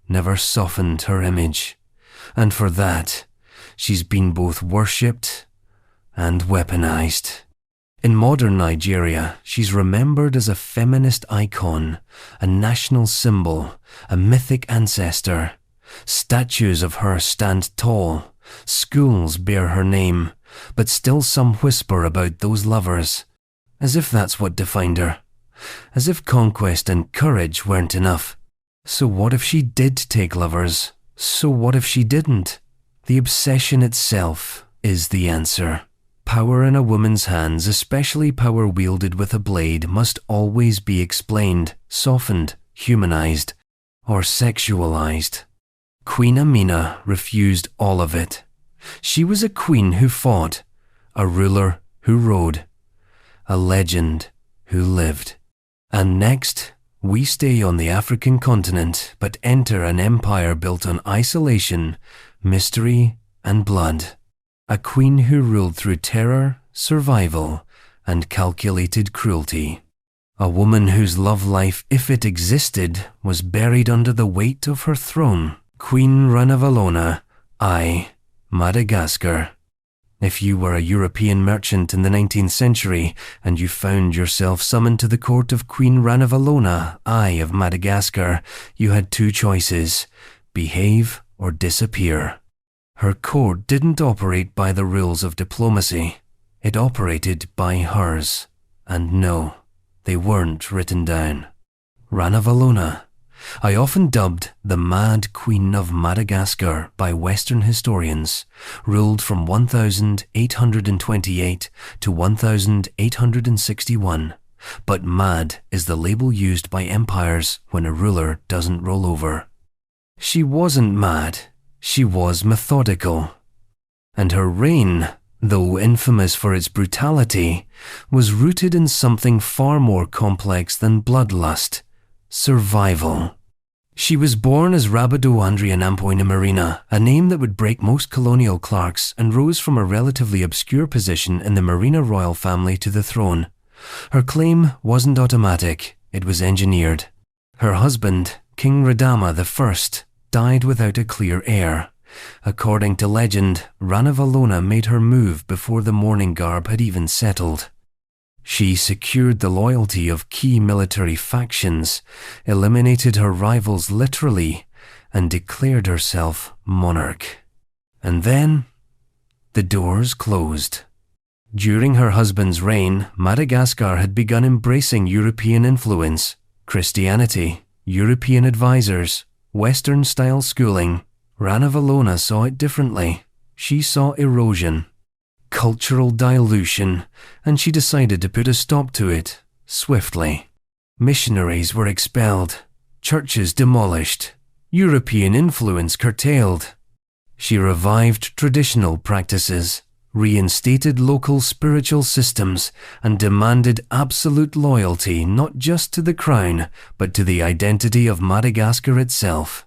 never softened her image. And for that, she's been both worshipped and weaponized. In modern Nigeria, she's remembered as a feminist icon, a national symbol, a mythic ancestor. Statues of her stand tall, schools bear her name, but still some whisper about those lovers, as if that's what defined her, as if conquest and courage weren't enough. So what if she did take lovers? So what if she didn't? The obsession itself is the answer. Power in a woman's hands, especially power wielded with a blade, must always be explained, softened, humanized, or sexualized. Queen Amina refused all of it. She was a queen who fought, a ruler who rode, a legend who lived. And next, we stay on the African continent, but enter an empire built on isolation, mystery, and blood. A queen who ruled through terror, survival, and calculated cruelty. A woman whose love life, if it existed, was buried under the weight of her throne. Queen Ranavalona I, Madagascar. If you were a European merchant in the 19th century and you found yourself summoned to the court of Queen Ranavalona I of Madagascar, you had two choices: behave or disappear. Her court didn't operate by the rules of diplomacy. It operated by hers. And no, they weren't written down. Ranavalona, I often dubbed the Mad Queen of Madagascar by Western historians, ruled from 1828 to 1861, but mad is the label used by empires when a ruler doesn't roll over. She wasn't mad, she was methodical. And her reign, though infamous for its brutality, was rooted in something far more complex than bloodlust: survival. She was born as Rabadoandrianampoinamarina, a name that would break most colonial clerks, and rose from a relatively obscure position in the Marina royal family to the throne. Her claim wasn't automatic, it was engineered. Her husband, King Radama I, died without a clear heir. According to legend, Ranavalona made her move before the mourning garb had even settled. She secured the loyalty of key military factions, eliminated her rivals literally, and declared herself monarch. And then, the doors closed. During her husband's reign, Madagascar had begun embracing European influence, Christianity, European advisors, Western-style schooling. Ranavalona saw it differently. She saw erosion, cultural dilution, and she decided to put a stop to it, swiftly. Missionaries were expelled, churches demolished, European influence curtailed. She revived traditional practices, reinstated local spiritual systems, and demanded absolute loyalty not just to the crown, but to the identity of Madagascar itself.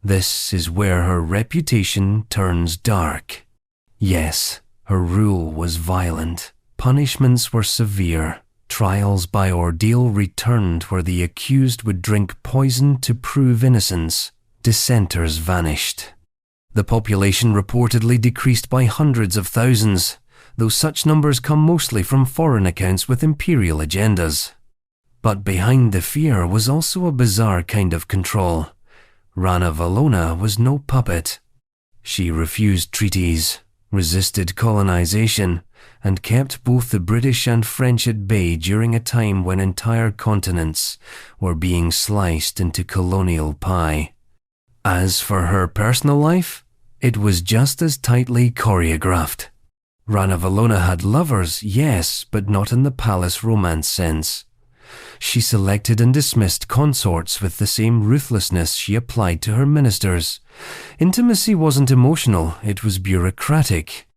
This is where her reputation turns dark. Yes, her rule was violent. Punishments were severe. Trials by ordeal returned where the accused would drink poison to prove innocence. Dissenters vanished. The population reportedly decreased by hundreds of thousands, though such numbers come mostly from foreign accounts with imperial agendas. But behind the fear was also a bizarre kind of control. Ranavalona was no puppet. She refused treaties, resisted colonization, and kept both the British and French at bay during a time when entire continents were being sliced into colonial pie. As for her personal life, it was just as tightly choreographed. Ranavalona had lovers, yes, but not in the palace romance sense. She selected and dismissed consorts with the same ruthlessness she applied to her ministers. Intimacy wasn't emotional, it was bureaucratic.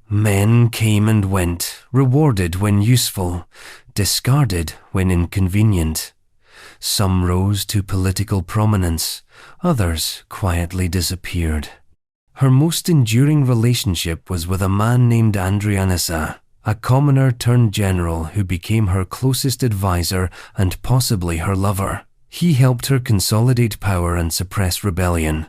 Men came and went, rewarded when useful, discarded when inconvenient. Some rose to political prominence, others quietly disappeared. Her most enduring relationship was with a man named Andrianissa, a commoner turned general who became her closest advisor and possibly her lover. He helped her consolidate power and suppress rebellion.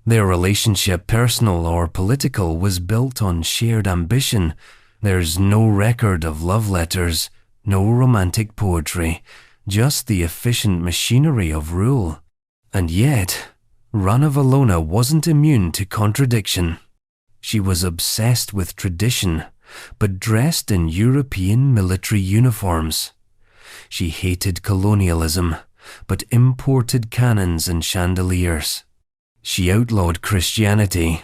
Their relationship, personal or political, was built on shared ambition. There's no record of love letters, no romantic poetry, just the efficient machinery of rule. And yet, Ranavalona wasn't immune to contradiction. She was obsessed with tradition, but dressed in European military uniforms. She hated colonialism, but imported cannons and chandeliers. She outlawed Christianity,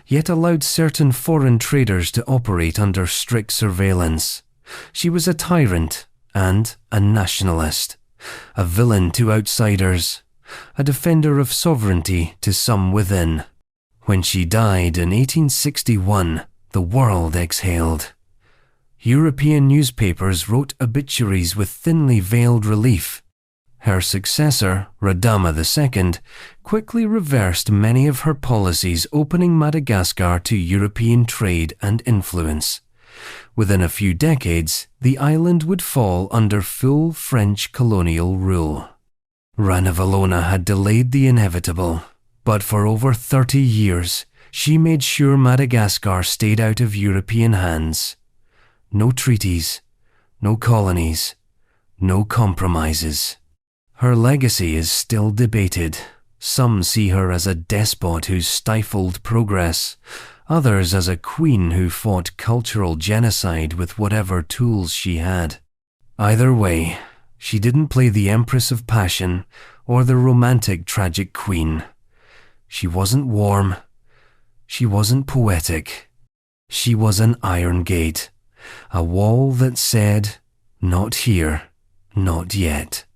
yet allowed certain foreign traders to operate under strict surveillance. She was a tyrant and a nationalist, a villain to outsiders, a defender of sovereignty to some within. When she died in 1861, the world exhaled. European newspapers wrote obituaries with thinly veiled relief. Her successor, Radama II, quickly reversed many of her policies, opening Madagascar to European trade and influence. Within a few decades, the island would fall under full French colonial rule. Ranavalona had delayed the inevitable, but for over 30 years, she made sure Madagascar stayed out of European hands. No treaties, no colonies, no compromises. Her legacy is still debated. Some see her as a despot who stifled progress, others as a queen who fought cultural genocide with whatever tools she had. Either way, She didn't play the Empress of Passion or the romantic tragic queen. She wasn't warm. She wasn't poetic. She was an iron gate, a wall that said, "Not here, not yet."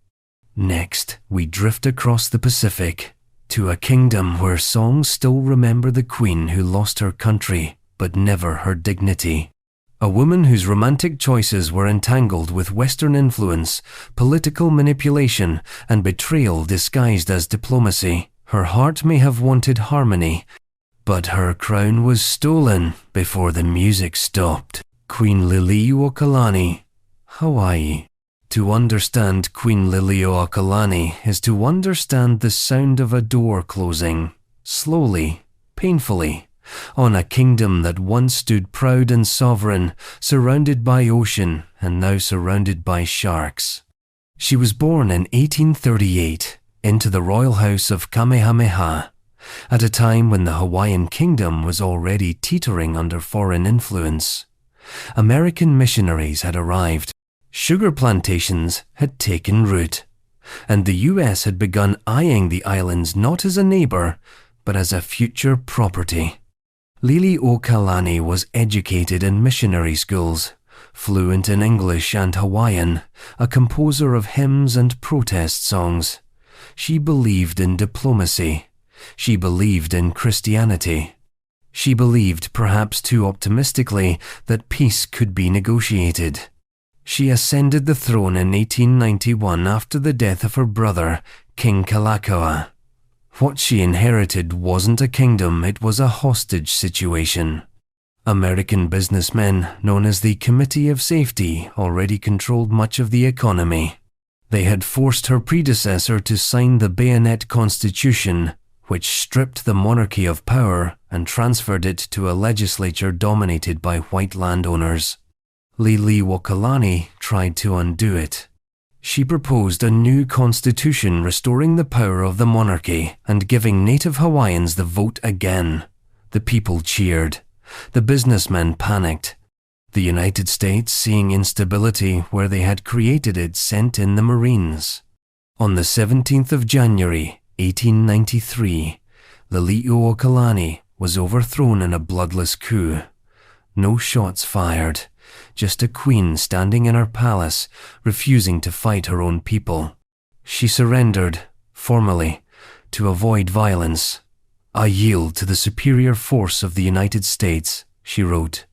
Next, we drift across the Pacific to a kingdom where songs still remember the queen who lost her country but never her dignity. A woman whose romantic choices were entangled with Western influence, political manipulation, and betrayal disguised as diplomacy. Her heart may have wanted harmony, but her crown was stolen before the music stopped. Queen Liliuokalani, Hawaii. To understand Queen Liliuokalani is to understand the sound of a door closing, slowly, painfully, on a kingdom that once stood proud and sovereign, surrounded by ocean and now surrounded by sharks. She was born in 1838 into the royal house of Kamehameha, at a time when the Hawaiian kingdom was already teetering under foreign influence. American missionaries had arrived, sugar plantations had taken root, and the US had begun eyeing the islands not as a neighbor, but as a future property. Liliuokalani was educated in missionary schools, fluent in English and Hawaiian, a composer of hymns and protest songs. She believed in diplomacy. She believed in Christianity. She believed, perhaps too optimistically, that peace could be negotiated. She ascended the throne in 1891 after the death of her brother, King Kalakaua. What she inherited wasn't a kingdom, it was a hostage situation. American businessmen, known as the Committee of Safety, already controlled much of the economy. They had forced her predecessor to sign the Bayonet Constitution, which stripped the monarchy of power and transferred it to a legislature dominated by white landowners. Liliuokalani tried to undo it. She proposed a new constitution restoring the power of the monarchy and giving native Hawaiians the vote again. The people cheered. The businessmen panicked. The United States, seeing instability where they had created it, sent in the Marines. On the 17th of January, 1893, Liliuokalani was overthrown in a bloodless coup. No shots fired. Just a queen standing in her palace, refusing to fight her own people. She surrendered, formally, to avoid violence. "I yield to the superior force of the United States," she wrote.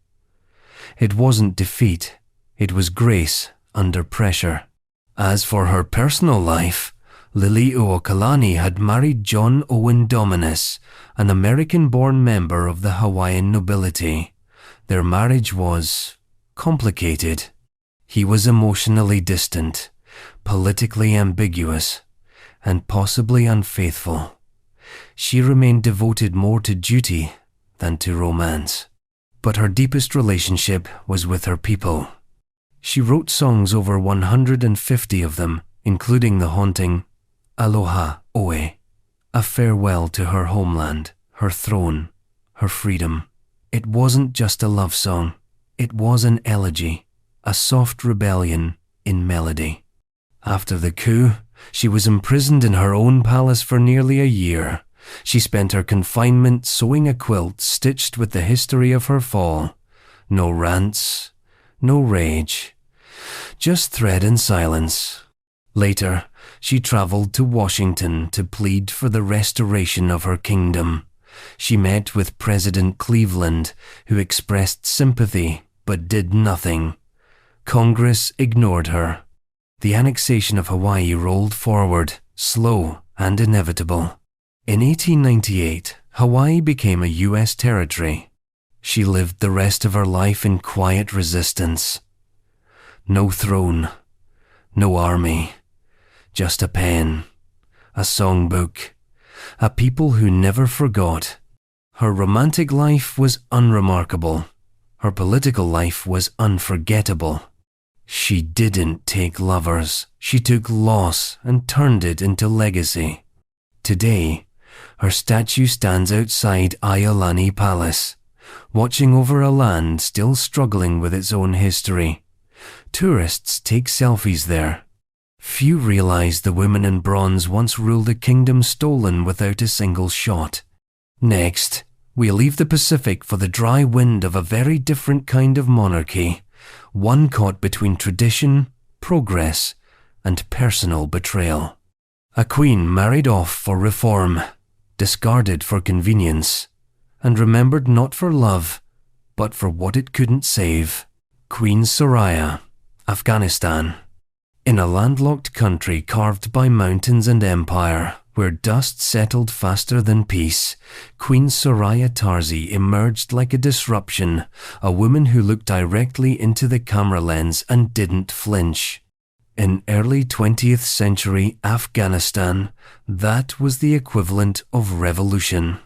It wasn't defeat, it was grace under pressure. As for her personal life, Liliuokalani had married John Owen Dominus, an American-born member of the Hawaiian nobility. Their marriage was complicated. He was emotionally distant, politically ambiguous, and possibly unfaithful. She remained devoted more to duty than to romance. But her deepest relationship was with her people. She wrote songs, over 150 of them, including the haunting Aloha Oe, a farewell to her homeland, her throne, her freedom. It wasn't just a love song. It was an elegy, a soft rebellion in melody. After the coup, she was imprisoned in her own palace for nearly a year. She spent her confinement sewing a quilt stitched with the history of her fall. No rants, no rage, just thread and silence. Later, she traveled to Washington to plead for the restoration of her kingdom. She met with President Cleveland, who expressed sympathy but did nothing. Congress ignored her. The annexation of Hawaii rolled forward, slow and inevitable. In 1898, Hawaii became a U.S. territory. She lived the rest of her life in quiet resistance. No throne, no army, just a pen, a songbook, a people who never forgot. Her romantic life was unremarkable. Her political life was unforgettable. She didn't take lovers. She took loss and turned it into legacy. Today, her statue stands outside Iolani Palace, watching over a land still struggling with its own history. Tourists take selfies there. Few realized the women in bronze once ruled a kingdom stolen without a single shot. Next, we leave the Pacific for the dry wind of a very different kind of monarchy, one caught between tradition, progress, and personal betrayal. A queen married off for reform, discarded for convenience, and remembered not for love, but for what it couldn't save. Queen Soraya, Afghanistan. In a landlocked country carved by mountains and empire, where dust settled faster than peace, Queen Soraya Tarzi emerged like a disruption, a woman who looked directly into the camera lens and didn't flinch. In early 20th century Afghanistan, that was the equivalent of revolution.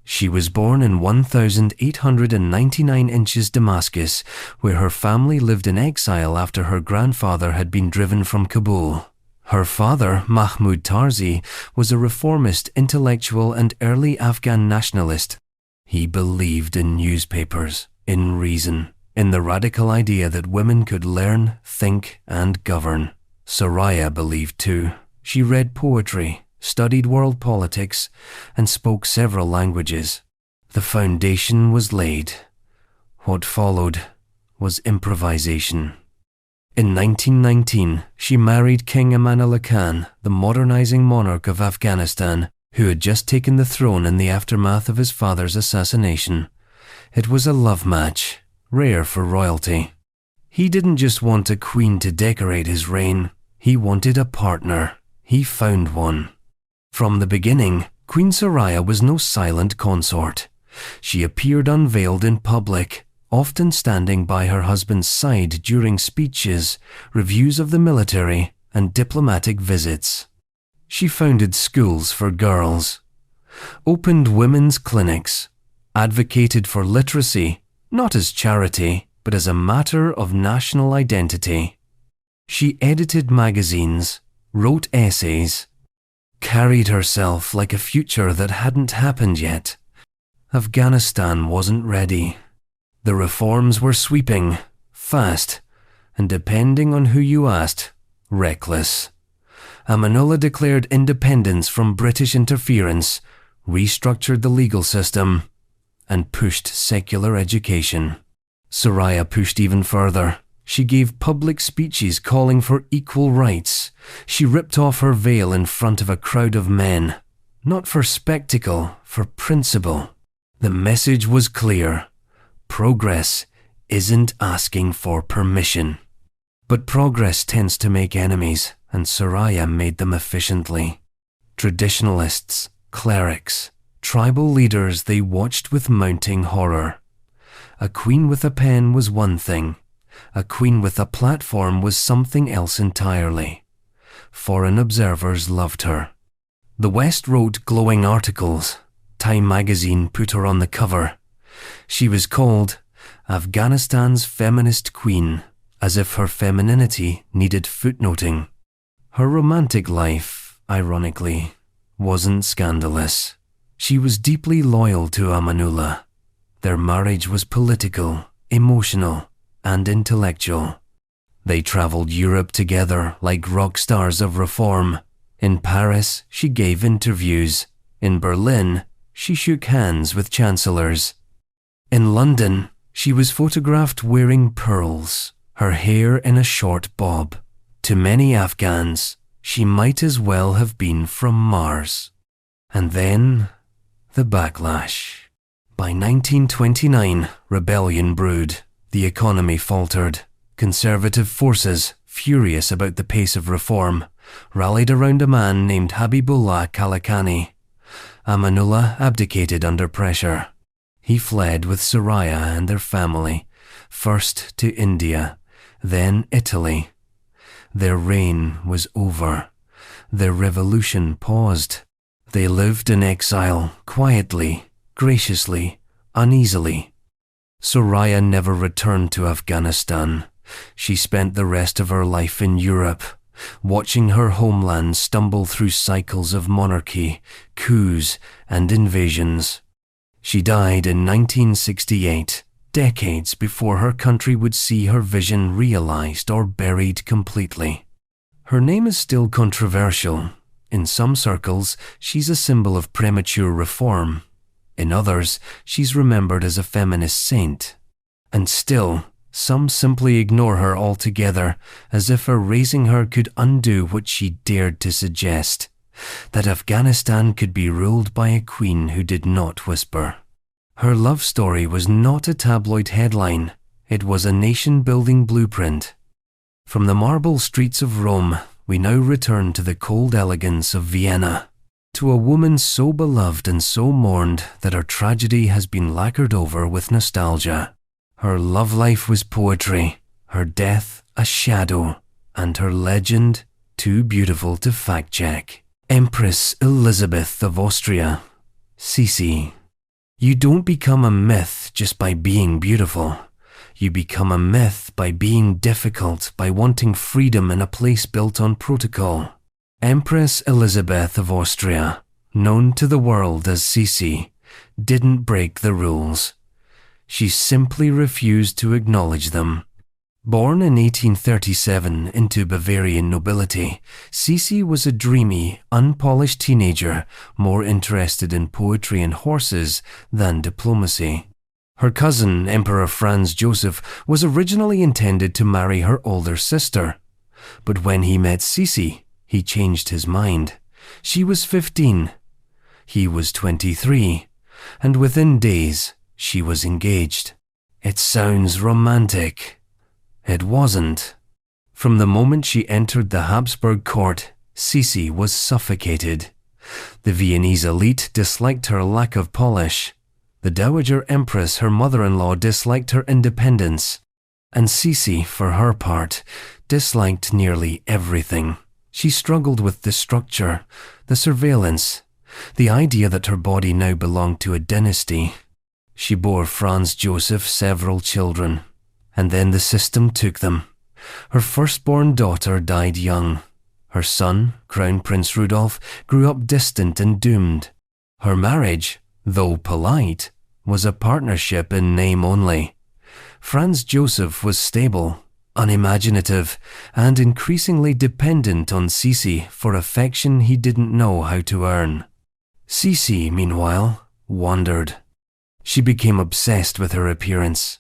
She was born in 1899 inches Damascus, where her family lived in exile after her grandfather had been driven from Kabul. Her father, Mahmud Tarzi, was a reformist intellectual and early Afghan nationalist. He believed in newspapers, in reason, in the radical idea that women could learn, think, and govern. Soraya believed too. She read poetry, studied world politics, and spoke several languages. The foundation was laid. What followed was improvisation. In 1919, she married King Amanullah Khan, the modernizing monarch of Afghanistan, who had just taken the throne in the aftermath of his father's assassination. It was a love match, rare for royalty. He didn't just want a queen to decorate his reign, he wanted a partner. He found one. From the beginning, Queen Soraya was no silent consort. She appeared unveiled in public, often standing by her husband's side during speeches, reviews of the military, and diplomatic visits. She founded schools for girls, opened women's clinics, advocated for literacy, not as charity, but as a matter of national identity. She edited magazines, wrote essays, carried herself like a future that hadn't happened yet. Afghanistan wasn't ready. The reforms were sweeping, fast, and depending on who you asked, reckless. Amanullah declared independence from British interference, restructured the legal system, and pushed secular education. Soraya pushed even further. She gave public speeches calling for equal rights. She ripped off her veil in front of a crowd of men, not for spectacle, for principle. The message was clear. Progress isn't asking for permission. But progress tends to make enemies, and Soraya made them efficiently. Traditionalists, clerics, tribal leaders they watched with mounting horror. A queen with a pen was one thing. A queen with a platform was something else entirely. Foreign observers loved her. The West wrote glowing articles. Time magazine put her on the cover. She was called Afghanistan's feminist queen, as if her femininity needed footnoting. Her romantic life, ironically, wasn't scandalous. She was deeply loyal to Amanullah. Their marriage was political, emotional, and intellectual. They traveled Europe together like rock stars of reform. In Paris, she gave interviews. In Berlin, she shook hands with chancellors. In London, she was photographed wearing pearls, her hair in a short bob. To many Afghans, she might as well have been from Mars. And then, the backlash. By 1929, rebellion brewed. The economy faltered. Conservative forces, furious about the pace of reform, rallied around a man named Habibullah Kalakani. Amanullah abdicated under pressure. He fled with Soraya and their family, first to India, then Italy. Their reign was over. Their revolution paused. They lived in exile, quietly, graciously, uneasily. Soraya never returned to Afghanistan. She spent the rest of her life in Europe, watching her homeland stumble through cycles of monarchy, coups, and invasions. She died in 1968, decades before her country would see her vision realized or buried completely. Her name is still controversial. In some circles, she's a symbol of premature reform. In others, she's remembered as a feminist saint. And still, some simply ignore her altogether, as if erasing her could undo what she dared to suggest, that Afghanistan could be ruled by a queen who did not whisper. Her love story was not a tabloid headline, it was a nation-building blueprint. From the marble streets of Rome, we now return to the cold elegance of Vienna, to a woman so beloved and so mourned that her tragedy has been lacquered over with nostalgia. Her love life was poetry, her death a shadow, and her legend too beautiful to fact-check. Empress Elizabeth of Austria, Sisi. You don't become a myth just by being beautiful. You become a myth by being difficult, by wanting freedom in a place built on protocol. Empress Elizabeth of Austria, known to the world as Sisi, didn't break the rules. She simply refused to acknowledge them. Born in 1837 into Bavarian nobility, Sisi was a dreamy, unpolished teenager more interested in poetry and horses than diplomacy. Her cousin, Emperor Franz Joseph, was originally intended to marry her older sister. But when he met Sisi, he changed his mind. She was 15. He was 23. And within days, she was engaged. It sounds romantic. It wasn't. From the moment she entered the Habsburg court, Sisi was suffocated. The Viennese elite disliked her lack of polish. The Dowager Empress, her mother-in-law, disliked her independence. And Sisi, for her part, disliked nearly everything. She struggled with the structure, the surveillance, the idea that her body now belonged to a dynasty. She bore Franz Joseph several children, and then the system took them. Her firstborn daughter died young. Her son, Crown Prince Rudolf, grew up distant and doomed. Her marriage, though polite, was a partnership in name only. Franz Joseph was stable, unimaginative, and increasingly dependent on Sisi for affection he didn't know how to earn. Sisi, meanwhile, wandered. She became obsessed with her appearance,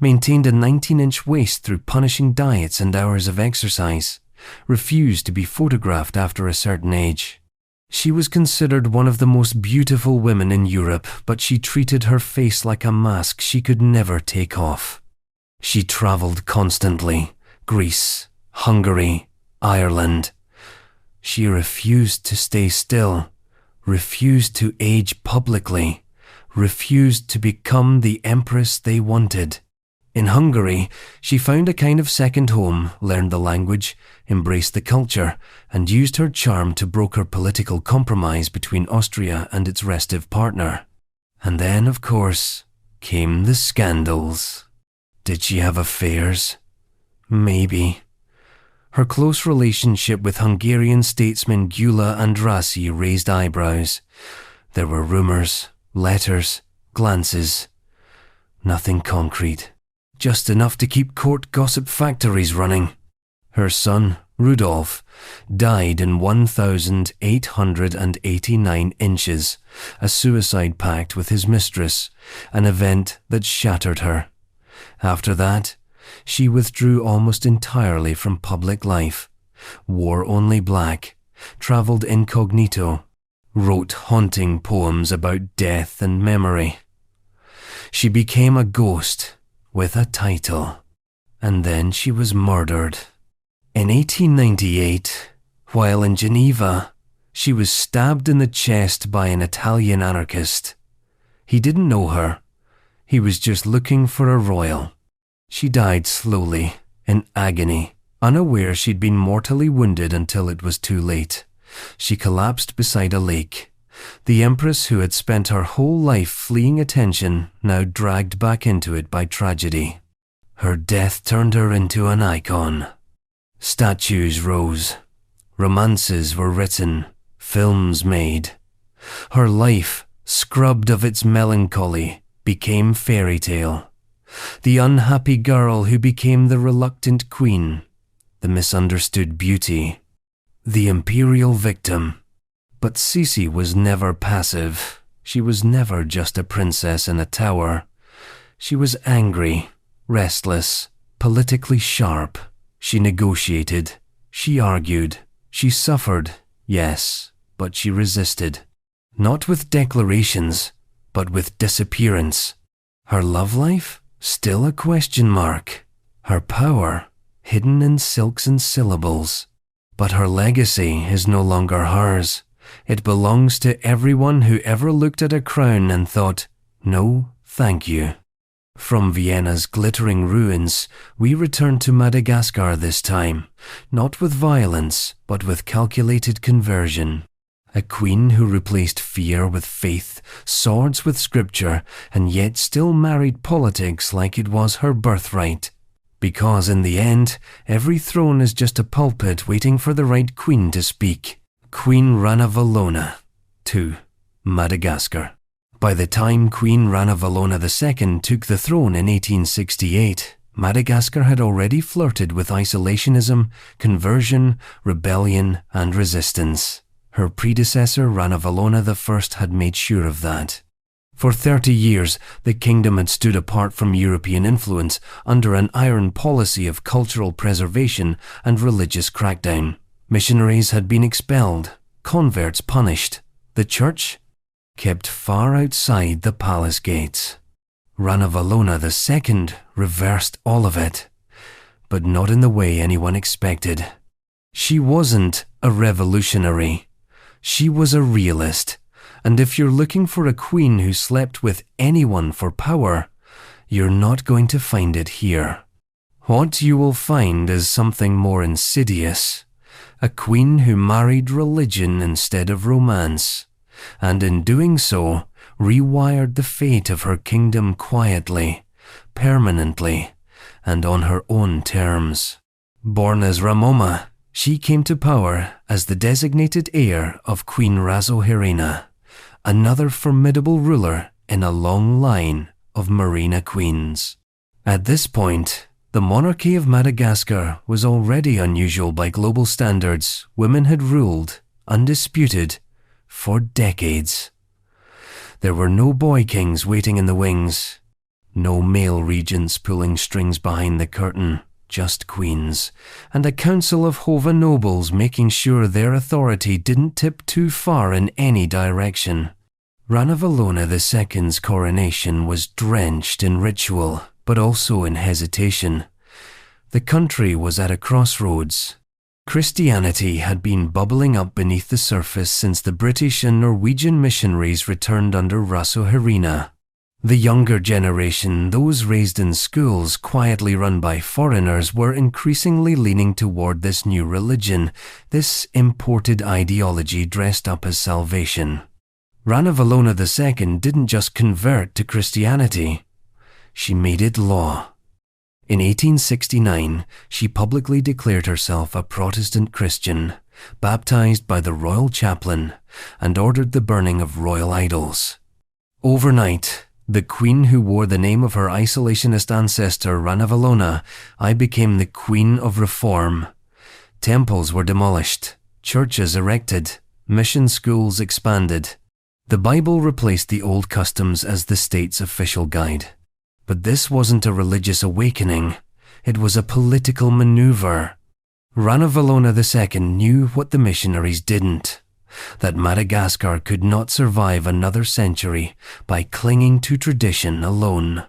maintained a 19-inch waist through punishing diets and hours of exercise, refused to be photographed after a certain age. She was considered one of the most beautiful women in Europe, but she treated her face like a mask she could never take off. She traveled constantly, Greece, Hungary, Ireland. She refused to stay still, refused to age publicly, refused to become the empress they wanted. In Hungary, she found a kind of second home, learned the language, embraced the culture, and used her charm to broker political compromise between Austria and its restive partner. And then, of course, came the scandals. Did she have affairs? Maybe. Her close relationship with Hungarian statesmen Gyula and Rasi raised eyebrows. There were rumors, letters, glances. Nothing concrete. Just enough to keep court gossip factories running. Her son, Rudolf, died in 1,889 inches, a suicide pact with his mistress, an event that shattered her. After that, she withdrew almost entirely from public life, wore only black, traveled incognito, wrote haunting poems about death and memory. She became a ghost with a title, and then she was murdered. In 1898, while in Geneva, she was stabbed in the chest by an Italian anarchist. He didn't know her. He was just looking for a royal. She died slowly, in agony, unaware she'd been mortally wounded until it was too late. She collapsed beside a lake. The empress who had spent her whole life fleeing attention, now dragged back into it by tragedy. Her death turned her into an icon. Statues rose. Romances were written. Films made. Her life, scrubbed of its melancholy, became fairy tale. The unhappy girl who became the reluctant queen. The misunderstood beauty the imperial victim. But Sisi was never passive. She was never just a princess in a tower. She was angry, restless, politically sharp. She negotiated. She argued. She suffered, yes, but she resisted. Not with declarations, but with disappearance. Her love life? Still a question mark. Her power? Hidden in silks and syllables. But her legacy is no longer hers. It belongs to everyone who ever looked at a crown and thought, "No, thank you." From Vienna's glittering ruins, we return to Madagascar this time, not with violence, but with calculated conversion. A queen who replaced fear with faith, swords with scripture, and yet still married politics like it was her birthright. Because in the end, every throne is just a pulpit waiting for the right queen to speak. Queen Ranavalona II, Madagascar. By the time Queen Ranavalona II took the throne in 1868, Madagascar had already flirted with isolationism, conversion, rebellion, and resistance. Her predecessor Ranavalona I had made sure of that. For 30 years, the kingdom had stood apart from European influence under an iron policy of cultural preservation and religious crackdown. Missionaries had been expelled, converts punished. The church kept far outside the palace gates. Ranavalona II reversed all of it, but not in the way anyone expected. She wasn't a revolutionary. She was a realist. And if you're looking for a queen who slept with anyone for power, you're not going to find it here. What you will find is something more insidious. A queen who married religion instead of romance, and in doing so, rewired the fate of her kingdom quietly, permanently, and on her own terms. Born as Ramoma, she came to power as the designated heir of Queen Rasoherina, another formidable ruler in a long line of Marina queens. At this point, the monarchy of Madagascar was already unusual by global standards. Women had ruled, undisputed, for decades. There were no boy kings waiting in the wings, no male regents pulling strings behind the curtain, just queens, and a council of Hova nobles making sure their authority didn't tip too far in any direction. Ranavalona II's coronation was drenched in ritual, but also in hesitation. The country was at a crossroads. Christianity had been bubbling up beneath the surface since the British and Norwegian missionaries returned under Rasoherina. The younger generation, those raised in schools quietly run by foreigners, were increasingly leaning toward this new religion, this imported ideology dressed up as salvation. Ranavalona II didn't just convert to Christianity, she made it law. In 1869, she publicly declared herself a Protestant Christian, baptized by the royal chaplain, and ordered the burning of royal idols. Overnight, the queen who wore the name of her isolationist ancestor Ranavalona I became the Queen of Reform. Temples were demolished, churches erected, mission schools expanded. The Bible replaced the old customs as the state's official guide. But this wasn't a religious awakening, it was a political maneuver. Ranavalona II knew what the missionaries didn't, that Madagascar could not survive another century by clinging to tradition alone.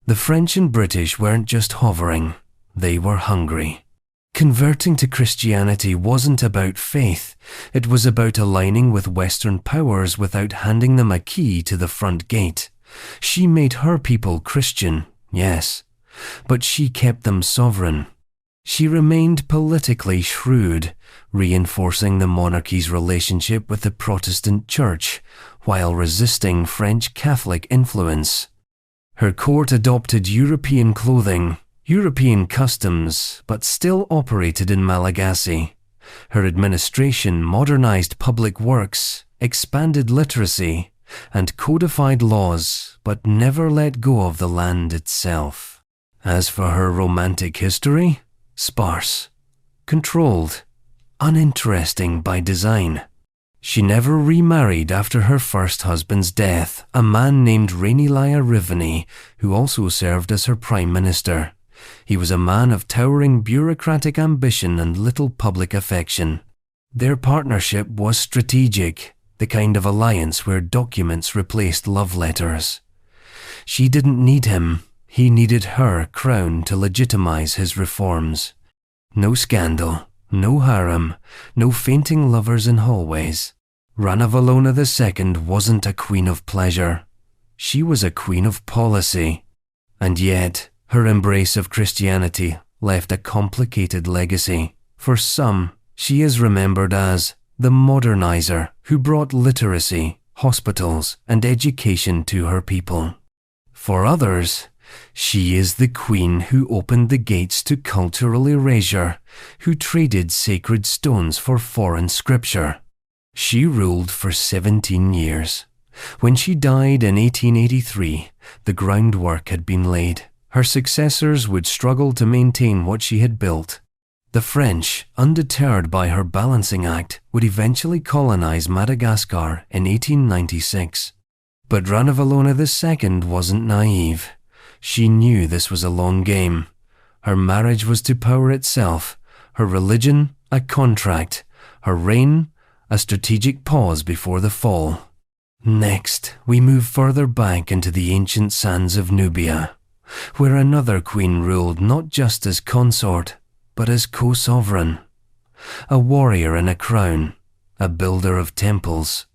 The French and British weren't just hovering, they were hungry. Converting to Christianity wasn't about faith, it was about aligning with Western powers without handing them a key to the front gate. She made her people Christian, yes, but she kept them sovereign. She remained politically shrewd, reinforcing the monarchy's relationship with the Protestant Church while resisting French Catholic influence. Her court adopted European clothing, European customs, but still operated in Malagasy. Her administration modernized public works, expanded literacy, and codified laws, but never let go of the land itself. As for her romantic history, sparse, controlled, uninteresting by design. She never remarried after her first husband's death, a man named Ranavalona I, who also served as her prime minister. He was a man of towering bureaucratic ambition and little public affection. Their partnership was strategic, the kind of alliance where documents replaced love letters. She didn't need him, he needed her crown to legitimize his reforms. No scandal, no harem, no fainting lovers in hallways. Ranavalona II wasn't a queen of pleasure. She was a queen of policy. And yet, her embrace of Christianity left a complicated legacy. For some, she is remembered as the modernizer who brought literacy, hospitals, and education to her people. For others, she is the queen who opened the gates to cultural erasure, who traded sacred stones for foreign scripture. She ruled for 17 years. When she died in 1883, the groundwork had been laid. Her successors would struggle to maintain what she had built. The French, undeterred by her balancing act, would eventually colonize Madagascar in 1896. But Ranavalona II wasn't naive. She knew this was a long game. Her marriage was to power itself, her religion a contract, her reign a strategic pause before the fall. Next, we move further back into the ancient sands of Nubia, where another queen ruled not just as consort, but as co-sovereign. A warrior in a crown, a builder of temples,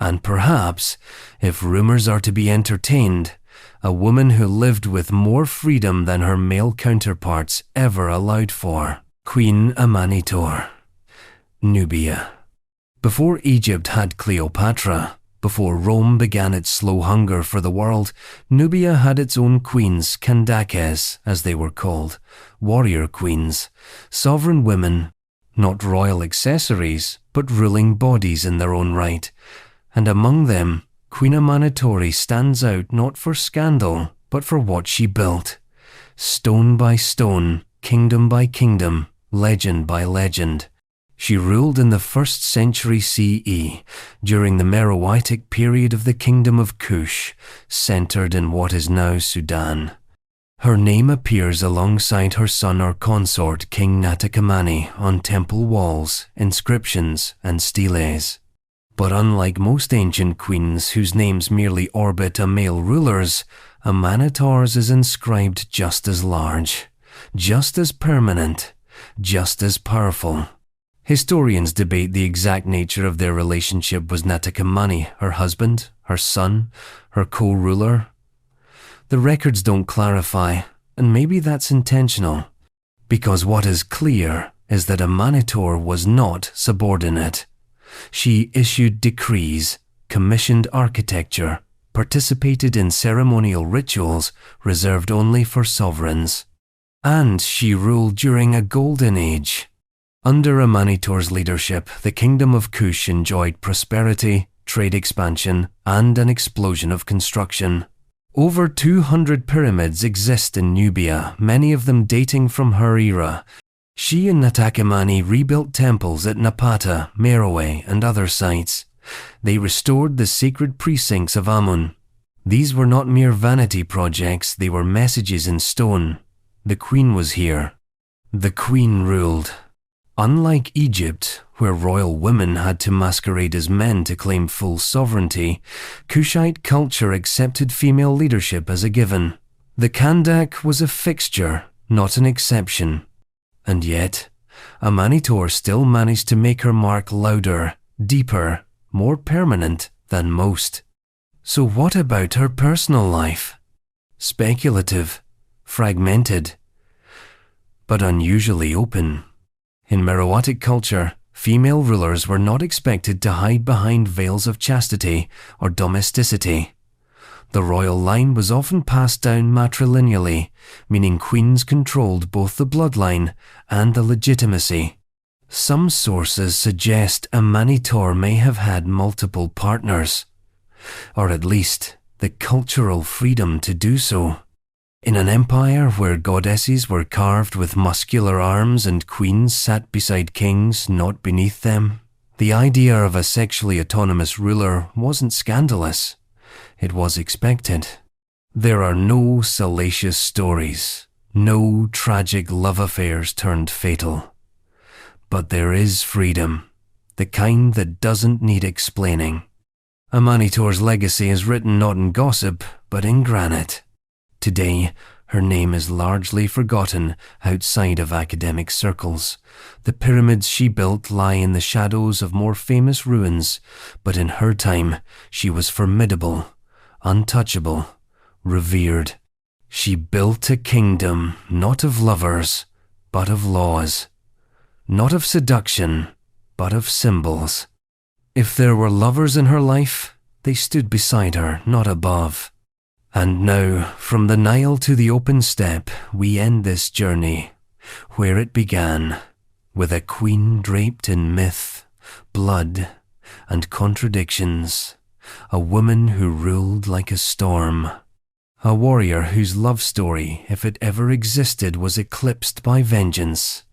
and perhaps, if rumors are to be entertained, a woman who lived with more freedom than her male counterparts ever allowed for, Queen Amanitor. Nubia. Before Egypt had Cleopatra, before Rome began its slow hunger for the world, Nubia had its own queens, Kandakes, as they were called, warrior queens, sovereign women, not royal accessories, but ruling bodies in their own right. And among them, Queen Amanitori stands out not for scandal, but for what she built. Stone by stone, kingdom by kingdom, legend by legend. She ruled in the 1st century CE, during the Meroitic period of the Kingdom of Kush, centered in what is now Sudan. Her name appears alongside her son or consort King Natakamani on temple walls, inscriptions, and steles. But unlike most ancient queens whose names merely orbit a male ruler's, Amanitor's is inscribed just as large, just as permanent, just as powerful. Historians debate the exact nature of their relationship with Natakamani, her husband, her son, her co-ruler. The records don't clarify, and maybe that's intentional, because what is clear is that Amanitor was not subordinate. She issued decrees, commissioned architecture, participated in ceremonial rituals reserved only for sovereigns. And she ruled during a golden age. Under Amanitor's leadership, the Kingdom of Kush enjoyed prosperity, trade expansion, and an explosion of construction. Over 200 pyramids exist in Nubia, many of them dating from her era. She and Natakamani rebuilt temples at Napata, Meroe, and other sites. They restored the sacred precincts of Amun. These were not mere vanity projects, they were messages in stone. The queen was here. The queen ruled. Unlike Egypt, where royal women had to masquerade as men to claim full sovereignty, Kushite culture accepted female leadership as a given. The Kandak was a fixture, not an exception. And yet, Amanitor still managed to make her mark louder, deeper, more permanent than most. So what about her personal life? Speculative, fragmented, but unusually open. In Meroitic culture, female rulers were not expected to hide behind veils of chastity or domesticity. The royal line was often passed down matrilineally, meaning queens controlled both the bloodline and the legitimacy. Some sources suggest Amanitor may have had multiple partners, or at least the cultural freedom to do so. In an empire where goddesses were carved with muscular arms and queens sat beside kings, not beneath them, the idea of a sexually autonomous ruler wasn't scandalous. It was expected. There are no salacious stories, no tragic love affairs turned fatal. But there is freedom, the kind that doesn't need explaining. Amanitór's legacy is written not in gossip, but in granite. Today, her name is largely forgotten outside of academic circles. The pyramids she built lie in the shadows of more famous ruins, but in her time, she was formidable, untouchable, revered. She built a kingdom not of lovers, but of laws. Not of seduction, but of symbols. If there were lovers in her life, they stood beside her, not above. And now, from the Nile to the open steppe, we end this journey, where it began, with a queen draped in myth, blood, and contradictions, a woman who ruled like a storm, a warrior whose love story, if it ever existed, was eclipsed by vengeance.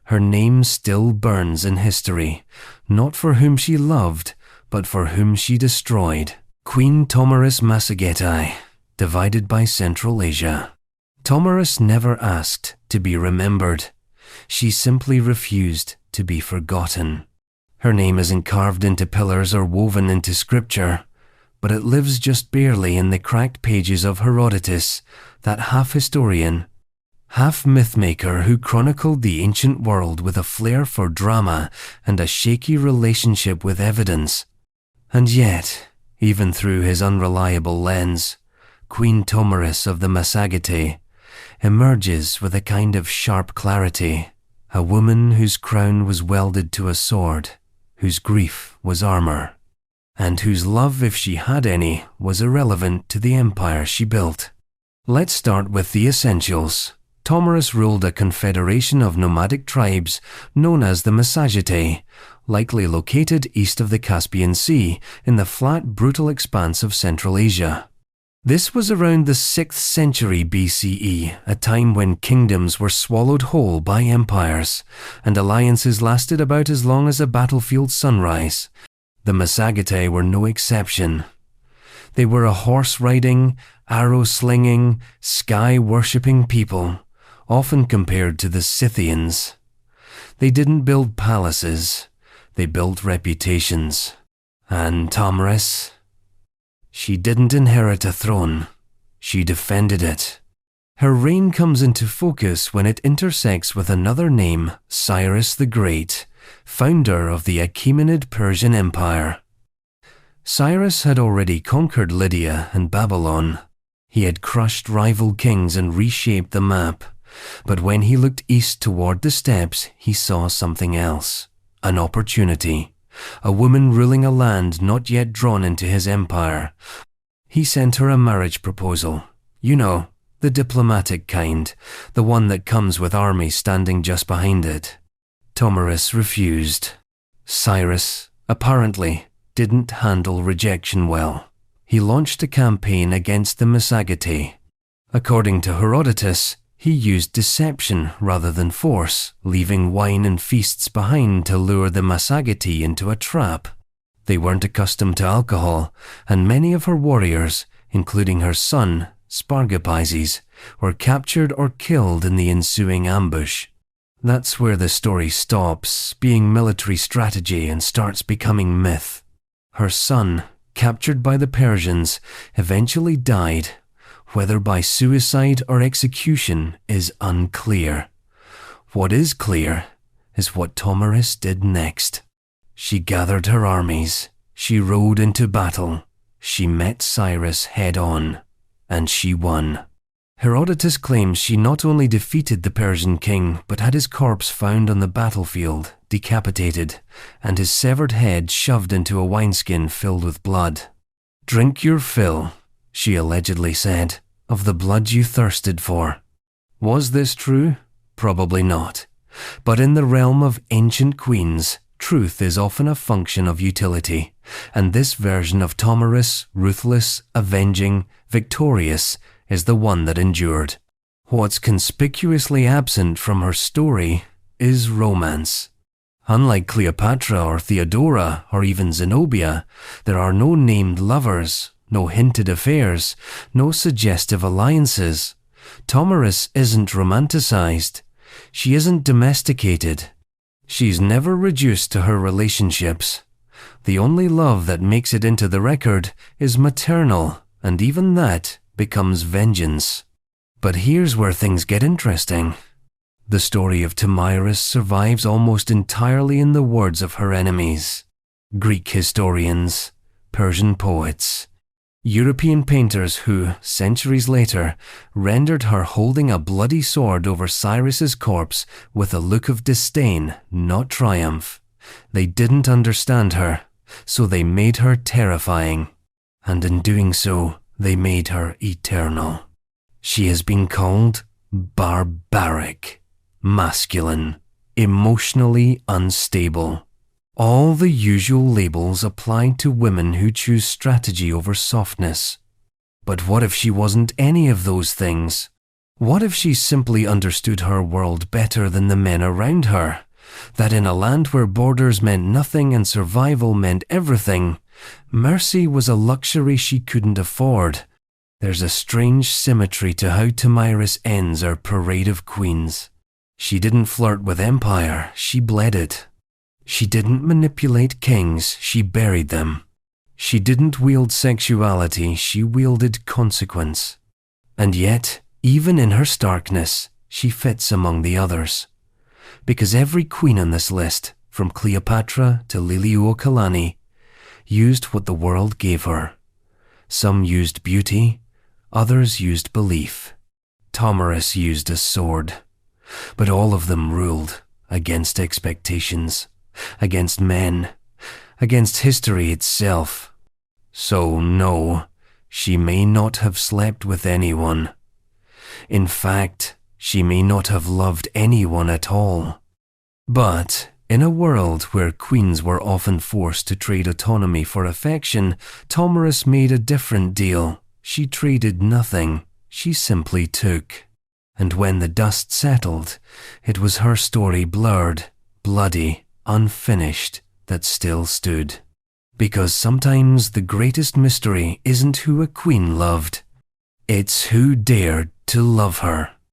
Her name still burns in history, not for whom she loved, but for whom she destroyed. Queen Tomiris Massagetai, divided by Central Asia. Tomiris never asked to be remembered. She simply refused to be forgotten. Her name isn't carved into pillars or woven into scripture, but it lives just barely in the cracked pages of Herodotus, that half-historian, half-mythmaker who chronicled the ancient world with a flair for drama and a shaky relationship with evidence. And yet, even through his unreliable lens, Queen Tomiris of the Massagetai emerges with a kind of sharp clarity, a woman whose crown was welded to a sword, whose grief was armor, and whose love, if she had any, was irrelevant to the empire she built. Let's start with the essentials. Tomiris ruled a confederation of nomadic tribes known as the Massagetai, likely located east of the Caspian Sea in the flat, brutal expanse of Central Asia. This was around the 6th century BCE, a time when kingdoms were swallowed whole by empires, and alliances lasted about as long as a battlefield sunrise. The Massagetai were no exception. They were a horse-riding, arrow-slinging, sky-worshipping people, often compared to the Scythians. They didn't build palaces, they built reputations. And Tomiris? She didn't inherit a throne, she defended it. Her reign comes into focus when it intersects with another name, Cyrus the Great, founder of the Achaemenid Persian Empire. Cyrus had already conquered Lydia and Babylon. He had crushed rival kings and reshaped the map. But when he looked east toward the steppes, he saw something else. An opportunity. A woman ruling a land not yet drawn into his empire. He sent her a marriage proposal. You know, the diplomatic kind, the one that comes with armies standing just behind it. Tomiris refused. Cyrus, apparently, didn't handle rejection well. He launched a campaign against the Massagetai. According to Herodotus, he used deception rather than force, leaving wine and feasts behind to lure the Massagetai into a trap. They weren't accustomed to alcohol, and many of her warriors, including her son, Spargapises, were captured or killed in the ensuing ambush. That's where the story stops being military strategy and starts becoming myth. Her son, captured by the Persians, eventually died. Whether by suicide or execution is unclear. What is clear is what Tomiris did next. She gathered her armies, she rode into battle, she met Cyrus head-on, and she won. Herodotus claims she not only defeated the Persian king, but had his corpse found on the battlefield, decapitated, and his severed head shoved into a wineskin filled with blood. "Drink your fill," she allegedly said, "of the blood you thirsted for." Was this true? Probably not. But in the realm of ancient queens, truth is often a function of utility, and this version of Tomiris, ruthless, avenging, victorious, is the one that endured. What's conspicuously absent from her story is romance. Unlike Cleopatra or Theodora or even Zenobia, there are no named lovers, no hinted affairs, no suggestive alliances. Tomiris isn't romanticized. She isn't domesticated. She's never reduced to her relationships. The only love that makes it into the record is maternal, and even that becomes vengeance. But here's where things get interesting. The story of Tomiris survives almost entirely in the words of her enemies. Greek historians, Persian poets, European painters who, centuries later, rendered her holding a bloody sword over Cyrus's corpse with a look of disdain, not triumph. They didn't understand her, so they made her terrifying. And in doing so, they made her eternal. She has been called barbaric, masculine, emotionally unstable. All the usual labels applied to women who choose strategy over softness. But what if she wasn't any of those things? What if she simply understood her world better than the men around her? That in a land where borders meant nothing and survival meant everything, mercy was a luxury she couldn't afford. There's a strange symmetry to how Tomiris ends our parade of queens. She didn't flirt with empire, she bled it. She didn't manipulate kings, she buried them. She didn't wield sexuality, she wielded consequence. And yet, even in her starkness, she fits among the others. Because every queen on this list, from Cleopatra to Liliuokalani, used what the world gave her. Some used beauty, others used belief. Tomiris used a sword. But all of them ruled against expectations, against men, against history itself. So no, she may not have slept with anyone. In fact, she may not have loved anyone at all. But in a world where queens were often forced to trade autonomy for affection, Tomiris made a different deal. She traded nothing, she simply took. And when the dust settled, it was her story blurred, bloody, unfinished, that still stood. Because sometimes the greatest mystery isn't who a queen loved, it's who dared to love her.